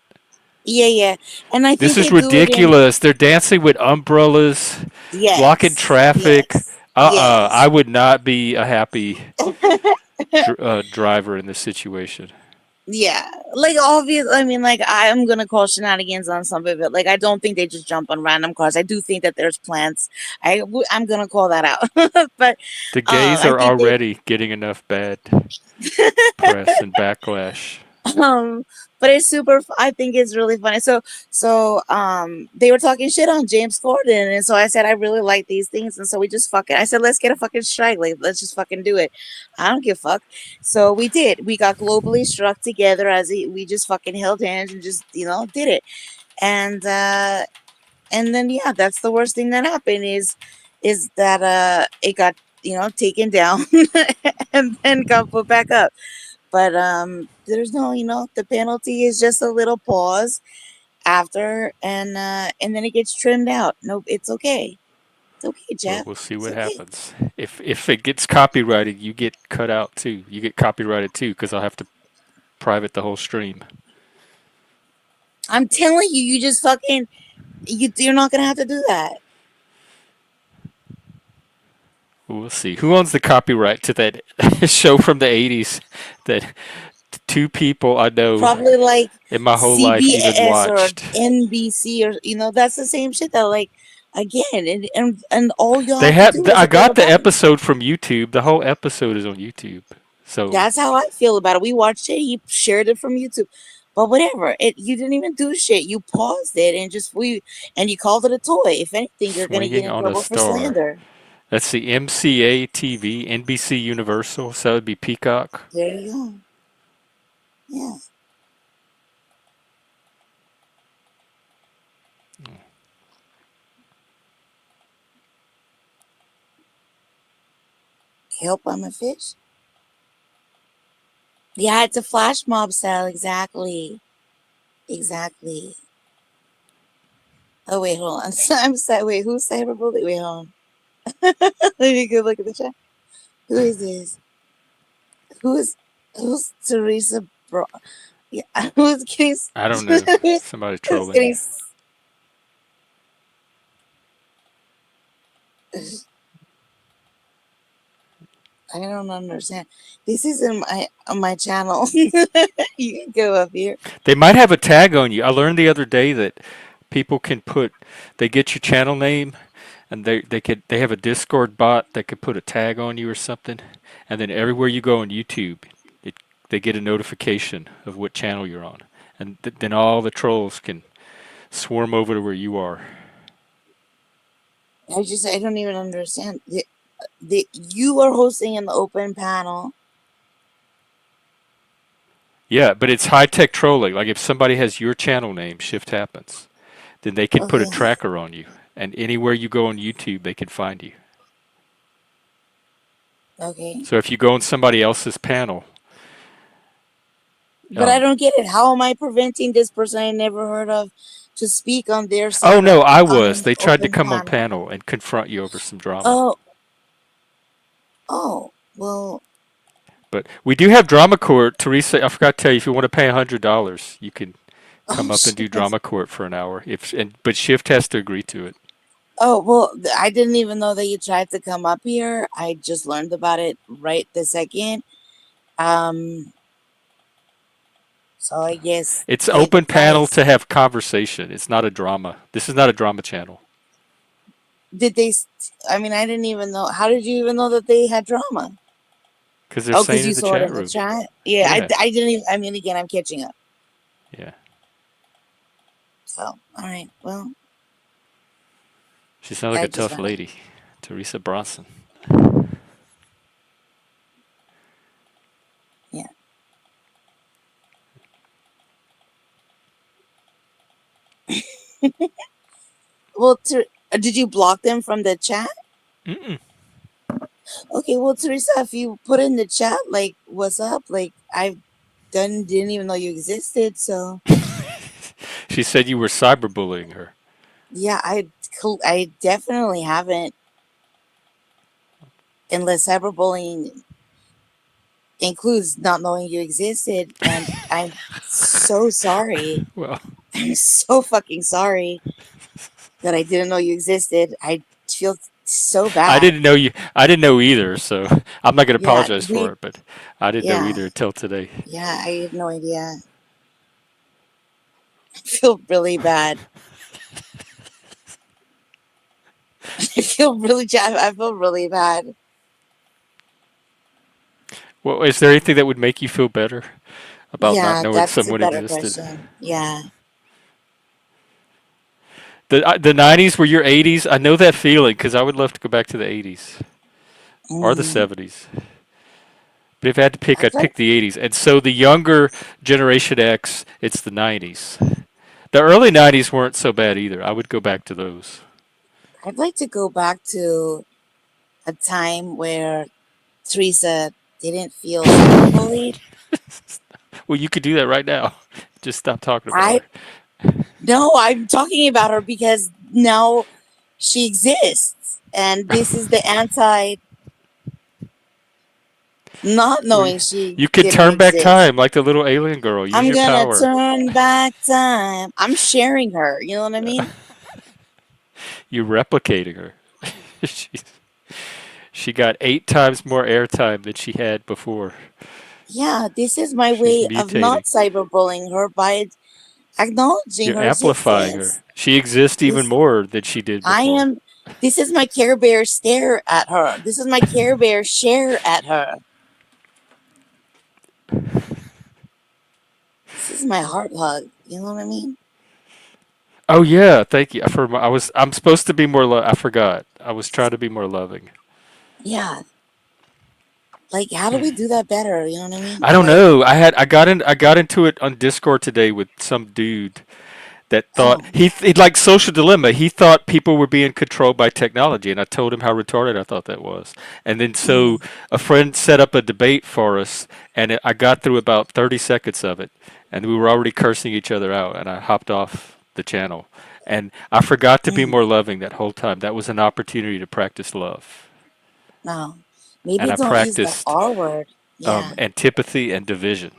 [SPEAKER 5] Yeah, yeah, and I
[SPEAKER 1] This
[SPEAKER 5] think
[SPEAKER 1] is
[SPEAKER 5] they do it in
[SPEAKER 1] ridiculous. They're dancing with umbrellas, blocking
[SPEAKER 5] yes,
[SPEAKER 1] traffic.
[SPEAKER 5] yes, yes.
[SPEAKER 1] I would not be a happy driver in this situation.
[SPEAKER 5] Yeah, like obvious. I mean, like I'm gonna call shenanigans on some of it. Like I don't think they just jump on random cars. I do think that there's plans. I'm gonna call that out. But
[SPEAKER 1] The gays
[SPEAKER 5] I
[SPEAKER 1] are
[SPEAKER 5] think they
[SPEAKER 1] already getting enough bad press and backlash.
[SPEAKER 5] um but it's I think it's really funny. So they were talking shit on James Corden, and so I said I really like these things, and so we just fucking I said let's get a fucking strike, like let's just fucking do it. I don't give a fuck. So we did. We got globally struck together we just fucking held hands and just did it. And then yeah, that's the worst thing that happened is that it got taken down and then got put back up. But there's no, the penalty is just a little pause after, and then it gets trimmed out. Nope, it's okay. It's okay,
[SPEAKER 1] Well,
[SPEAKER 5] Jeff.
[SPEAKER 1] we'll see
[SPEAKER 5] It's
[SPEAKER 1] what
[SPEAKER 5] okay.
[SPEAKER 1] happens. If it gets copyrighted, you get cut out too. You get copyrighted too because I'll have to private the whole stream.
[SPEAKER 5] I'm telling you, you just fucking you're not gonna have to do that.
[SPEAKER 1] We'll see. Who owns the copyright to that show from the 80s that two people I know
[SPEAKER 5] Probably like
[SPEAKER 1] in my whole life even
[SPEAKER 5] CBS or
[SPEAKER 1] watched?
[SPEAKER 5] NBC or that's the same shit that like again and all y'all
[SPEAKER 1] They
[SPEAKER 5] have to
[SPEAKER 1] have.
[SPEAKER 5] do is
[SPEAKER 1] I
[SPEAKER 5] hit the little
[SPEAKER 1] got the
[SPEAKER 5] button.
[SPEAKER 1] episode from YouTube. The whole episode is on YouTube. So
[SPEAKER 5] That's how I feel about it. We watched it. He shared it from YouTube, but whatever. You didn't even do shit. You paused it and and you called it a toy. If anything, you're gonna get
[SPEAKER 1] swinging
[SPEAKER 5] in
[SPEAKER 1] on a
[SPEAKER 5] trouble for
[SPEAKER 1] star.
[SPEAKER 5] slander.
[SPEAKER 1] That's the MCA TV, NBC Universal. So that would be Peacock.
[SPEAKER 5] There you go. Yeah. Help, I'm a fish. Yeah, it's a flash mob style. Exactly. Exactly. Oh wait, hold on. I'm sorry. Wait, who's cyberbully? Wait, hold on. Let me go look at the chat. Who is this? Who's Teresa Bro? Yeah, who's getting
[SPEAKER 1] I don't know. Somebody
[SPEAKER 5] who's
[SPEAKER 1] trolling
[SPEAKER 5] getting
[SPEAKER 1] you.
[SPEAKER 5] I don't understand. This is in my on my channel. You can go up here.
[SPEAKER 1] They might have a tag on you. I learned the other day that people can put, they get your channel name and they have a Discord bot that could put a tag on you or something, and then everywhere you go on YouTube, they get a notification of what channel you're on, and then all the trolls can swarm over to where you are.
[SPEAKER 5] I don't even understand. You are hosting an open panel.
[SPEAKER 1] Yeah, but it's high tech trolling. Like if somebody has your channel name, Shift Happens, then they can put a
[SPEAKER 5] Okay.
[SPEAKER 1] tracker on you, and anywhere you go on YouTube, they can find you.
[SPEAKER 5] Okay.
[SPEAKER 1] So if you go on somebody else's panel,
[SPEAKER 5] But I don't get it. How am I preventing this person I never heard of to speak on their side
[SPEAKER 1] oh no, I
[SPEAKER 5] on
[SPEAKER 1] was.
[SPEAKER 5] an
[SPEAKER 1] They tried to
[SPEAKER 5] open
[SPEAKER 1] come on
[SPEAKER 5] panel?
[SPEAKER 1] panel and confront you over some drama.
[SPEAKER 5] Oh, well,
[SPEAKER 1] But we do have drama court, Teresa. I forgot to tell you, if you want to pay $100, you can come up and
[SPEAKER 5] shit.
[SPEAKER 1] do drama court for an hour. But Shift has to agree to it.
[SPEAKER 5] Oh, well, I didn't even know that you tried to come up here. I just learned about it right this second. So I guess
[SPEAKER 1] It's
[SPEAKER 5] the
[SPEAKER 1] open panel
[SPEAKER 5] guys,
[SPEAKER 1] to have conversation. It's not a drama. This is not a drama channel.
[SPEAKER 5] did they, I mean, I didn't even know. How did you even know that they had drama?
[SPEAKER 1] Because they're
[SPEAKER 5] Oh,
[SPEAKER 1] saying
[SPEAKER 5] because you
[SPEAKER 1] in the
[SPEAKER 5] saw it
[SPEAKER 1] chat
[SPEAKER 5] in the
[SPEAKER 1] room.
[SPEAKER 5] chat? Yeah,
[SPEAKER 1] Yeah.
[SPEAKER 5] I didn't even, I mean, again, I'm catching up.
[SPEAKER 1] Yeah.
[SPEAKER 5] So, all right, well,
[SPEAKER 1] She sounds like
[SPEAKER 5] I
[SPEAKER 1] a
[SPEAKER 5] just
[SPEAKER 1] tough
[SPEAKER 5] wanted,
[SPEAKER 1] lady. Teresa Bronson.
[SPEAKER 5] yeah. Well, did you block them from the chat?
[SPEAKER 1] Mm-mm.
[SPEAKER 5] Okay, well, Teresa, if you put in the chat, like, what's up? Like, I didn't even know you existed, so
[SPEAKER 1] She said you were cyberbullying her.
[SPEAKER 5] yeah, I definitely haven't, unless cyberbullying includes not knowing you existed, and I'm so sorry.
[SPEAKER 1] Well,
[SPEAKER 5] I'm so fucking sorry that I didn't know you existed. I feel so
[SPEAKER 1] I
[SPEAKER 5] bad.
[SPEAKER 1] didn't know you. I didn't know either, so I'm not going to
[SPEAKER 5] Yeah,
[SPEAKER 1] apologize for it. But I didn't know
[SPEAKER 5] yeah,
[SPEAKER 1] either until today.
[SPEAKER 5] yeah, I had no idea. I feel really bad. I feel really bad.
[SPEAKER 1] Well, is there anything that would make you feel better about not
[SPEAKER 5] Yeah,
[SPEAKER 1] knowing
[SPEAKER 5] that's a
[SPEAKER 1] someone
[SPEAKER 5] better
[SPEAKER 1] existed?
[SPEAKER 5] question. Yeah.
[SPEAKER 1] The 90s were your 80s. I know that feeling because I would love to go back to the 80s or the
[SPEAKER 5] Mm.
[SPEAKER 1] 70s. But if I had to pick,
[SPEAKER 5] I'd
[SPEAKER 1] I'd
[SPEAKER 5] like
[SPEAKER 1] pick the 80s. And so the younger Generation X, it's the 90s. The early 90s weren't so bad either. I would go back to those.
[SPEAKER 5] I'd like to go back to a time where Teresa didn't feel cyberbullied.
[SPEAKER 1] Well, you could do that right now. Just stop talking about
[SPEAKER 5] I
[SPEAKER 1] her.
[SPEAKER 5] No, I'm talking about her because now she exists, and this is the anti not
[SPEAKER 1] Well,
[SPEAKER 5] knowing she
[SPEAKER 1] you could
[SPEAKER 5] didn't
[SPEAKER 1] turn back
[SPEAKER 5] exist.
[SPEAKER 1] time like the little alien girl. Use
[SPEAKER 5] I'm
[SPEAKER 1] your
[SPEAKER 5] gonna
[SPEAKER 1] power.
[SPEAKER 5] turn back time. I'm sharing her. You know what I mean?
[SPEAKER 1] You're replicating her. She got 8 times more airtime than she had before.
[SPEAKER 5] Yeah, this is my
[SPEAKER 1] She's
[SPEAKER 5] way of not
[SPEAKER 1] mutating.
[SPEAKER 5] cyberbullying her by acknowledging
[SPEAKER 1] You're
[SPEAKER 5] her
[SPEAKER 1] amplifying
[SPEAKER 5] existence.
[SPEAKER 1] her. She exists even
[SPEAKER 5] This
[SPEAKER 1] more than she did
[SPEAKER 5] I
[SPEAKER 1] before.
[SPEAKER 5] am. This is my Care Bear stare at her. This is my Care Bear share at her. This is my heart hug. You know what I mean?
[SPEAKER 1] Oh yeah, thank you. I'm supposed to be more I forgot. I was trying to be more loving.
[SPEAKER 5] Yeah. Like, how do we do that better? You know what I mean?
[SPEAKER 1] I don't
[SPEAKER 5] Like,
[SPEAKER 1] know. I got into it on Discord today with some dude that thought
[SPEAKER 5] oh,
[SPEAKER 1] he like social dilemma. He thought people were being controlled by technology, and I told him how retarded I thought that was. And then so
[SPEAKER 5] mm,
[SPEAKER 1] a friend set up a debate for us, and I got through about 30 seconds of it, and we were already cursing each other out, and I hopped off the channel. And I forgot to be
[SPEAKER 5] mm,
[SPEAKER 1] more loving that whole time. That was an opportunity to practice love,
[SPEAKER 5] no.
[SPEAKER 1] and
[SPEAKER 5] Maybe
[SPEAKER 1] I
[SPEAKER 5] don't use the
[SPEAKER 1] practiced
[SPEAKER 5] R word. Yeah.
[SPEAKER 1] antipathy and division.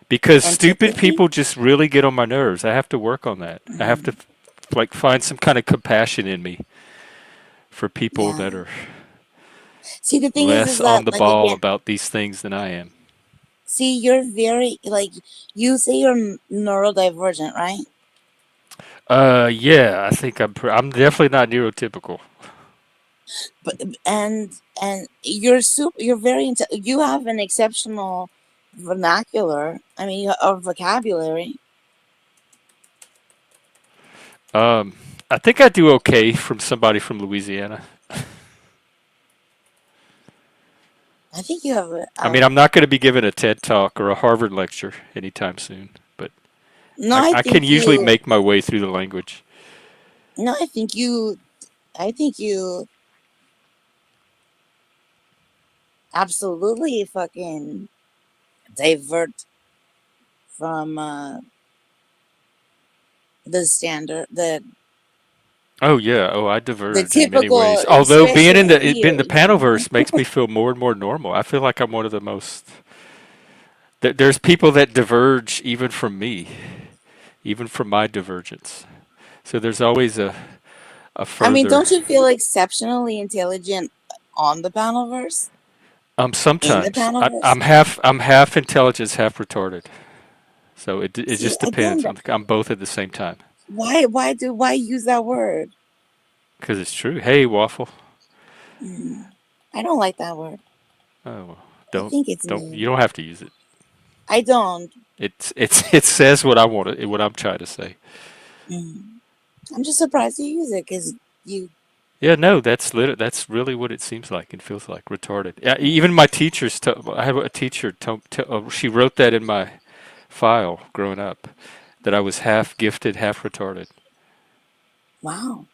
[SPEAKER 1] Because stupid
[SPEAKER 5] Antipathy?
[SPEAKER 1] people just really get on my nerves. I have to work on that. I have to
[SPEAKER 5] Mm,
[SPEAKER 1] like find some kind of compassion in me for people
[SPEAKER 5] yeah.
[SPEAKER 1] that are
[SPEAKER 5] See, the thing is
[SPEAKER 1] less on
[SPEAKER 5] that,
[SPEAKER 1] the
[SPEAKER 5] like,
[SPEAKER 1] ball
[SPEAKER 5] again,
[SPEAKER 1] about these things than I am.
[SPEAKER 5] see, you're very, like, you say you're neurodivergent, right?
[SPEAKER 1] Yeah, I think I'm definitely not neurotypical.
[SPEAKER 5] But and you're very you have an exceptional vernacular. I mean, or vocabulary.
[SPEAKER 1] Um, I think I do okay from somebody from Louisiana.
[SPEAKER 5] I think you have
[SPEAKER 1] I mean, I'm not going to be giving a TED talk or a Harvard lecture anytime soon, but
[SPEAKER 5] no.
[SPEAKER 1] I can usually make my way through the language.
[SPEAKER 5] No, I think you absolutely fucking divert from the standard,
[SPEAKER 1] Oh yeah, I
[SPEAKER 5] the
[SPEAKER 1] diverge in many
[SPEAKER 5] typical,
[SPEAKER 1] ways. Although
[SPEAKER 5] especially
[SPEAKER 1] being the
[SPEAKER 5] here.
[SPEAKER 1] panelverse makes me feel more and more normal. I feel like I'm one of the most. There's people that diverge even from me, even from my divergence. So there's always a
[SPEAKER 5] I mean,
[SPEAKER 1] further.
[SPEAKER 5] don't you feel exceptionally intelligent on the panelverse? In the
[SPEAKER 1] Sometimes
[SPEAKER 5] panelverse?
[SPEAKER 1] I'm half intelligence, half retarded. So it
[SPEAKER 5] See,
[SPEAKER 1] just
[SPEAKER 5] again,
[SPEAKER 1] depends. I'm both at the same time.
[SPEAKER 5] why use that word?
[SPEAKER 1] Because it's true. Hey, waffle.
[SPEAKER 5] Mm, I don't like that word.
[SPEAKER 1] Oh, well,
[SPEAKER 5] I think it's
[SPEAKER 1] don't you
[SPEAKER 5] mean.
[SPEAKER 1] don't have to use it.
[SPEAKER 5] I don't.
[SPEAKER 1] It says what I want what I'm trying to say.
[SPEAKER 5] Mm. I'm just surprised you use it because you.
[SPEAKER 1] Yeah, no, that's really what it seems like and feels like retarded. Yeah, even my teachers. I have a teacher. She wrote that in my file growing up, that I was half gifted, half retarded.
[SPEAKER 5] Wow.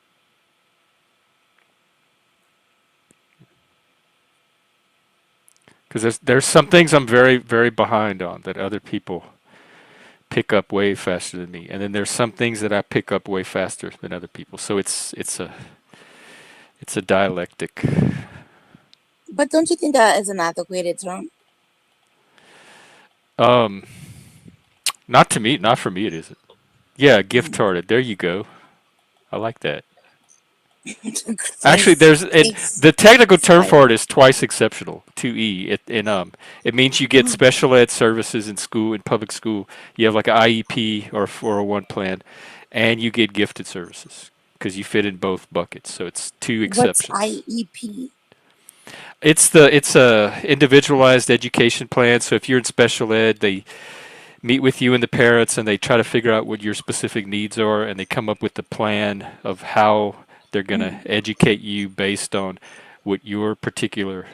[SPEAKER 1] Because there's some things I'm very behind on that other people pick up way faster than me, and then there's some things that I pick up way faster than other people. So it's a dialectic.
[SPEAKER 5] But don't you think that is an adequate term?
[SPEAKER 1] Um, not to me, not for me. It isn't. Yeah, gift hearted. There you go. I like that. Actually,
[SPEAKER 5] thanks. Thanks.
[SPEAKER 1] the technical term for
[SPEAKER 5] Spider.
[SPEAKER 1] it is twice exceptional. 2E. It means you get
[SPEAKER 5] Mm.
[SPEAKER 1] special ed services in school, in public school. You have like an IEP or a 401 plan, and you get gifted services because you fit in both buckets. So it's two
[SPEAKER 5] What's
[SPEAKER 1] exceptions.
[SPEAKER 5] IEP?
[SPEAKER 1] It's a individualized education plan. So if you're in special ed, they meet with you and the parents, and they try to figure out what your specific needs are, and they come up with the plan of how they're going to
[SPEAKER 5] Mm.
[SPEAKER 1] educate you based on what your particular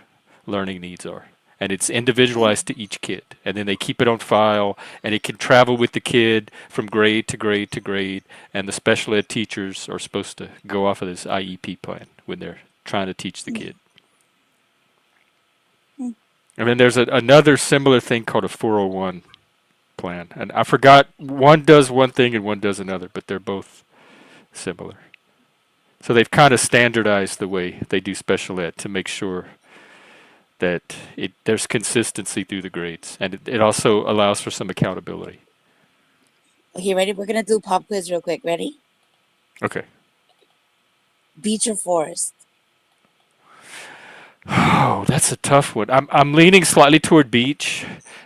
[SPEAKER 1] learning needs are. And it's individualized to each kid. And then they keep it on file, and it can travel with the kid from grade to grade to grade. And the special ed teachers are supposed to go off of this IEP plan when they're trying to teach the
[SPEAKER 5] Mm.
[SPEAKER 1] kid.
[SPEAKER 5] Mm.
[SPEAKER 1] And then there's another similar thing called a 401 plan. And I forgot, one does one thing and one does another, but they're both similar. So they've kind of standardized the way they do special ed to make sure that there's consistency through the grades, and it also allows for some accountability.
[SPEAKER 5] Okay, ready? We're gonna do pop quiz real quick. Ready?
[SPEAKER 1] Okay.
[SPEAKER 5] Beach or forest?
[SPEAKER 1] Oh, that's a tough one. I'm leaning slightly toward beach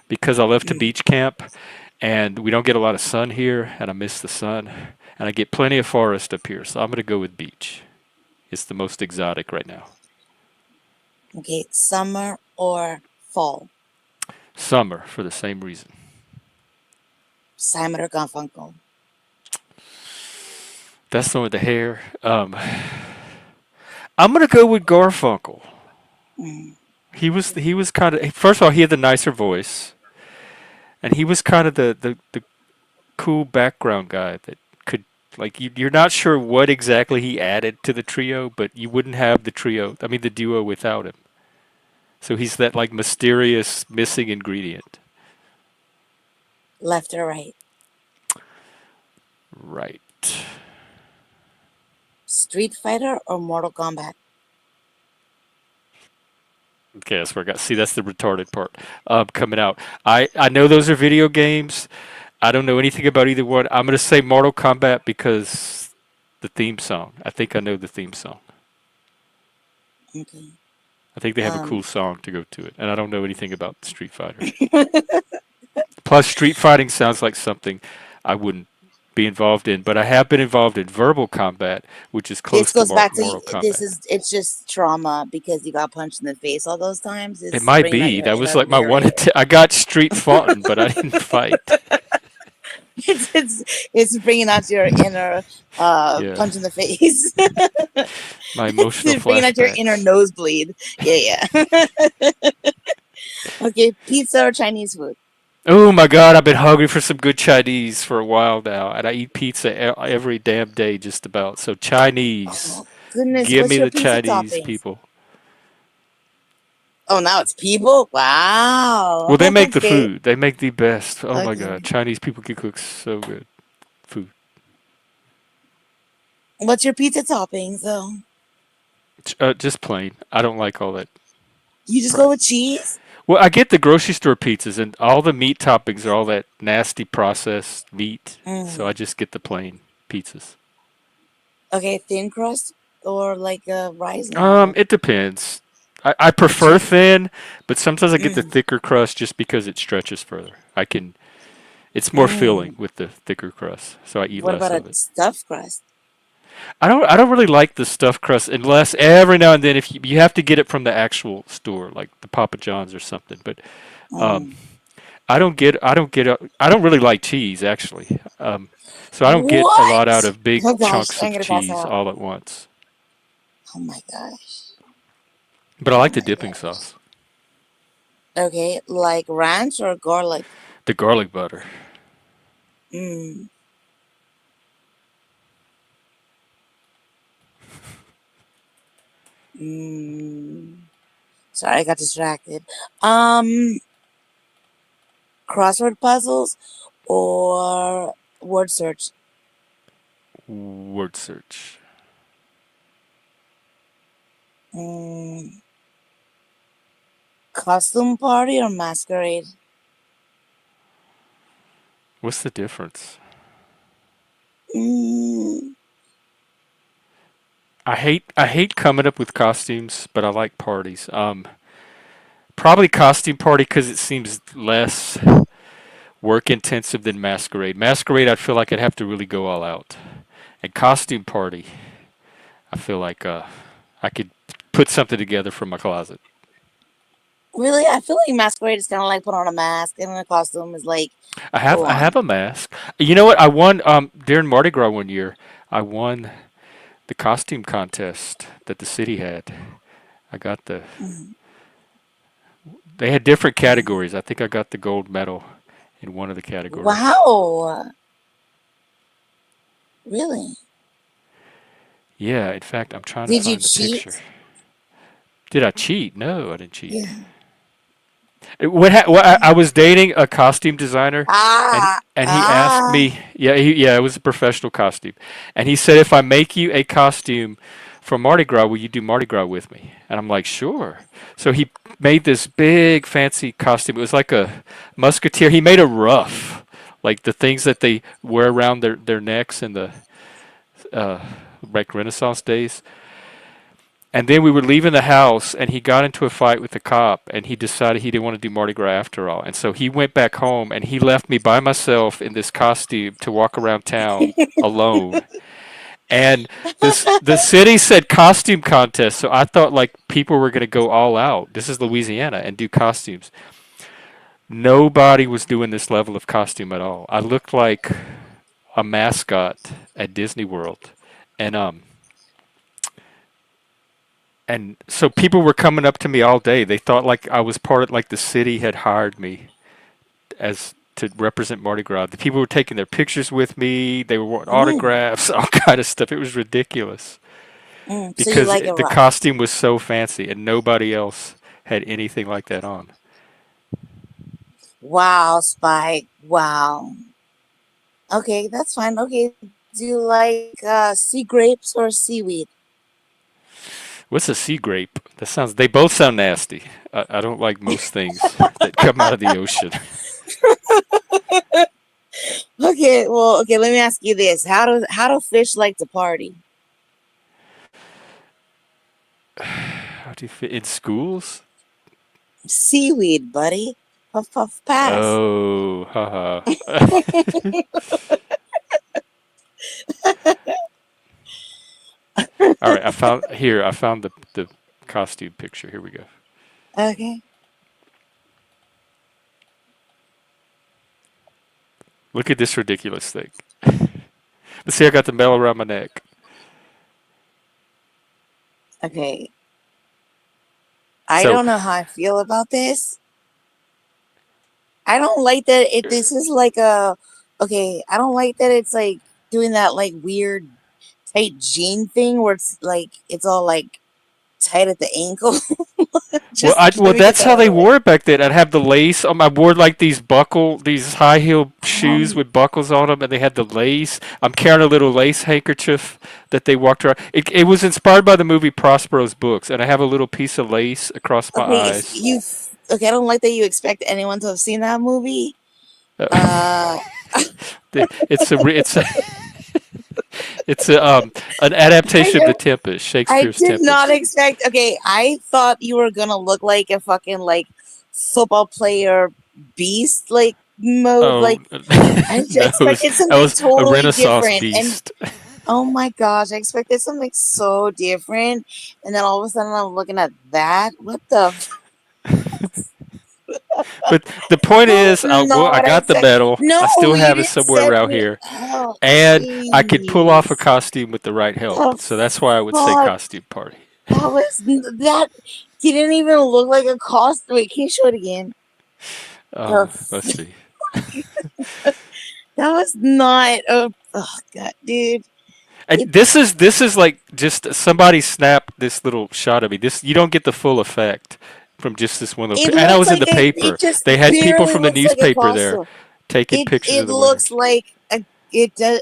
[SPEAKER 1] because I love to
[SPEAKER 5] Mm.
[SPEAKER 1] beach camp, and we don't get a lot of sun here, and I miss the sun, and I get plenty of forest up here, so I'm gonna go with beach. It's the most exotic right now.
[SPEAKER 5] Okay, summer or fall?
[SPEAKER 1] Summer for the same reason.
[SPEAKER 5] Simon or Garfunkel?
[SPEAKER 1] That's the one with the hair. I'm gonna go with Garfunkel.
[SPEAKER 5] Mm.
[SPEAKER 1] He was kind of, first of all, he had the nicer voice, and he was kind of the cool background guy that could, like, you're not sure what exactly he added to the trio, but you wouldn't have the duo without him. So he's that like mysterious missing ingredient.
[SPEAKER 5] Left or right?
[SPEAKER 1] Right.
[SPEAKER 5] Street Fighter or Mortal Kombat?
[SPEAKER 1] Okay, that's where I got. See, that's the retarded part coming out. I know those are video games. I don't know anything about either one. I'm gonna say Mortal Kombat because the theme song. I think I know the theme song.
[SPEAKER 5] Okay.
[SPEAKER 1] I think they have a cool
[SPEAKER 5] Um.
[SPEAKER 1] song to go to it, and I don't know anything about Street Fighter. Plus, street fighting sounds like something I wouldn't be involved in, but I have been involved in verbal combat, which is
[SPEAKER 5] This
[SPEAKER 1] close to
[SPEAKER 5] goes back to
[SPEAKER 1] Mortal
[SPEAKER 5] this
[SPEAKER 1] Kombat.
[SPEAKER 5] is it's just trauma because you got punched in the face all those times.
[SPEAKER 1] It
[SPEAKER 5] It's
[SPEAKER 1] might
[SPEAKER 5] bringing out
[SPEAKER 1] be.
[SPEAKER 5] your
[SPEAKER 1] That was
[SPEAKER 5] inner
[SPEAKER 1] like my one
[SPEAKER 5] warrior.
[SPEAKER 1] I got street fighting, but I didn't fight.
[SPEAKER 5] It's bringing out your inner
[SPEAKER 1] Yeah,
[SPEAKER 5] punch in the face.
[SPEAKER 1] my emotional
[SPEAKER 5] It's bringing out your inner
[SPEAKER 1] flashbacks.
[SPEAKER 5] nosebleed. Yeah, yeah. Okay, pizza or Chinese food?
[SPEAKER 1] Oh my God, I've been hungry for some good Chinese for a while now, and I eat pizza every damn day just about. So Chinese,
[SPEAKER 5] Oh goodness,
[SPEAKER 1] give
[SPEAKER 5] what's
[SPEAKER 1] me
[SPEAKER 5] your
[SPEAKER 1] the
[SPEAKER 5] pizza
[SPEAKER 1] Chinese
[SPEAKER 5] toppings?
[SPEAKER 1] people.
[SPEAKER 5] Oh, now it's people. Wow.
[SPEAKER 1] Well, they make the
[SPEAKER 5] Okay.
[SPEAKER 1] food. They make the best. Oh my God,
[SPEAKER 5] Okay.
[SPEAKER 1] Chinese people can cook so good food.
[SPEAKER 5] What's your pizza toppings though?
[SPEAKER 1] Just plain. I don't like all that.
[SPEAKER 5] You just
[SPEAKER 1] Pri-
[SPEAKER 5] go with cheese?
[SPEAKER 1] Well, I get the grocery store pizzas, and all the meat toppings are all that nasty processed meat. So I
[SPEAKER 5] Mm.
[SPEAKER 1] just get the plain pizzas.
[SPEAKER 5] Okay, thin crust or like a rising?
[SPEAKER 1] It depends. I prefer
[SPEAKER 5] Cheese.
[SPEAKER 1] thin, but sometimes I get the
[SPEAKER 5] Mm.
[SPEAKER 1] thicker crust just because it stretches further. I can. It's more filling
[SPEAKER 5] Mm.
[SPEAKER 1] with the thicker crust, so I eat
[SPEAKER 5] What
[SPEAKER 1] less
[SPEAKER 5] about a
[SPEAKER 1] of it.
[SPEAKER 5] stuffed crust?
[SPEAKER 1] I don't really like the stuffed crust unless every now and then if you have to get it from the actual store, like the Papa John's or something. But um,
[SPEAKER 5] Mm.
[SPEAKER 1] I don't really like cheese actually. So I don't get a lot out
[SPEAKER 5] What?
[SPEAKER 1] of big
[SPEAKER 5] Oh gosh,
[SPEAKER 1] chunks
[SPEAKER 5] I'm
[SPEAKER 1] of
[SPEAKER 5] gonna pass
[SPEAKER 1] cheese
[SPEAKER 5] out.
[SPEAKER 1] all at once.
[SPEAKER 5] Oh my gosh.
[SPEAKER 1] But I
[SPEAKER 5] Oh
[SPEAKER 1] like the
[SPEAKER 5] my
[SPEAKER 1] dipping
[SPEAKER 5] gosh.
[SPEAKER 1] sauce,
[SPEAKER 5] Okay, like ranch or garlic?
[SPEAKER 1] the garlic butter.
[SPEAKER 5] Mm. Mm. Sorry, I got distracted. Um, Crossword puzzles or word search?
[SPEAKER 1] Word search.
[SPEAKER 5] Mm. Costume party or masquerade?
[SPEAKER 1] What's the difference?
[SPEAKER 5] Mm.
[SPEAKER 1] I hate coming up with costumes, but I like parties. Probably costume party because it seems less work intensive than masquerade. Masquerade, I feel like I'd have to really go all out, and costume party, I feel like I could put something together from my closet.
[SPEAKER 5] Really, I feel like masquerade is kind of like put on a mask, and a costume is like full
[SPEAKER 1] I have
[SPEAKER 5] on.
[SPEAKER 1] a mask. You know what? I won during Mardi Gras one year. I won the costume contest that the city had. I got the.
[SPEAKER 5] Mm.
[SPEAKER 1] They had different
[SPEAKER 5] Mm.
[SPEAKER 1] categories. I think I got the gold medal in one of the categories.
[SPEAKER 5] Wow, really?
[SPEAKER 1] Yeah, in fact, I'm trying to
[SPEAKER 5] Did you
[SPEAKER 1] find the picture.
[SPEAKER 5] cheat?
[SPEAKER 1] Did I cheat? No, I didn't cheat.
[SPEAKER 5] Yeah.
[SPEAKER 1] I was dating a costume designer,
[SPEAKER 5] Ah,
[SPEAKER 1] and he asked
[SPEAKER 5] ah.
[SPEAKER 1] me, yeah, it was a professional costume, and he said, if I make you a costume for Mardi Gras, will you do Mardi Gras with me? And I'm like, sure. So he made this big fancy costume. It was like a musketeer. He made a ruff, like the things that they wear around their necks in the uh, like Renaissance days. And then we were leaving the house, and he got into a fight with the cop, and he decided he didn't want to do Mardi Gras after all. And so he went back home, and he left me by myself in this costume to walk around town alone. And the city said costume contest, so I thought like people were going to go all out. This is Louisiana and do costumes. Nobody was doing this level of costume at all. I looked like a mascot at Disney World, and so people were coming up to me all day. They thought like I was part of like the city had hired me as to represent Mardi Gras. The people were taking their pictures with me. They were wanting
[SPEAKER 5] Mm,
[SPEAKER 1] autographs, all kind of stuff. It was ridiculous
[SPEAKER 5] mm. So you
[SPEAKER 1] because
[SPEAKER 5] like a
[SPEAKER 1] the
[SPEAKER 5] rough?
[SPEAKER 1] costume was so fancy and nobody else had anything like that on.
[SPEAKER 5] Wow, Spike. Wow. Okay, that's fine. Okay, do you like sea grapes or seaweed?
[SPEAKER 1] What's a sea grape? That sounds. They both sound nasty. I don't like most things that come out of the ocean.
[SPEAKER 5] Okay, well, okay. Let me ask you this: how do fish like to party?
[SPEAKER 1] How do you fit in schools?
[SPEAKER 5] Seaweed, buddy. Puff puff pass.
[SPEAKER 1] Oh, haha. All right, I found the costume picture. Here we go.
[SPEAKER 5] Okay.
[SPEAKER 1] Look at this ridiculous thing. Let's see, I got the bell around my neck.
[SPEAKER 5] Okay. I
[SPEAKER 1] So,
[SPEAKER 5] don't know how I feel about this. I don't like that this is like a okay, I don't like that it's like doing that like weird tight jean thing where it's like it's all like tight at the ankle. Just let me get
[SPEAKER 1] that's
[SPEAKER 5] that
[SPEAKER 1] how
[SPEAKER 5] out of
[SPEAKER 1] they
[SPEAKER 5] the way.
[SPEAKER 1] wore it back then. I'd have the lace. I wore like these high heel shoes
[SPEAKER 5] Um,
[SPEAKER 1] with buckles on them, and they had the lace. I'm carrying a little lace handkerchief that they walked around. It was inspired by the movie Prospero's books, and I have a little piece of lace across my
[SPEAKER 5] okay, if
[SPEAKER 1] eyes.
[SPEAKER 5] you okay, I don't like that you expect anyone to have seen that movie.
[SPEAKER 1] Uh,
[SPEAKER 5] Uh
[SPEAKER 1] it's a it's an adaptation of The Tempest,
[SPEAKER 5] I
[SPEAKER 1] Shakespeare's
[SPEAKER 5] did not
[SPEAKER 1] Tempest.
[SPEAKER 5] expect. Okay, I thought you were gonna look like a fucking like football player beast like mode.
[SPEAKER 1] Oh
[SPEAKER 5] Like I
[SPEAKER 1] no,
[SPEAKER 5] expected
[SPEAKER 1] that
[SPEAKER 5] something
[SPEAKER 1] was a
[SPEAKER 5] totally
[SPEAKER 1] Renaissance
[SPEAKER 5] different, and
[SPEAKER 1] beast.
[SPEAKER 5] oh my gosh, I expected something so different, and then all of a sudden I'm looking at that. What the?
[SPEAKER 1] But the point
[SPEAKER 5] That was
[SPEAKER 1] is,
[SPEAKER 5] not
[SPEAKER 1] I
[SPEAKER 5] what I
[SPEAKER 1] got the
[SPEAKER 5] expected.
[SPEAKER 1] medal. I
[SPEAKER 5] No,
[SPEAKER 1] still
[SPEAKER 5] you
[SPEAKER 1] have it
[SPEAKER 5] didn't
[SPEAKER 1] somewhere
[SPEAKER 5] set
[SPEAKER 1] around
[SPEAKER 5] me.
[SPEAKER 1] here,
[SPEAKER 5] Oh,
[SPEAKER 1] and I could pull off a
[SPEAKER 5] jeez.
[SPEAKER 1] costume with the right help.
[SPEAKER 5] The
[SPEAKER 1] So that's why I would say
[SPEAKER 5] fuck.
[SPEAKER 1] costume party.
[SPEAKER 5] That was that didn't even look like a costume. Wait, can you show it again? The
[SPEAKER 1] Let's see.
[SPEAKER 5] that was not. Oh god, dude.
[SPEAKER 1] And
[SPEAKER 5] It
[SPEAKER 1] this is like just somebody snapped this little shot of me. This you don't get the full effect from just this one little.
[SPEAKER 5] it
[SPEAKER 1] And I
[SPEAKER 5] looks
[SPEAKER 1] was in
[SPEAKER 5] like
[SPEAKER 1] the paper.
[SPEAKER 5] it just
[SPEAKER 1] They had people
[SPEAKER 5] barely
[SPEAKER 1] from the
[SPEAKER 5] looks like a
[SPEAKER 1] newspaper there
[SPEAKER 5] costume.
[SPEAKER 1] taking pictures of
[SPEAKER 5] It
[SPEAKER 1] the
[SPEAKER 5] looks
[SPEAKER 1] winners.
[SPEAKER 5] like a it does.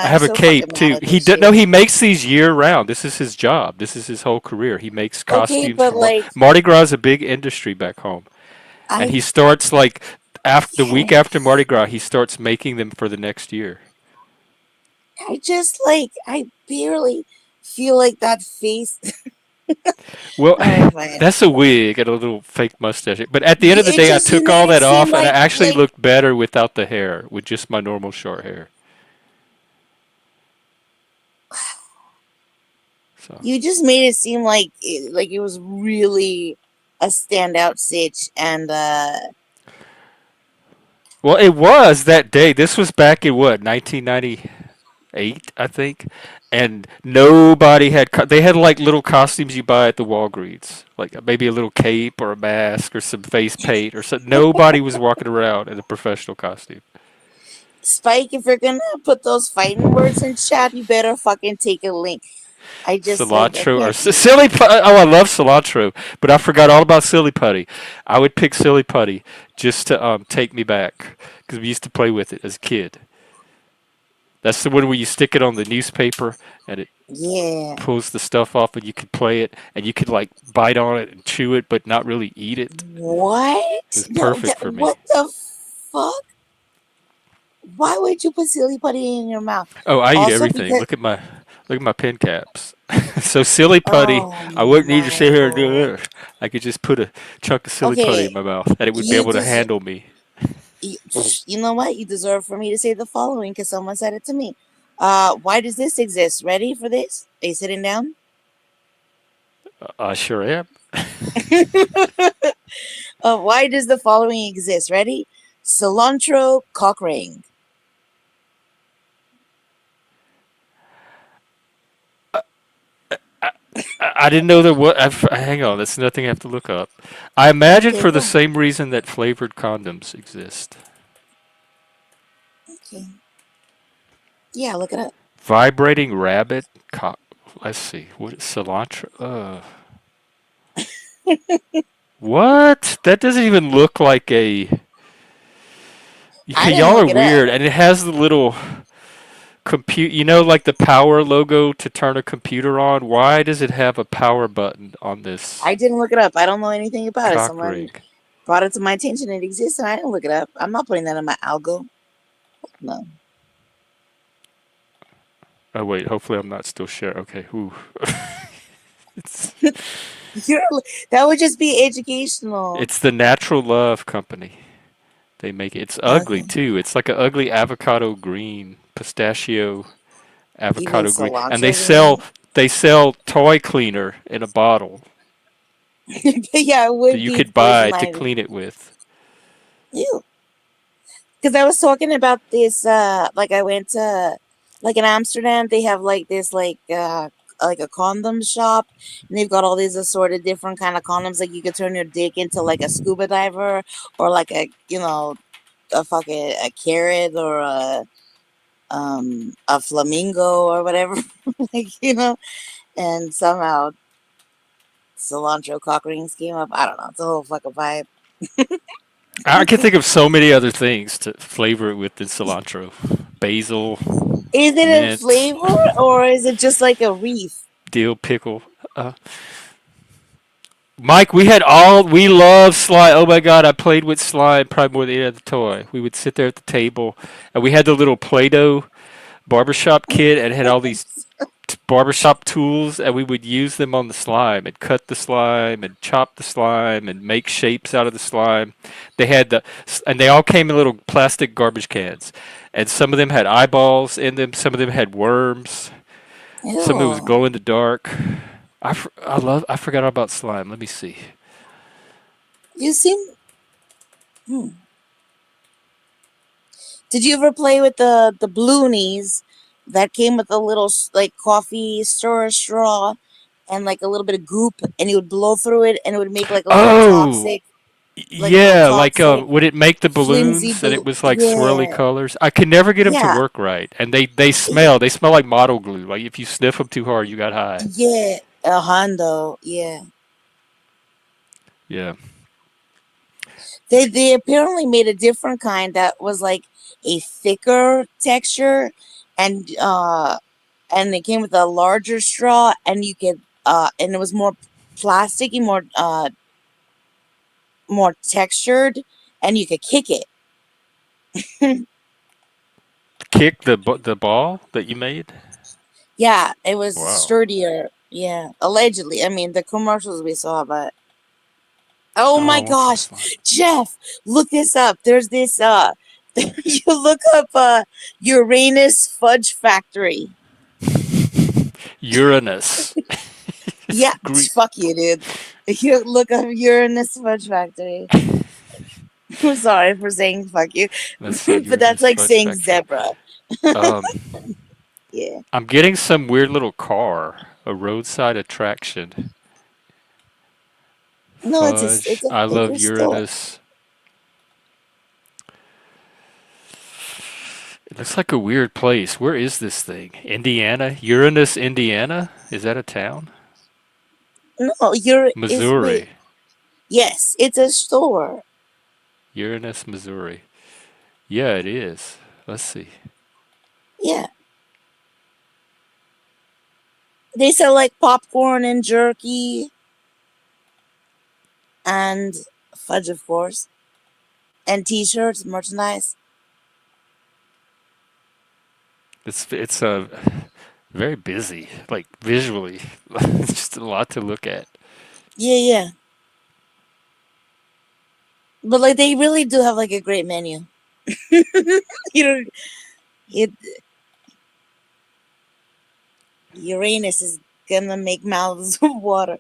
[SPEAKER 1] I
[SPEAKER 5] I'm
[SPEAKER 1] have a
[SPEAKER 5] so fucking
[SPEAKER 1] cape
[SPEAKER 5] mad
[SPEAKER 1] too.
[SPEAKER 5] at this
[SPEAKER 1] No,
[SPEAKER 5] shit.
[SPEAKER 1] he makes these year round. This is his job. This is his whole career. He makes
[SPEAKER 5] Okay,
[SPEAKER 1] costumes
[SPEAKER 5] but
[SPEAKER 1] for
[SPEAKER 5] like
[SPEAKER 1] Mardi Gras is a big industry back home, and
[SPEAKER 5] I
[SPEAKER 1] he starts like after the week
[SPEAKER 5] can't.
[SPEAKER 1] after Mardi Gras, he starts making them for the next year.
[SPEAKER 5] I just like I barely feel like that face.
[SPEAKER 1] Well,
[SPEAKER 5] All right, fine.
[SPEAKER 1] that's a wig and a little fake mustache. But at the end of the
[SPEAKER 5] It
[SPEAKER 1] day, I
[SPEAKER 5] just you
[SPEAKER 1] took all
[SPEAKER 5] made it
[SPEAKER 1] that
[SPEAKER 5] seem
[SPEAKER 1] off, and I actually
[SPEAKER 5] like
[SPEAKER 1] looked better without the hair, with just my normal short hair. So,
[SPEAKER 5] you just made it seem like it was really a standout sitch, and
[SPEAKER 1] well, it was that day. This was back in what 1998, I think, and nobody had. They had like little costumes you buy at the Walgreens, like maybe a little cape or a mask or some face paint or something. Nobody was walking around in a professional costume.
[SPEAKER 5] Spike, if you're gonna put those fighting words in chat, you better fucking take a link. I just like I
[SPEAKER 1] Cilantro or
[SPEAKER 5] can't.
[SPEAKER 1] silly putty. Oh, I love cilantro, but I forgot all about silly putty. I would pick silly putty just to take me back because we used to play with it as a kid. That's the one where you stick it on the newspaper and it
[SPEAKER 5] Yeah.
[SPEAKER 1] pulls the stuff off, and you could play it, and you could like bite on it and chew it, but not really eat it. It
[SPEAKER 5] What?
[SPEAKER 1] was
[SPEAKER 5] No,
[SPEAKER 1] perfect for me.
[SPEAKER 5] what the fuck? Why would you put silly putty in your mouth?
[SPEAKER 1] Oh, I eat
[SPEAKER 5] Also,
[SPEAKER 1] everything.
[SPEAKER 5] because
[SPEAKER 1] Look at my pen caps. So silly putty,
[SPEAKER 5] oh
[SPEAKER 1] I wouldn't need to
[SPEAKER 5] my
[SPEAKER 1] sit here and do
[SPEAKER 5] lord.
[SPEAKER 1] this. I could just put a chunk of silly putty in
[SPEAKER 5] Okay,
[SPEAKER 1] my mouth, and it would be
[SPEAKER 5] you
[SPEAKER 1] able to
[SPEAKER 5] deserve.
[SPEAKER 1] handle me.
[SPEAKER 5] You know what? You deserve for me to say the following because someone said it to me. Why does this exist? Ready for this? Are you sitting down?
[SPEAKER 1] I sure am.
[SPEAKER 5] Why does the following exist? Ready? Cilantro cock ring.
[SPEAKER 1] I didn't know there was. Hang on, that's nothing I have to look up. I imagine
[SPEAKER 5] Okay,
[SPEAKER 1] for the
[SPEAKER 5] go.
[SPEAKER 1] same reason that flavored condoms exist.
[SPEAKER 5] Okay. Yeah, look it up.
[SPEAKER 1] Vibrating rabbit. Let's see. What is cilantro? What? That doesn't even look like a.
[SPEAKER 5] I didn't
[SPEAKER 1] Y'all are
[SPEAKER 5] look it up.
[SPEAKER 1] weird, and it has the little compute. You know, like the power logo to turn a computer on. Why does it have a power button on this
[SPEAKER 5] I didn't look it up. I don't know anything about it.
[SPEAKER 1] cock
[SPEAKER 5] Someone
[SPEAKER 1] ring?
[SPEAKER 5] brought it to my attention. It exists, and I didn't look it up. I'm not putting that in my algo. No.
[SPEAKER 1] Oh wait, hopefully I'm not still sharing. Okay, ooh. it's
[SPEAKER 5] That would just be educational.
[SPEAKER 1] it's the Natural Love Company. They make it. It's ugly
[SPEAKER 5] Okay.
[SPEAKER 1] too. It's like an ugly avocado green pistachio
[SPEAKER 5] Even
[SPEAKER 1] avocado green, and
[SPEAKER 5] cilantro green.
[SPEAKER 1] they sell toy cleaner in a bottle
[SPEAKER 5] Yeah, it
[SPEAKER 1] that
[SPEAKER 5] would
[SPEAKER 1] you
[SPEAKER 5] be
[SPEAKER 1] could buy
[SPEAKER 5] poison
[SPEAKER 1] to
[SPEAKER 5] ivy.
[SPEAKER 1] clean it with.
[SPEAKER 5] Ew. Because I was talking about this, like I went to, like in Amsterdam, they have like this, like a condom shop, and they've got all these assorted different kind of condoms. Like you could turn your dick into like a scuba diver, or like a fucking a carrot, or a flamingo or whatever, like and somehow cilantro cock rings came up. I don't know. It's a whole fucking vibe.
[SPEAKER 1] I can think of so many other things to flavor it with than cilantro. Basil,
[SPEAKER 5] Is it a
[SPEAKER 1] mint,
[SPEAKER 5] flavor or is it just like a wreath?
[SPEAKER 1] dill pickle. Uh, Mike, we love slime. Oh my God, I played with slime probably more than any other toy. We would sit there at the table, and we had the little Play-Doh barbershop kit, and it had all these barbershop tools, and we would use them on the slime and cut the slime and chop the slime and make shapes out of the slime. They had and they all came in little plastic garbage cans, and some of them had eyeballs in them. Some of them had worms. Some of it was
[SPEAKER 5] Ew.
[SPEAKER 1] glow in the dark. I forgot all about slime. Let me see.
[SPEAKER 5] You seem. Hmm. Did you ever play with the bloonies that came with a little like coffee stirrer straw and like a little bit of goop, and you would blow through it, and it would make
[SPEAKER 1] Oh,
[SPEAKER 5] like a little
[SPEAKER 1] yeah, like
[SPEAKER 5] toxic,
[SPEAKER 1] would it make the
[SPEAKER 5] flimsy
[SPEAKER 1] balloons and
[SPEAKER 5] blue.
[SPEAKER 1] it was like swirly
[SPEAKER 5] Yeah,
[SPEAKER 1] colors? I could never get them to
[SPEAKER 5] yeah,
[SPEAKER 1] work right, and they smell like model glue. Like if you sniff them too hard, you got high.
[SPEAKER 5] yeah. A Hondo. Yeah.
[SPEAKER 1] Yeah.
[SPEAKER 5] They apparently made a different kind that was like a thicker texture, and it came with a larger straw, and you could and it was more plasticky, more textured, and you could kick it.
[SPEAKER 1] Kick the ball that you made.
[SPEAKER 5] Yeah, it was
[SPEAKER 1] Wow.
[SPEAKER 5] sturdier. Yeah, allegedly. I mean, the commercials we saw, but oh
[SPEAKER 1] Oh, I
[SPEAKER 5] my
[SPEAKER 1] want some
[SPEAKER 5] gosh,
[SPEAKER 1] slime.
[SPEAKER 5] Jeff, look this up. There's this you look up Uranus Fudge Factory.
[SPEAKER 1] Uranus. It's
[SPEAKER 5] Yeah,
[SPEAKER 1] Greek.
[SPEAKER 5] fuck you, dude. You look up Uranus Fudge Factory. I'm sorry for saying fuck you,
[SPEAKER 1] Let's see,
[SPEAKER 5] but that's
[SPEAKER 1] Uranus
[SPEAKER 5] like
[SPEAKER 1] Fudge
[SPEAKER 5] saying
[SPEAKER 1] Factory.
[SPEAKER 5] zebra.
[SPEAKER 1] Um,
[SPEAKER 5] Yeah.
[SPEAKER 1] I'm getting some weird little car, a roadside attraction.
[SPEAKER 5] No,
[SPEAKER 1] Fudge. I
[SPEAKER 5] it's
[SPEAKER 1] love
[SPEAKER 5] a store.
[SPEAKER 1] Uranus. It looks like a weird place. Where is this thing? Indiana? Uranus, Indiana? Is that a town?
[SPEAKER 5] No, wait.
[SPEAKER 1] Missouri.
[SPEAKER 5] Yes, it's a store.
[SPEAKER 1] Uranus, Missouri. Yeah, it is. Let's see.
[SPEAKER 5] Yeah. They sell like popcorn and jerky and fudge, of course, and t-shirts, merchandise.
[SPEAKER 1] It's very busy, like visually. It's just a lot to look at.
[SPEAKER 5] Yeah, yeah. But like they really do have like a great menu. you know, it Uranus is gonna make mouths water.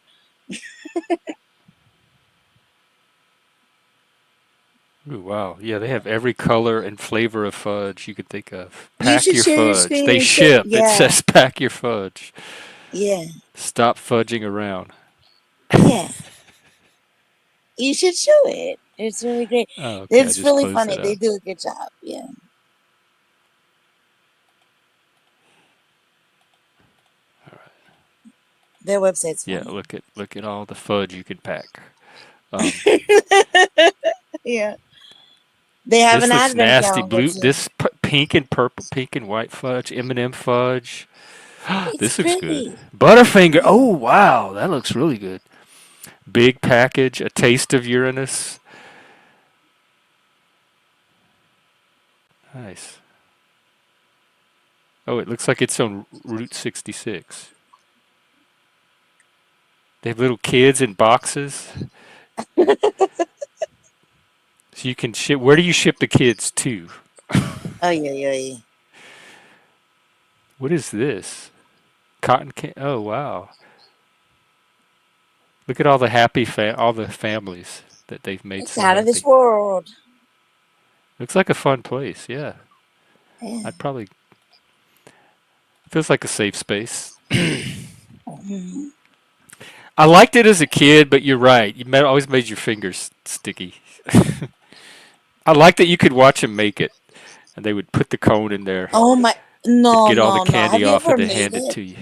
[SPEAKER 1] Ooh, wow. Yeah, they have every color and flavor of fudge you could think of.
[SPEAKER 5] You
[SPEAKER 1] Pack
[SPEAKER 5] should
[SPEAKER 1] your
[SPEAKER 5] share your
[SPEAKER 1] fudge.
[SPEAKER 5] screen
[SPEAKER 1] They
[SPEAKER 5] and show.
[SPEAKER 1] ship. It
[SPEAKER 5] Yeah,
[SPEAKER 1] says pack your fudge.
[SPEAKER 5] yeah,
[SPEAKER 1] Stop fudging around.
[SPEAKER 5] yeah. You should show it. It's really great.
[SPEAKER 1] Oh, okay. I
[SPEAKER 5] It's
[SPEAKER 1] just
[SPEAKER 5] really
[SPEAKER 1] closed
[SPEAKER 5] funny.
[SPEAKER 1] it
[SPEAKER 5] They
[SPEAKER 1] out.
[SPEAKER 5] do a good job. Yeah. Their website's
[SPEAKER 1] Yeah,
[SPEAKER 5] funny.
[SPEAKER 1] look at all the fudge you can pack. Um,
[SPEAKER 5] Yeah. They have
[SPEAKER 1] this
[SPEAKER 5] an
[SPEAKER 1] looks
[SPEAKER 5] advent
[SPEAKER 1] nasty.
[SPEAKER 5] calendar
[SPEAKER 1] Blue,
[SPEAKER 5] too.
[SPEAKER 1] this pink and purple, pink and white fudge, M&M fudge.
[SPEAKER 5] It's
[SPEAKER 1] This looks good.
[SPEAKER 5] pretty.
[SPEAKER 1] Butterfinger.
[SPEAKER 5] Yeah.
[SPEAKER 1] Oh wow, that looks really good. Big package. A taste of Uranus. Nice. Oh, it looks like it's on Route 66. They have little kids in boxes, so you can ship. Where do you ship the kids to?
[SPEAKER 5] Oh yeah, yeah, yeah.
[SPEAKER 1] What is this? Cotton candy. Oh wow! Look at all the all the families that they've made
[SPEAKER 5] It's
[SPEAKER 1] so
[SPEAKER 5] out of this
[SPEAKER 1] happy.
[SPEAKER 5] world.
[SPEAKER 1] Looks like a fun place. Yeah,
[SPEAKER 5] Yeah.
[SPEAKER 1] I'd probably. Feels like a safe space.
[SPEAKER 5] Mhm.
[SPEAKER 1] I liked it as a kid, but you're right. Always made your fingers sticky. I liked that you could watch them make it, and they would put the cone in there.
[SPEAKER 5] Oh my,
[SPEAKER 1] They'd
[SPEAKER 5] no,
[SPEAKER 1] get all the
[SPEAKER 5] no, no. Have
[SPEAKER 1] candy
[SPEAKER 5] you
[SPEAKER 1] off
[SPEAKER 5] ever
[SPEAKER 1] and then
[SPEAKER 5] made
[SPEAKER 1] hand it
[SPEAKER 5] it?
[SPEAKER 1] to you.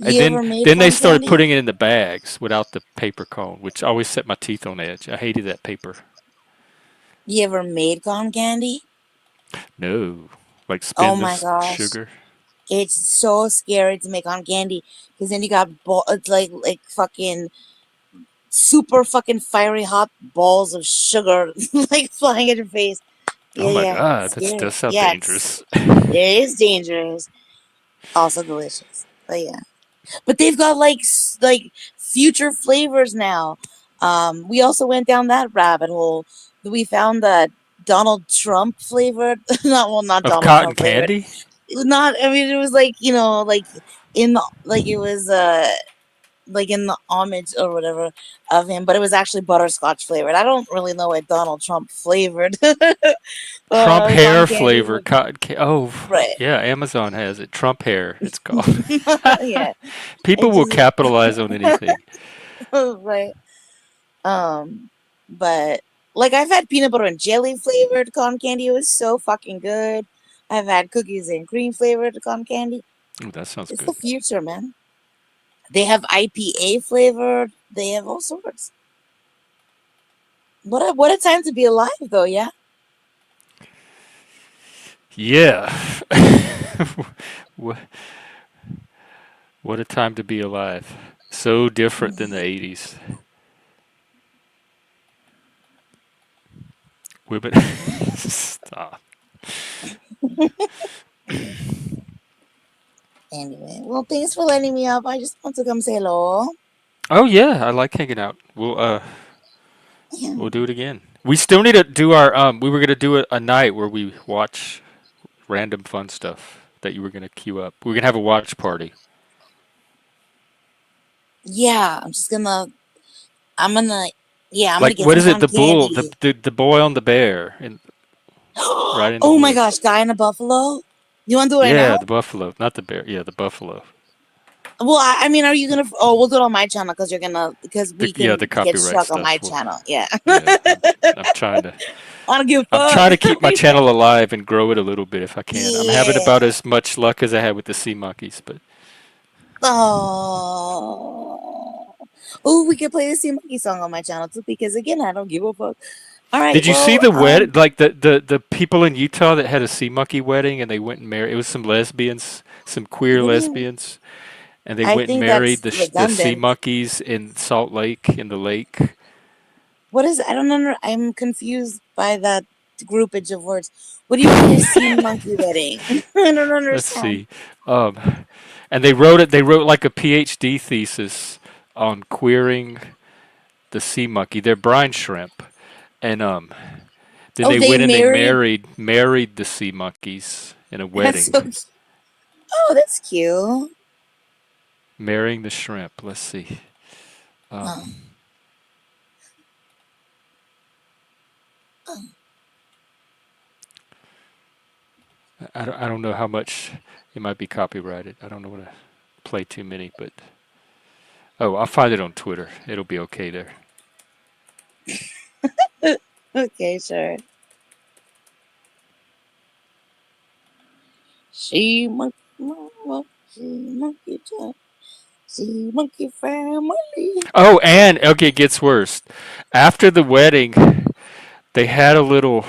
[SPEAKER 1] And
[SPEAKER 5] You ever made
[SPEAKER 1] then they
[SPEAKER 5] cotton
[SPEAKER 1] started
[SPEAKER 5] candy?
[SPEAKER 1] putting it in the bags without the paper cone, which always set my teeth on edge. I hated that paper.
[SPEAKER 5] You ever made cotton candy?
[SPEAKER 1] No, like
[SPEAKER 5] Oh
[SPEAKER 1] spin
[SPEAKER 5] my
[SPEAKER 1] this
[SPEAKER 5] gosh.
[SPEAKER 1] sugar.
[SPEAKER 5] It's so scary to make cotton candy because then you got it's like fucking super fucking fiery hot balls of sugar like flying at your face.
[SPEAKER 1] Oh
[SPEAKER 5] Yeah,
[SPEAKER 1] my
[SPEAKER 5] yeah, it's
[SPEAKER 1] god, that
[SPEAKER 5] scary.
[SPEAKER 1] does sound
[SPEAKER 5] Yeah, it's
[SPEAKER 1] dangerous.
[SPEAKER 5] it is dangerous. Also delicious. But yeah. But they've got like future flavors now. We also went down that rabbit hole. We found that Donald Trump flavored, not
[SPEAKER 1] Of
[SPEAKER 5] Donald
[SPEAKER 1] cotton
[SPEAKER 5] Trump flavored.
[SPEAKER 1] candy?
[SPEAKER 5] Not, I mean, it was like like in the like it was like in the homage or whatever of him, but it was actually butterscotch flavored. I don't really know what Donald Trump flavored
[SPEAKER 1] Trump
[SPEAKER 5] cotton
[SPEAKER 1] hair
[SPEAKER 5] candy,
[SPEAKER 1] flavor cotton candy. Oh,
[SPEAKER 5] right?
[SPEAKER 1] yeah, Amazon has it. Trump hair, it's called.
[SPEAKER 5] Yeah,
[SPEAKER 1] People
[SPEAKER 5] it
[SPEAKER 1] will
[SPEAKER 5] just
[SPEAKER 1] capitalize on anything.
[SPEAKER 5] right. But like I've had peanut butter and jelly flavored cotton candy. It was so fucking good. I've had cookies and cream flavored cotton candy.
[SPEAKER 1] Ooh, that sounds
[SPEAKER 5] It's
[SPEAKER 1] good.
[SPEAKER 5] the future, man. They have IPA flavored. They have all sorts. What a time to be alive, though. Yeah.
[SPEAKER 1] Yeah. Wha- what a time to be alive. So different than the 80s. Women. Stop.
[SPEAKER 5] Anyway, well, thanks for letting me up. I just want to come say hello.
[SPEAKER 1] Oh yeah, I like hanging out.
[SPEAKER 5] Yeah.
[SPEAKER 1] We'll do it again. We still need to do our we were gonna do a night where we watch random fun stuff that you were gonna queue up. We're gonna have a watch party.
[SPEAKER 5] Yeah. I'm gonna. Yeah, I'm gonna
[SPEAKER 1] Like
[SPEAKER 5] get
[SPEAKER 1] what
[SPEAKER 5] some
[SPEAKER 1] is it?
[SPEAKER 5] cotton
[SPEAKER 1] The bull,
[SPEAKER 5] candy.
[SPEAKER 1] the boy on the bear, and right in the
[SPEAKER 5] Oh my
[SPEAKER 1] woods.
[SPEAKER 5] gosh, guy in a buffalo. You want to do it right
[SPEAKER 1] Yeah,
[SPEAKER 5] now?
[SPEAKER 1] the buffalo, not the bear. Yeah, the buffalo.
[SPEAKER 5] Well, I mean, are you gonna? Oh, we'll do it on my channel because we
[SPEAKER 1] The
[SPEAKER 5] can get
[SPEAKER 1] copyright
[SPEAKER 5] struck on my
[SPEAKER 1] stuff. Well,
[SPEAKER 5] channel. Yeah.
[SPEAKER 1] yeah, I'm trying to.
[SPEAKER 5] I don't give a
[SPEAKER 1] I'm
[SPEAKER 5] fuck.
[SPEAKER 1] trying to keep my channel alive and grow it a little bit if I can. I'm having
[SPEAKER 5] Yeah.
[SPEAKER 1] about as much luck as I had with the sea monkeys, but
[SPEAKER 5] Oh. Oh, we could play the Sea Monkey song on my channel too because again, I don't give a fuck. All right.
[SPEAKER 1] did you see
[SPEAKER 5] Well,
[SPEAKER 1] the like the people in Utah that had a sea monkey wedding and they went and married? It was some lesbians, some queer
[SPEAKER 5] what do you?
[SPEAKER 1] lesbians, and they
[SPEAKER 5] I
[SPEAKER 1] went and
[SPEAKER 5] think
[SPEAKER 1] married
[SPEAKER 5] that's
[SPEAKER 1] the sea
[SPEAKER 5] redundant.
[SPEAKER 1] monkeys in Salt Lake in the lake.
[SPEAKER 5] What is? I don't know. I'm confused by that groupage of words. What do you mean a sea monkey wedding? I don't
[SPEAKER 1] Let's
[SPEAKER 5] understand.
[SPEAKER 1] see. And they wrote it. They wrote like a PhD thesis on queering the sea monkey. They're brine shrimp, and then
[SPEAKER 5] Oh,
[SPEAKER 1] they
[SPEAKER 5] they
[SPEAKER 1] went and they
[SPEAKER 5] married.
[SPEAKER 1] married the sea monkeys in a
[SPEAKER 5] That's
[SPEAKER 1] wedding,
[SPEAKER 5] so. Oh, that's cute.
[SPEAKER 1] marrying the shrimp. Let's see. Um,
[SPEAKER 5] Oh, oh.
[SPEAKER 1] I don't know how much it might be copyrighted. I don't know want to play too many, but oh, I'll find it on Twitter. It'll be okay there.
[SPEAKER 5] Okay, sure. Sea monkey, monkey, sea monkey family.
[SPEAKER 1] Oh, and okay, it gets worse. After the wedding, they had a little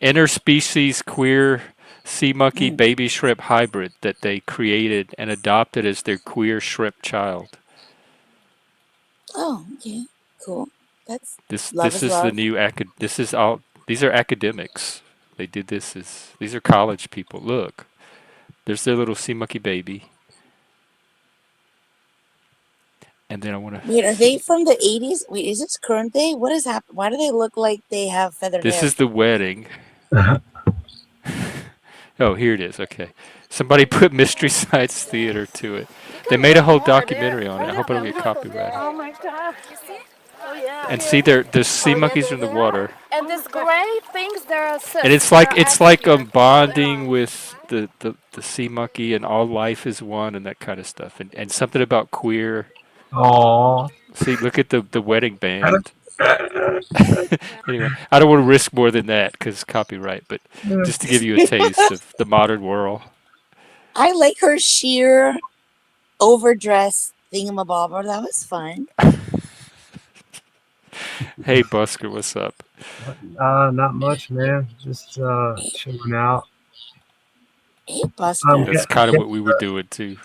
[SPEAKER 1] interspecies queer sea monkey
[SPEAKER 5] Mm.
[SPEAKER 1] baby shrimp hybrid that they created and adopted as their queer shrimp child.
[SPEAKER 5] Oh, okay, cool. That's love
[SPEAKER 1] This
[SPEAKER 5] is
[SPEAKER 1] is the
[SPEAKER 5] love.
[SPEAKER 1] new this is all these are academics. They did this as these are college people. Look, there's their little sea monkey baby. And then I want to
[SPEAKER 5] Wait, are
[SPEAKER 1] see.
[SPEAKER 5] they from the 80s? Wait, is this current day? What is happening? Why do they look like they have feathered
[SPEAKER 1] This
[SPEAKER 5] hair?
[SPEAKER 1] is the wedding. Oh, here it is. Okay. Somebody put Mystery Science Theater to it. They made a whole documentary on it. I hope I don't get copyrighted.
[SPEAKER 6] Oh my god. You see? Oh yeah.
[SPEAKER 1] And see, the sea monkeys are in the water,
[SPEAKER 6] And these gray things, they're
[SPEAKER 1] and
[SPEAKER 6] cysts. They're
[SPEAKER 1] it's like
[SPEAKER 6] atrophy.
[SPEAKER 1] bonding with the sea monkey, and all life is one, and that kind of stuff, and something about queer.
[SPEAKER 7] Aw.
[SPEAKER 1] See, look at the wedding band. Anyway, I don't want to risk more than that because copyright, but just to give you a taste of the modern world.
[SPEAKER 5] I like her sheer overdressed thingamabobber. That was fun.
[SPEAKER 1] Hey, Busker, what's up?
[SPEAKER 7] Not much, man. Just chilling out.
[SPEAKER 5] Hey, Buster.
[SPEAKER 1] That's kind of what we were doing too.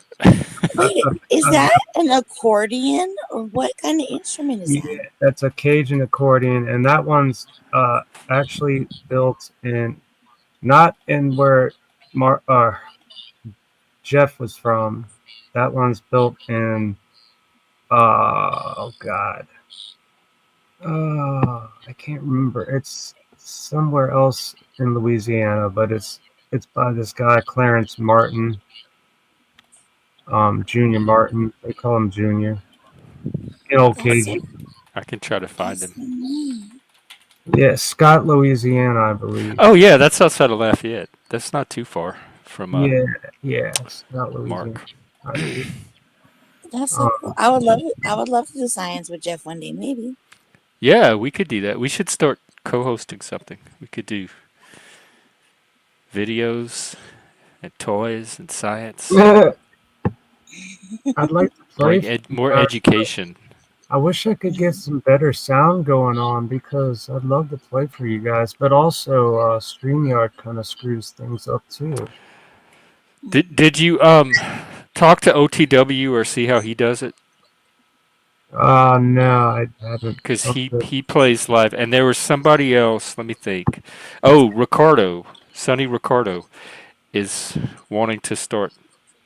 [SPEAKER 5] Wait, is that an accordion or what kind of instrument is
[SPEAKER 7] Yeah,
[SPEAKER 5] that?
[SPEAKER 7] that's a Cajun accordion, and that one's actually built in, not in where Jeff was from. That one's built in, oh God, I can't remember. It's somewhere else in Louisiana, but it's by this guy Clarence Martin, Junior Martin. They call him Junior. An old
[SPEAKER 5] That's
[SPEAKER 7] Cajun.
[SPEAKER 1] I can try to find
[SPEAKER 5] That's
[SPEAKER 1] him.
[SPEAKER 5] neat.
[SPEAKER 7] Yeah, Scott, Louisiana, I believe.
[SPEAKER 1] Oh yeah, that's outside of Lafayette. That's not too far from
[SPEAKER 7] Yeah, Scott, Louisiana.
[SPEAKER 1] Mark.
[SPEAKER 7] I believe.
[SPEAKER 5] That's so cool. I would love to do science with Jeff one day, maybe.
[SPEAKER 1] Yeah, we could do that. We should start co-hosting something. We could do videos and toys and science.
[SPEAKER 7] I'd like to play.
[SPEAKER 1] More education.
[SPEAKER 7] I wish I could get some better sound going on because I'd love to play for you guys, but also StreamYard kind of screws things up too.
[SPEAKER 1] Did you talk to OTW or see how he does it?
[SPEAKER 7] No, I haven't.
[SPEAKER 1] Because he plays live, and there was somebody else. Let me think. Oh, Ricardo, Sonny Ricardo, is wanting to start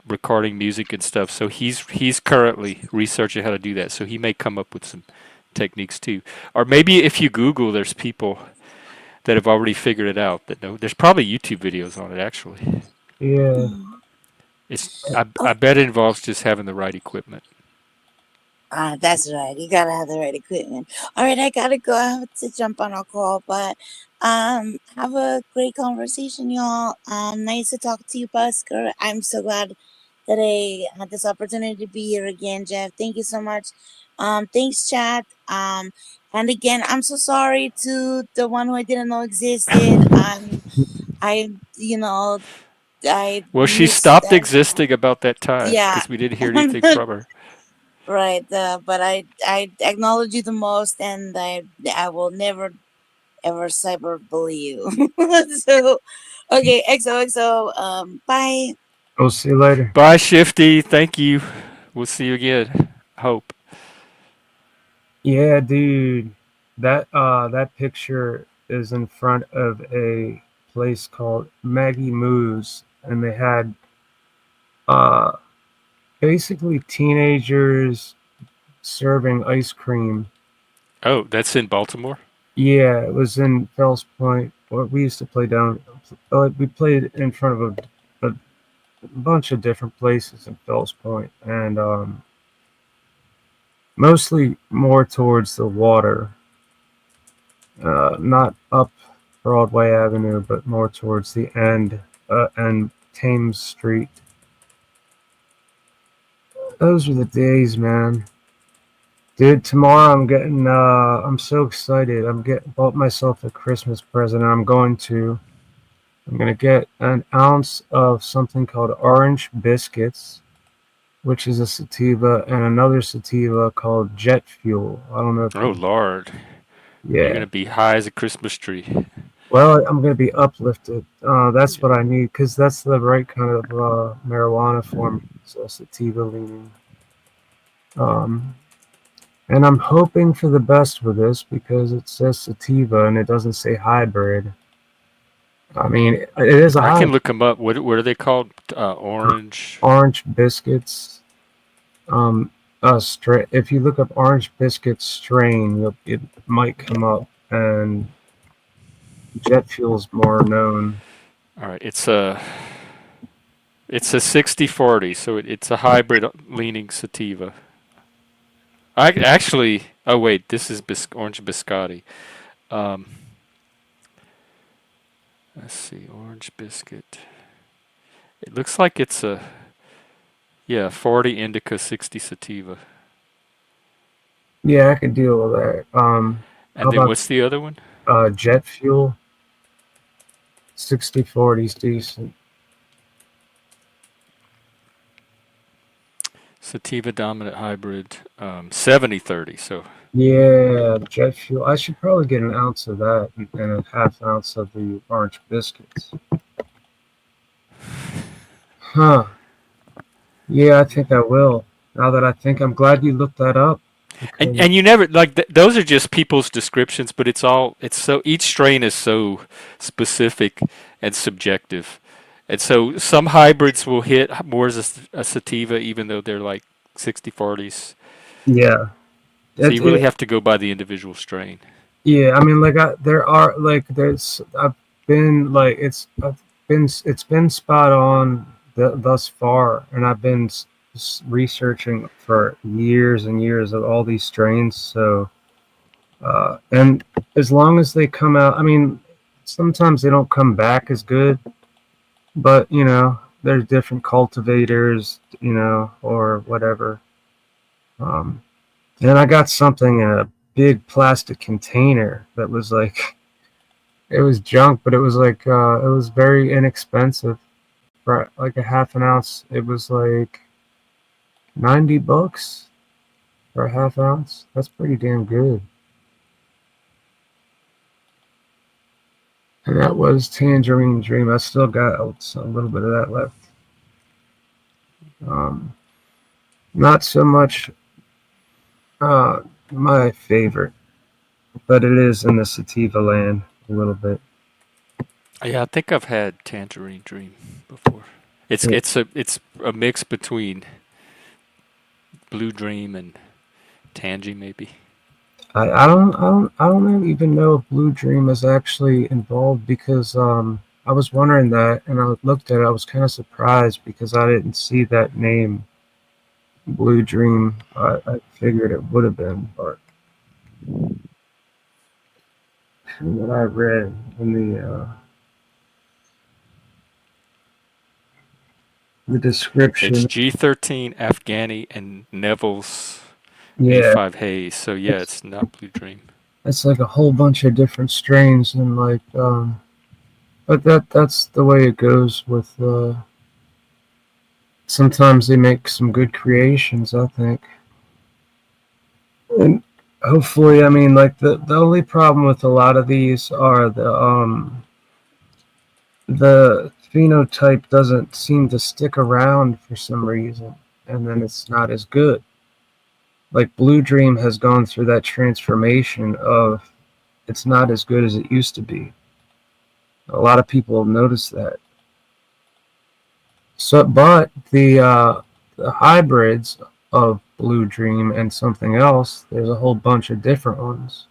[SPEAKER 1] recording music and stuff. So he's currently researching how to do that. So he may come up with some techniques too. Or maybe if you Google, there's people that have already figured it out. That know. There's probably YouTube videos on it actually.
[SPEAKER 7] Yeah.
[SPEAKER 1] I bet it involves just having the right equipment.
[SPEAKER 5] That's right. You gotta have the right equipment. All right, I gotta go. I have to jump on a call, but have a great conversation, y'all. Nice to talk to you, Busker. I'm so glad that I had this opportunity to be here again, Jeff. Thank you so much. Thanks, chat. And again, I'm so sorry to the one who I didn't know existed.
[SPEAKER 1] Well, she stopped existing about that time because we didn't hear anything from her.
[SPEAKER 5] Right, but I acknowledge you the most, and I will never ever cyberbully you. So, okay, XOXO. Bye.
[SPEAKER 7] We'll see you later.
[SPEAKER 1] Bye, Shifty. Thank you. We'll see you again. Hope.
[SPEAKER 7] Yeah, dude. That picture is in front of a place called Maggie Moo's, and they had basically teenagers serving ice cream.
[SPEAKER 1] Oh, that's in Baltimore?
[SPEAKER 7] Yeah, it was in Fells Point. We used to play down. We played in front of a bunch of different places in Fells Point, and mostly more towards the water, not up Broadway Avenue, but more towards the end and Thames Street. Those were the days, man. Dude, tomorrow I'm so excited. Bought myself a Christmas present. I'm going to get an ounce of something called orange biscuits, which is a sativa, and another sativa called Jet Fuel. I don't know if
[SPEAKER 1] Oh, Lord.
[SPEAKER 7] Yeah.
[SPEAKER 1] You're going to be high as a Christmas tree.
[SPEAKER 7] Well, I'm going to be uplifted. That's what I need, because that's the right kind of marijuana for me. So sativa leaning. And I'm hoping for the best with this because it says sativa and it doesn't say hybrid. I mean, it is a hybrid.
[SPEAKER 1] I can look them up. What are they called? Orange?
[SPEAKER 7] Orange biscuits. If you look up orange biscuit strain, it might come up, and Jet Fuel's more known.
[SPEAKER 1] All right, it's a 60-40, so it's a hybrid leaning sativa. I actually, oh wait, this is orange biscotti. Um, let's see, orange biscuit. It looks like it's a 40 indica, 60 sativa.
[SPEAKER 7] Yeah, I could deal with that.
[SPEAKER 1] And
[SPEAKER 7] How
[SPEAKER 1] then
[SPEAKER 7] about
[SPEAKER 1] what's the other one?
[SPEAKER 7] jet fuel? 60-40 is decent.
[SPEAKER 1] Sativa dominant hybrid, 70-30. So
[SPEAKER 7] Yeah, jet fuel. I should probably get an ounce of that and a half ounce of the orange biscuits. Huh. Yeah, I think I will. Now that I think, I'm glad you looked that up.
[SPEAKER 1] and you never like those are just people's descriptions, but it's so each strain is so specific and subjective, and so some hybrids will hit more as a sativa even though they're like 60-40s.
[SPEAKER 7] Yeah.
[SPEAKER 1] So you really have to go by the individual strain.
[SPEAKER 7] Yeah, I mean, like, I've been like, it's been spot on thus far, and I've been researching for years and years of all these strains. So, and as long as they come out, I mean, sometimes they don't come back as good, but there's different cultivators, or whatever. And I got something in a big plastic container that was like, it was junk, but it was like, it was very inexpensive for like a half an ounce. It was like $90 for a half ounce. That's pretty damn good. And that was Tangerine Dream. I still got a little bit of that left. Not so much my favorite, but it is in the sativa land a little bit.
[SPEAKER 1] Yeah, I think I've had Tangerine Dream before. It's a mix between Blue Dream and Tangy maybe.
[SPEAKER 7] I don't even know if Blue Dream is actually involved, because I was wondering that, and I looked at it. I was kind of surprised because I didn't see that name, Blue Dream. I figured it would have been, but from what I read in the description,
[SPEAKER 1] It's G13, Afghani, and Neville's
[SPEAKER 7] yeah,
[SPEAKER 1] A5 Haze. So yeah, it's not Blue Dream.
[SPEAKER 7] it's like a whole bunch of different strains, and like, but that's the way it goes with. Sometimes they make some good creations, I think. And hopefully, I mean, like, the only problem with a lot of these are the phenotype doesn't seem to stick around for some reason, and then it's not as good. Like, Blue Dream has gone through that transformation of, it's not as good as it used to be. A lot of people notice that. So, but the hybrids of Blue Dream and something else, there's a whole bunch of different ones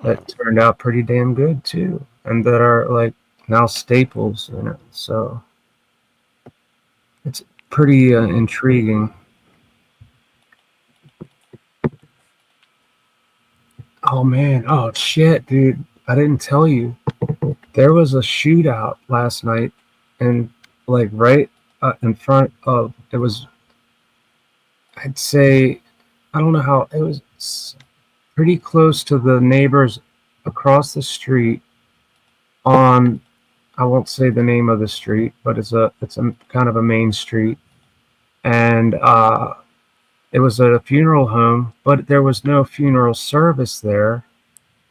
[SPEAKER 7] that turned out pretty damn good too, and that are like now staples in it. So it's pretty intriguing. Oh man, oh shit, dude! I didn't tell you. There was a shootout last night, and like right in front of, it was, I'd say, I don't know how, it was pretty close to the neighbors across the street on, I won't say the name of the street, but it's a kind of a main street, and it was at a funeral home, but there was no funeral service there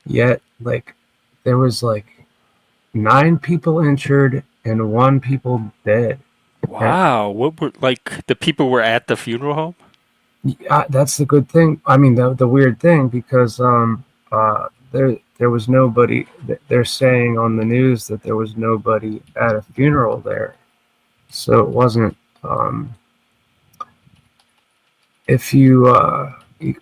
[SPEAKER 7] yet. Like, there was like 9 people injured and 1 people dead.
[SPEAKER 1] Wow, what were like the people were at the funeral home?
[SPEAKER 7] That's the good thing. I mean, the weird thing, because there was nobody. They're saying on the news that there was nobody at a funeral there, so it wasn't. If you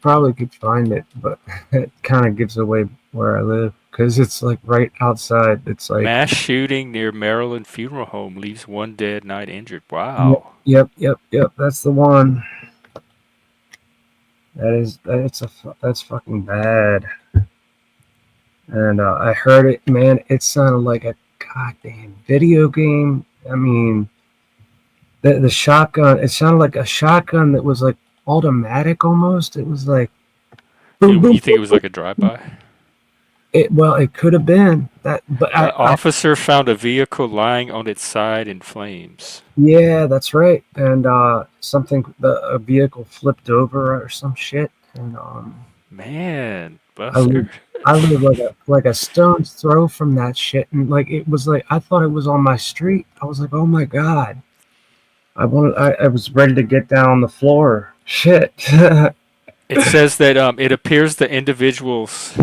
[SPEAKER 7] probably could find it, but it kind of gives away where I live, because it's like right outside. It's like
[SPEAKER 1] Mass shooting near Maryland funeral home leaves 1 dead, 9 injured.
[SPEAKER 7] yep,
[SPEAKER 1] Wow.
[SPEAKER 7] yep. That's the one. That's fucking bad. And I heard it, man. It sounded like a goddamn video game. I mean, the shotgun. It sounded like a shotgun that was like automatic almost. It was like boom, boom,
[SPEAKER 1] You think it was like a drive-by?
[SPEAKER 7] it could have been that, but
[SPEAKER 1] An officer found a vehicle lying on its side in flames.
[SPEAKER 7] yeah, that's right. And a vehicle flipped over or some shit. And
[SPEAKER 1] Man,
[SPEAKER 7] I
[SPEAKER 1] Busker.
[SPEAKER 7] live like a stone's throw from that shit, and like it was like I thought it was on my street. I was like, oh my god, I was ready to get down on the floor. Shit.
[SPEAKER 1] It says that it appears the individuals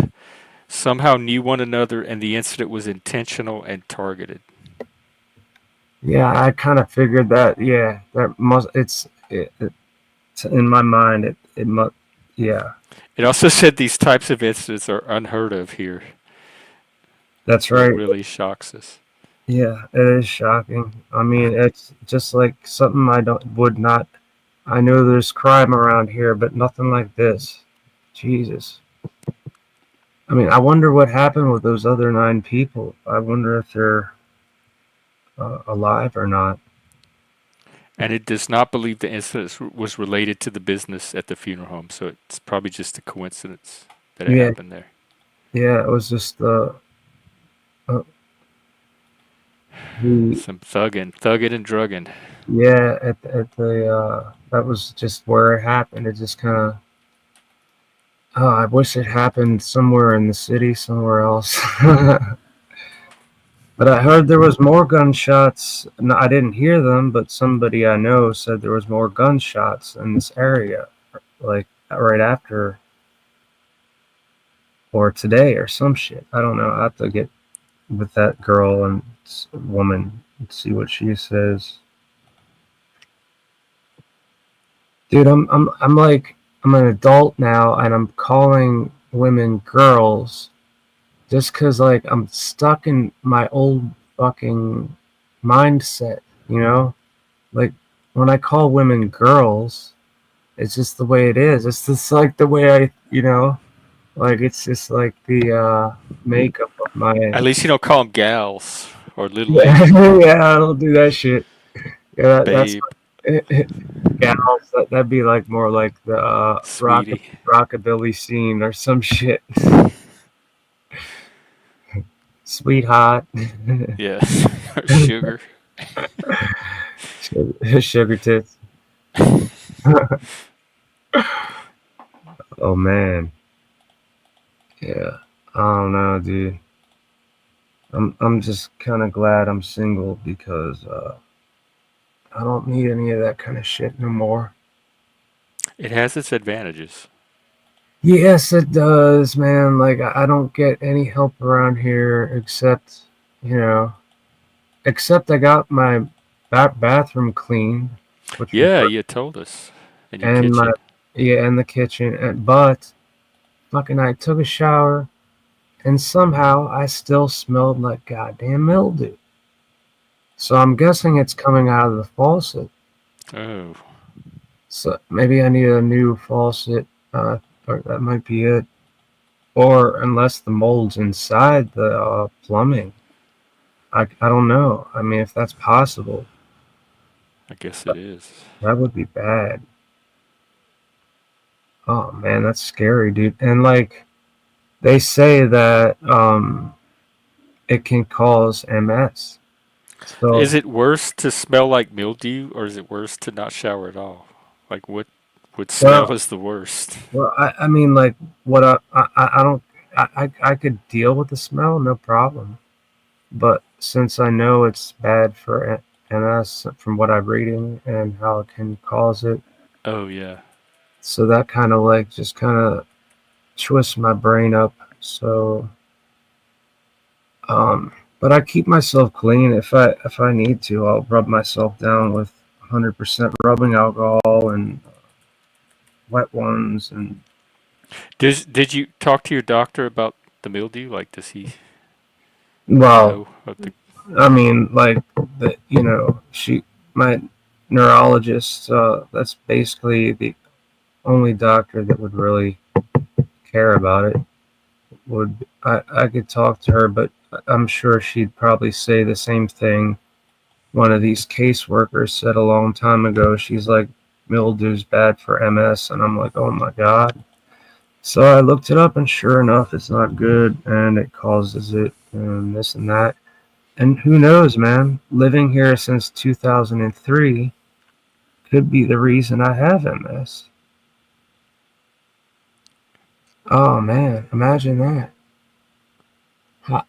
[SPEAKER 1] somehow knew one another and the incident was intentional and targeted.
[SPEAKER 7] Yeah, I kind of figured that. Yeah, that must. It's in my mind. It must. Yeah,
[SPEAKER 1] It also said these types of incidents are unheard of here.
[SPEAKER 7] that's
[SPEAKER 1] It
[SPEAKER 7] right.
[SPEAKER 1] really shocks us.
[SPEAKER 7] Yeah, it is shocking. I mean, it's just like something would not. I know there's crime around here, but nothing like this. Jesus. I mean, I wonder what happened with those other 9 people. I wonder if they're alive or not.
[SPEAKER 1] And it does not believe the incident was related to the business at the funeral home, so it's probably just a coincidence that it happened there.
[SPEAKER 7] Yeah, it was just
[SPEAKER 1] some thugging and drugging.
[SPEAKER 7] Yeah, at the that was just where it happened. It just kind of. Oh, I wish it happened somewhere in the city, somewhere else. But I heard there was more gunshots. No, I didn't hear them, but somebody I know said there was more gunshots in this area, like right after or today or some shit. I don't know. I have to get with that girl and woman and see what she says. Dude, I'm like I'm an adult now and I'm calling women girls just because like I'm stuck in my old fucking mindset, you know? Like when I call women girls, it's just the way it is. It's just like the way I, like it's just like the makeup of my.
[SPEAKER 1] At least you don't call them gals or little
[SPEAKER 7] Yeah,
[SPEAKER 1] ladies.
[SPEAKER 7] yeah, I don't do that shit. Yeah, that's
[SPEAKER 1] Babe.
[SPEAKER 7] gals. That'd be like more like the rockabilly scene or some shit. Sweetheart.
[SPEAKER 1] Yeah. Sugar.
[SPEAKER 7] Sugar tits. Oh man. Yeah. I don't know, dude. I'm just kind of glad I'm single because I don't need any of that kind of shit no more.
[SPEAKER 1] It has its advantages.
[SPEAKER 7] Yes, it does, man. Like I don't get any help around here except I got my bathroom cleaned.
[SPEAKER 1] Yeah, you told us. And your kitchen.
[SPEAKER 7] And the kitchen. But fucking I took a shower and somehow I still smelled like goddamn mildew. So I'm guessing it's coming out of the faucet.
[SPEAKER 1] Oh.
[SPEAKER 7] So maybe I need a new faucet. Or that might be it. Or unless the mold's inside the plumbing. I don't know. I mean, if that's possible.
[SPEAKER 1] I guess it is.
[SPEAKER 7] That would be bad. Oh man, that's scary, dude. And like they say that it can cause MS. So
[SPEAKER 1] is it worse to smell like mildew or is it worse to not shower at all? Like what smell is the worst?
[SPEAKER 7] Well, I mean like what I don't I could deal with the smell, no problem. But since I know it's bad for MS from what I'm reading and how it can cause it.
[SPEAKER 1] Oh yeah.
[SPEAKER 7] So that kind of like just kind of twists my brain up. So but I keep myself clean. If I need to, I'll rub myself down with 100% rubbing alcohol and wet ones. And
[SPEAKER 1] did you talk to your doctor about the mildew? Like, does he
[SPEAKER 7] Well,
[SPEAKER 1] know of the?
[SPEAKER 7] I mean, like the my neurologist. That's basically the only doctor that would really care about it. I could talk to her, but I'm sure she'd probably say the same thing one of these caseworkers said a long time ago. She's like, mildew's bad for MS, and I'm like, oh my god. So I looked it up, and sure enough, it's not good, and it causes it, and this and that. And who knows, man? Living here since 2003 could be the reason I have MS. Oh man, imagine that.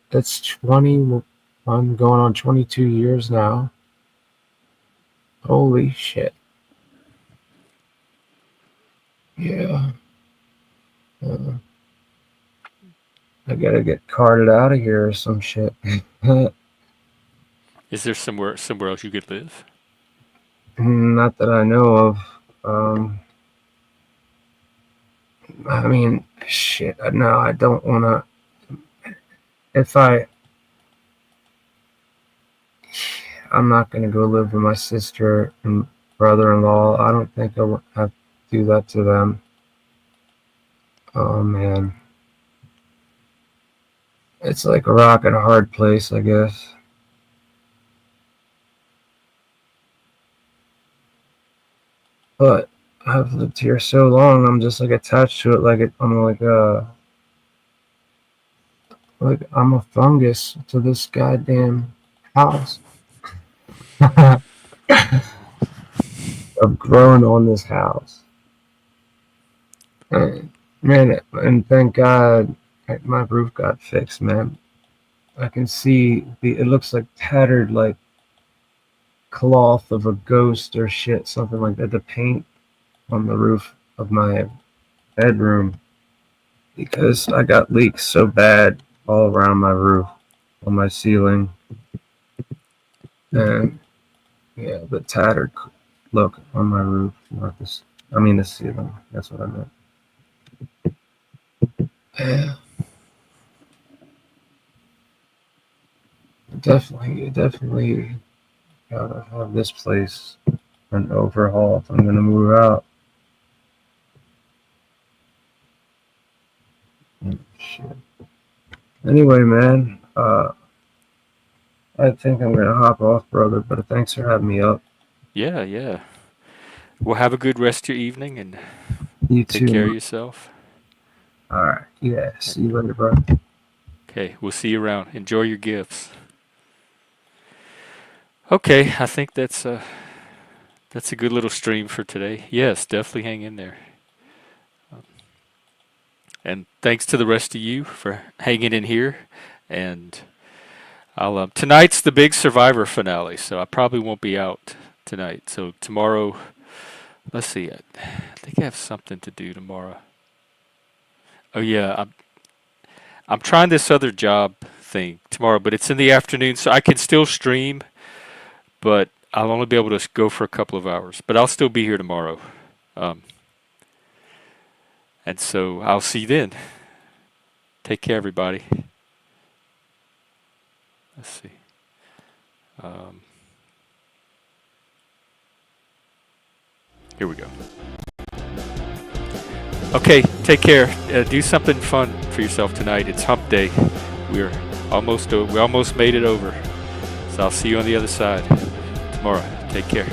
[SPEAKER 7] That's 20. I'm going on 22 years now. Holy shit. Yeah. I gotta get carted out of here or some shit.
[SPEAKER 1] Is there somewhere else you could live?
[SPEAKER 7] Not that I know of. I mean, shit. No, I don't wanna. I'm not gonna go live with my sister and brother-in-law. I don't think I would have to do that to them. Oh man. It's like a rock and a hard place, I guess. But I've lived here so long, I'm just like attached to it, I'm like I'm a fungus to this goddamn house. I've grown on this house. Man, and thank God my roof got fixed, man. I can see it looks like tattered, like cloth of a ghost or shit, something like that. The paint on the roof of my bedroom, because I got leaks so bad all around my roof, on my ceiling, and yeah, the tattered look on my roof, not this. I mean the ceiling. That's what I meant. Yeah. Definitely gotta have this place an overhaul if I'm gonna move out. Shit. Anyway, man, I think I'm gonna hop off, brother, but thanks for having me up.
[SPEAKER 1] Yeah. Well, have a good rest of your evening and
[SPEAKER 7] You
[SPEAKER 1] take
[SPEAKER 7] too.
[SPEAKER 1] care of yourself.
[SPEAKER 7] Alright, yeah, see you later, bro.
[SPEAKER 1] Okay, we'll see you around. Enjoy your gifts. Okay, I think that's a good little stream for today. Yes, definitely hang in there. And thanks to the rest of you for hanging in here. And I'll tonight's the big Survivor finale, so I probably won't be out tonight. So tomorrow, let's see. I think I have something to do tomorrow. Oh yeah, I'm trying this other job thing tomorrow, but it's in the afternoon, so I can still stream, but I'll only be able to go for a couple of hours. But I'll still be here tomorrow. And so I'll see you then. Take care, everybody. Let's see. Here we go. Okay, take care. Do something fun for yourself tonight. It's hump day. We almost made it over. So I'll see you on the other side tomorrow. Take care.